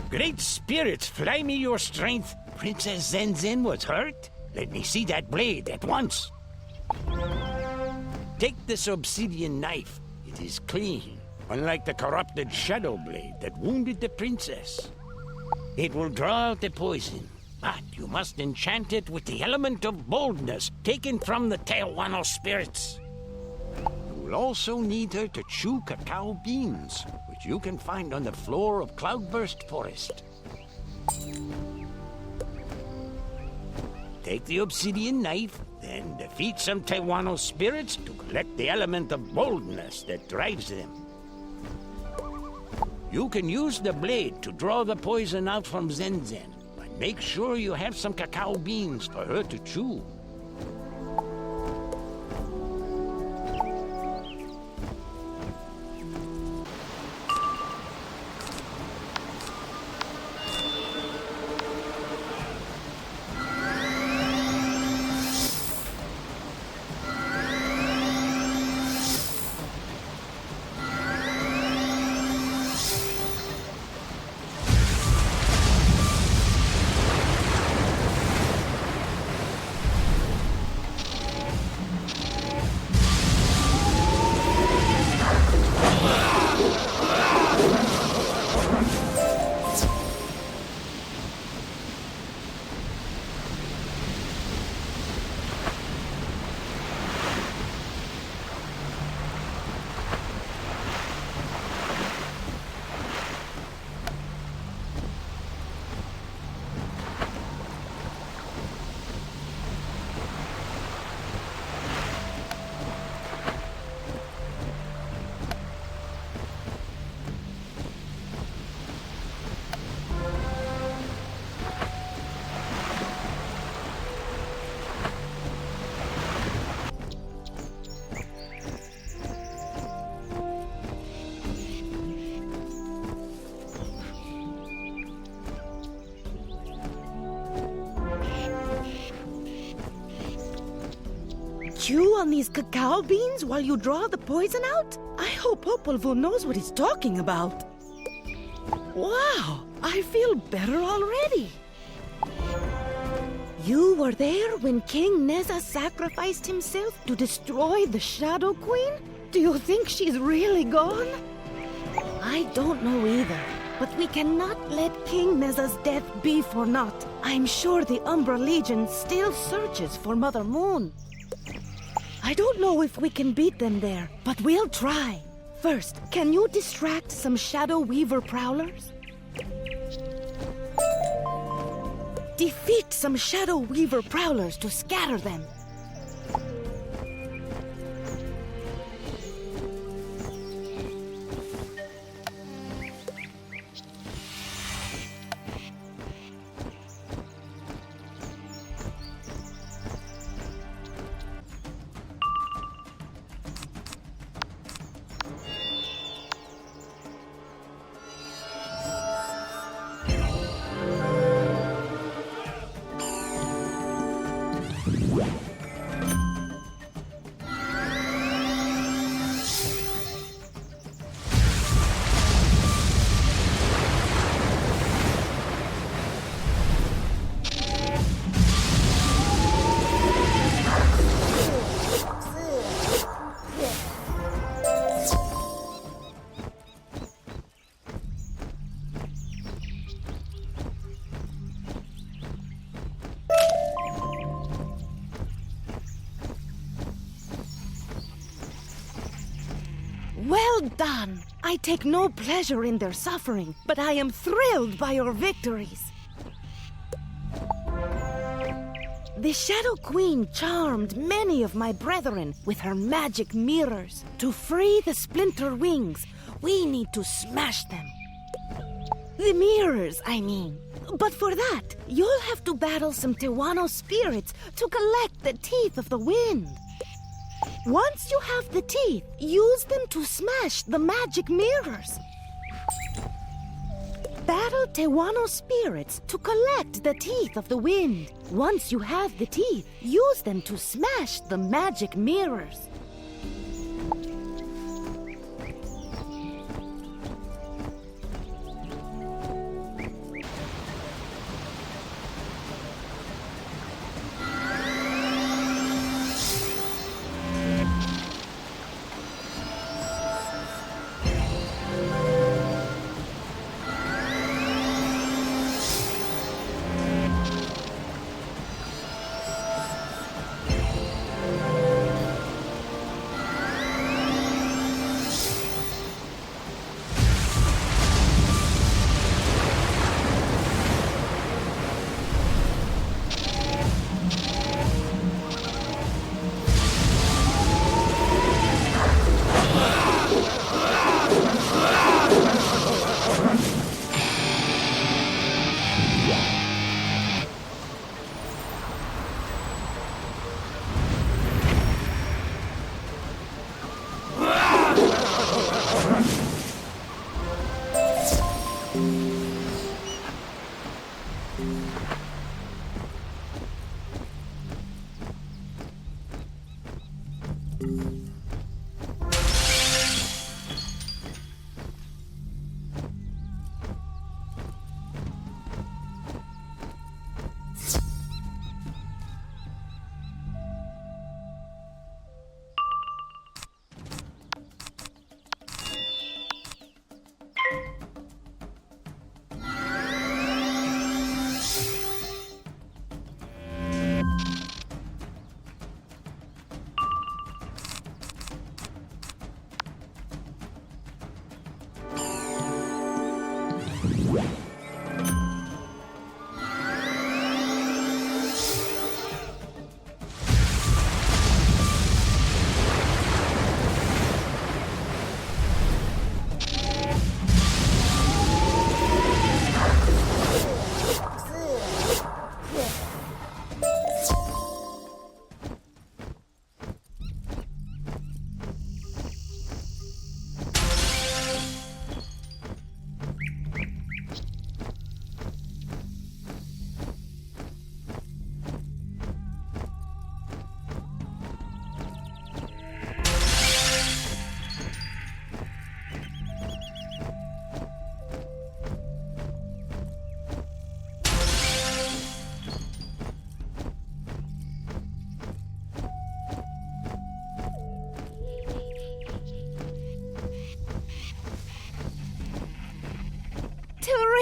Great spirits, fly me your strength. Princess Zenzen was hurt? Let me see that blade at once. Take this obsidian knife. It is clean, unlike the corrupted shadow blade that wounded the princess. It will draw out the poison, but you must enchant it with the element of boldness taken from the Tehuano spirits. You will also need her to chew cacao beans, which you can find on the floor of Cloudburst Forest. Take the obsidian knife, then defeat some Tehuano spirits to collect the element of boldness that drives them. You can use the blade to draw the poison out from Zenzen, but make sure you have some cacao beans for her to chew. Chew on these cacao beans while you draw the poison out? I hope Popol Vuh knows what he's talking about. Wow, I feel better already. You were there when King Neza sacrificed himself to destroy the Shadow Queen? Do you think she's really gone? I don't know either, but we cannot let King Neza's death be for naught. I'm sure the Umbra Legion still searches for Mother Moon. I don't know if we can beat them there, but we'll try. First, can you distract some Shadow Weaver Prowlers? Defeat some Shadow Weaver Prowlers to scatter them. done. I take no pleasure in their suffering, but I am thrilled by your victories. The Shadow Queen charmed many of my brethren with her magic mirrors. To free the splinter wings, we need to smash them. The mirrors, I mean. But for that, you'll have to battle some Tewano spirits to collect the teeth of the wind. Once you have the teeth, use them to smash the magic mirrors. Battle Tewano spirits to collect the teeth of the wind. Once you have the teeth, use them to smash the magic mirrors.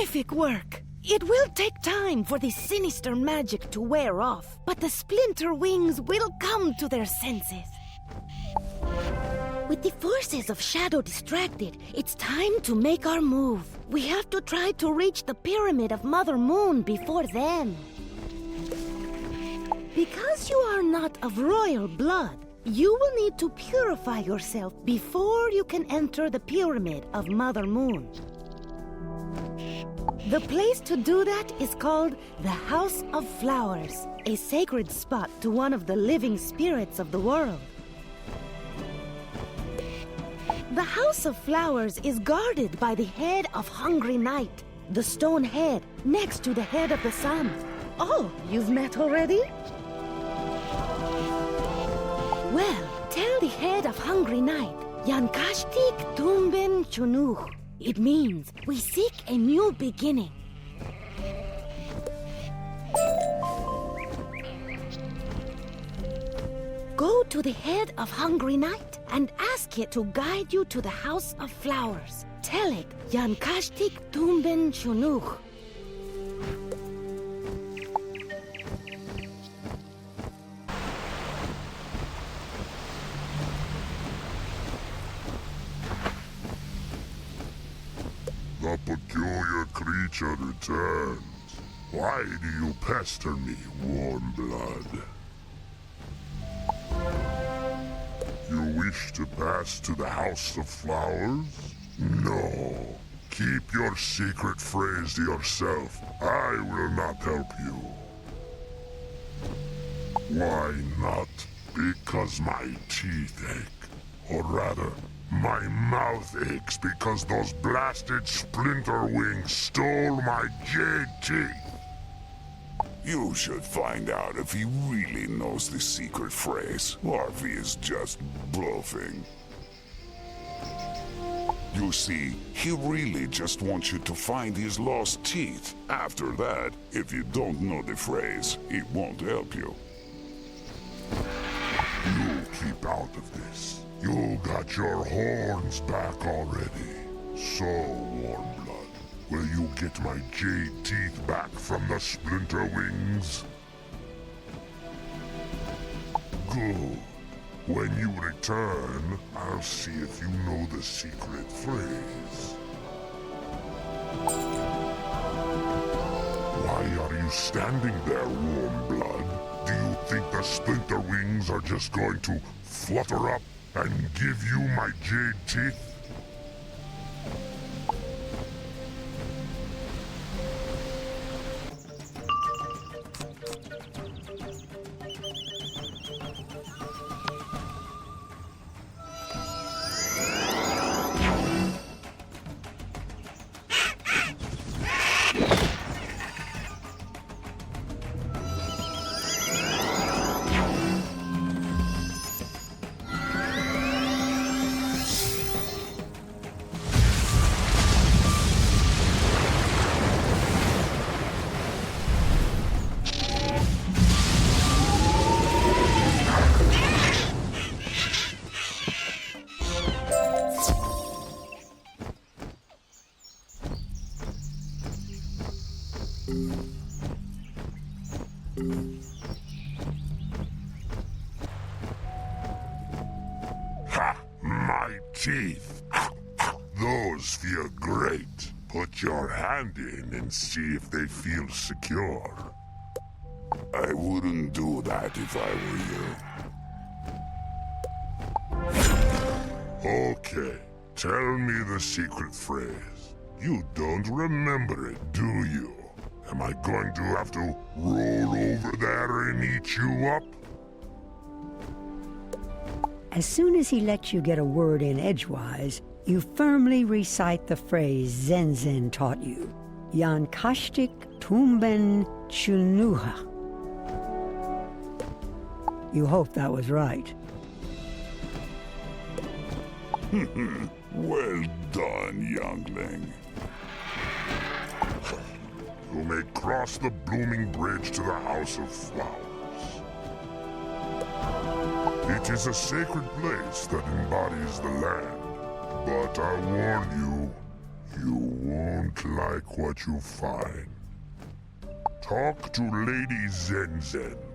Terrific work! It will take time for the sinister magic to wear off, but the splinter wings will come to their senses. With the forces of Shadow distracted, it's time to make our move. We have to try to reach the Pyramid of Mother Moon before then. Because you are not of royal blood, you will need to purify yourself before you can enter the Pyramid of Mother Moon. The place to do that is called the House of Flowers, a sacred spot to one of the living spirits of the world. The House of Flowers is guarded by the head of Hungry Night, the stone head next to the head of the sun. Oh, you've met already? Well, tell the head of Hungry Night, Yankashtik Tumben Chunuch. It means we seek a new beginning. Go to the head of Hungry Night and ask it to guide you to the House of Flowers. Tell it, Yankashtik Tumben Chunuch. The peculiar creature returns. Why do you pester me, warm blood? You wish to pass to the House of Flowers? No. Keep your secret phrase to yourself. I will not help you. Why not? Because my teeth ache. Or rather, my mouth aches because those blasted splinter wings stole my jade teeth. You should find out if he really knows the secret phrase, or if he is just bluffing. You see, he really just wants you to find his lost teeth. After that, if you don't know the phrase, he won't help you. You keep out of this. You got your horns back already. So, warm blood, will you get my jade teeth back from the splinter wings? Good. When you return, I'll see if you know the secret phrase. Why are you standing there, warm blood? Do you think the splinter wings are just going to flutter up and give you my jade teeth? Ha! My teeth! Those feel great. Put your hand in and see if they feel secure. I wouldn't do that if I were you. Okay, tell me the secret phrase. You don't remember it, do you? Am I going to have to roll over there and eat you up? As soon as he lets you get a word in edgewise, you firmly recite the phrase Zen taught you. Yankashtik Tumben Chulnuha. You hope that was right. Well done, youngling. You may cross the blooming bridge to the House of Flowers. It is a sacred place that embodies the land. But I warn you, you won't like what you find. Talk to Lady Zen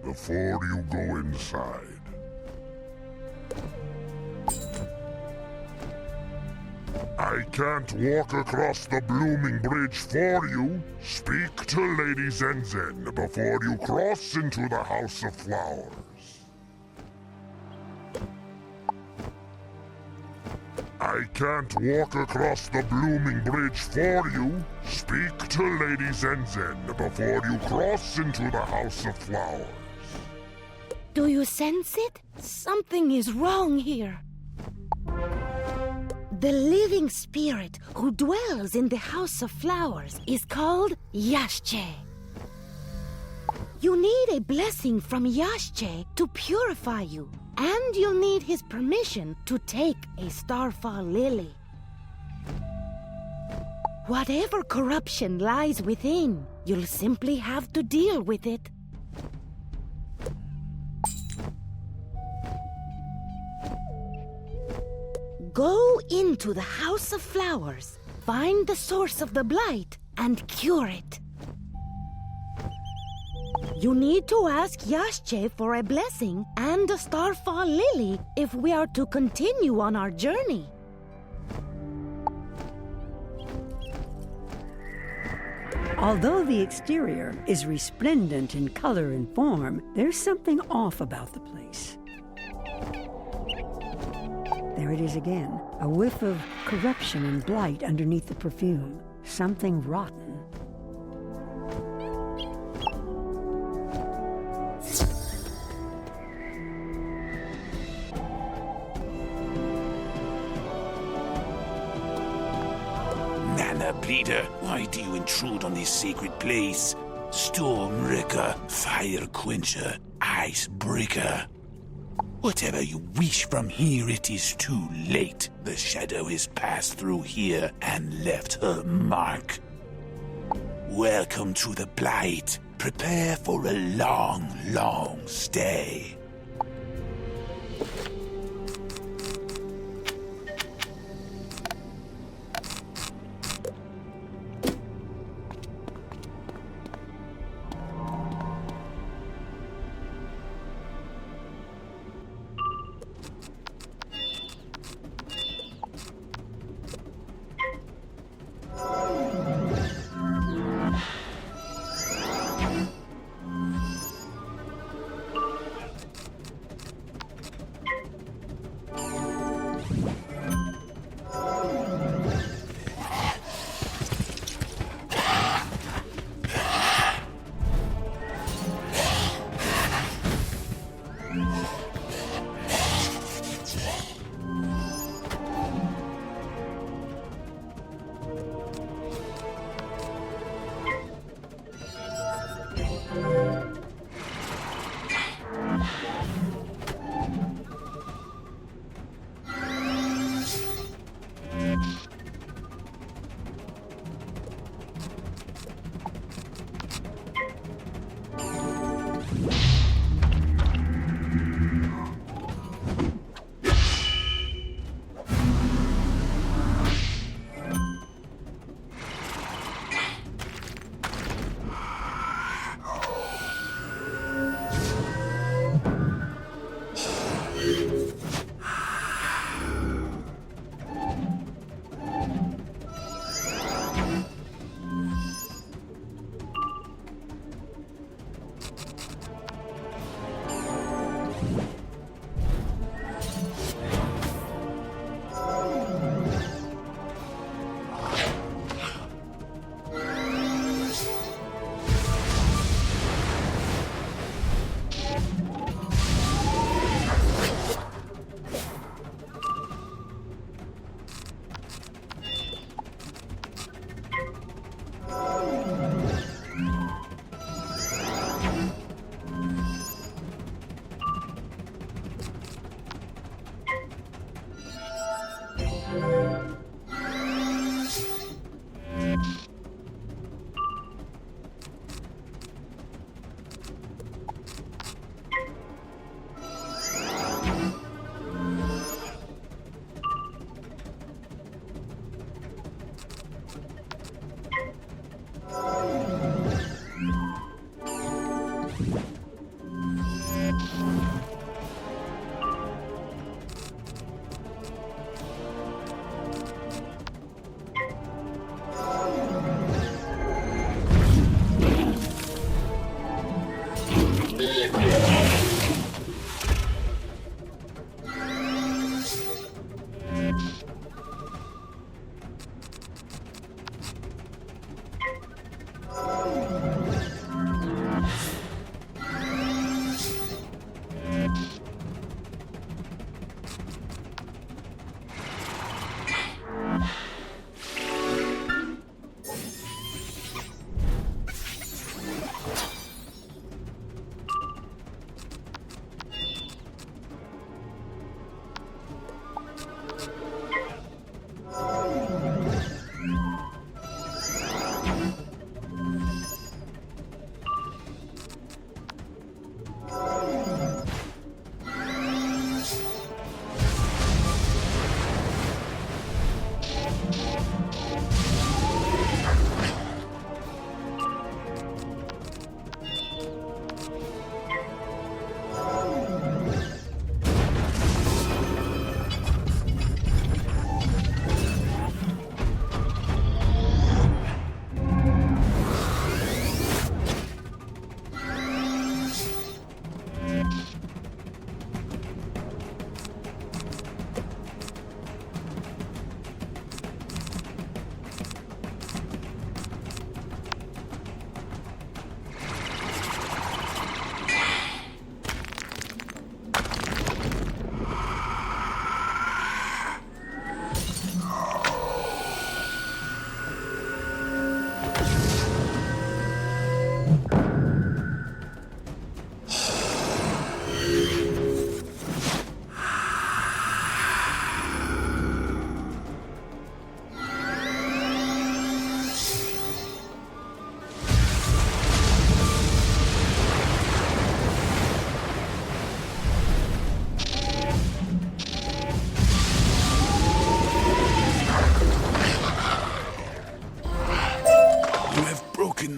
before you go inside. I can't walk across the blooming bridge for you. Speak to Lady Zen before you cross into the House of Flowers. I can't walk across the blooming bridge for you. Speak to Lady Zen before you cross into the House of Flowers. Do you sense it? Something is wrong here. The living spirit who dwells in the House of Flowers is called Yashche. You need a blessing from Yashche to purify you, and you'll need his permission to take a starfall lily. Whatever corruption lies within, you'll simply have to deal with it. Go into the House of Flowers, find the source of the blight, and cure it. You need to ask Yashche for a blessing and a starfall lily if we are to continue on our journey. Although the exterior is resplendent in color and form, there's something off about the place. There it is again, a whiff of corruption and blight underneath the perfume. Something rotten. Nana Bleeder, why do you intrude on this sacred place? Storm Wrecker, Fire Quencher, Ice Breaker. Whatever you wish from here, it is too late. The shadow has passed through here and left her mark. Welcome to the Blight. Prepare for a long, long stay.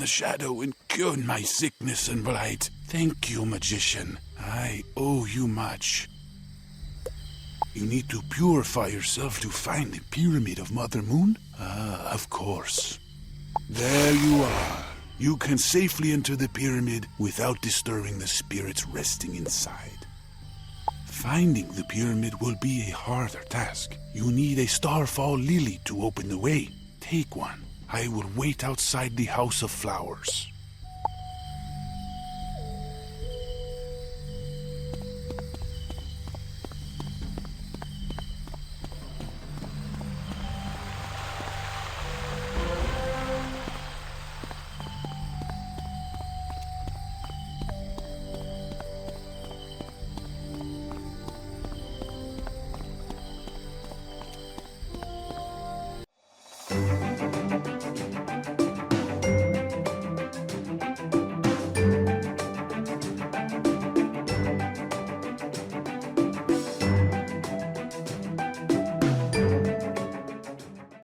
The shadow and cured my sickness and blight. Thank you, magician. I owe you much. You need to purify yourself to find the Pyramid of Mother Moon? Ah, of course. There you are. You can safely enter the pyramid without disturbing the spirits resting inside. Finding the pyramid will be a harder task. You need a starfall lily to open the way. Take one. I will wait outside the House of Flowers.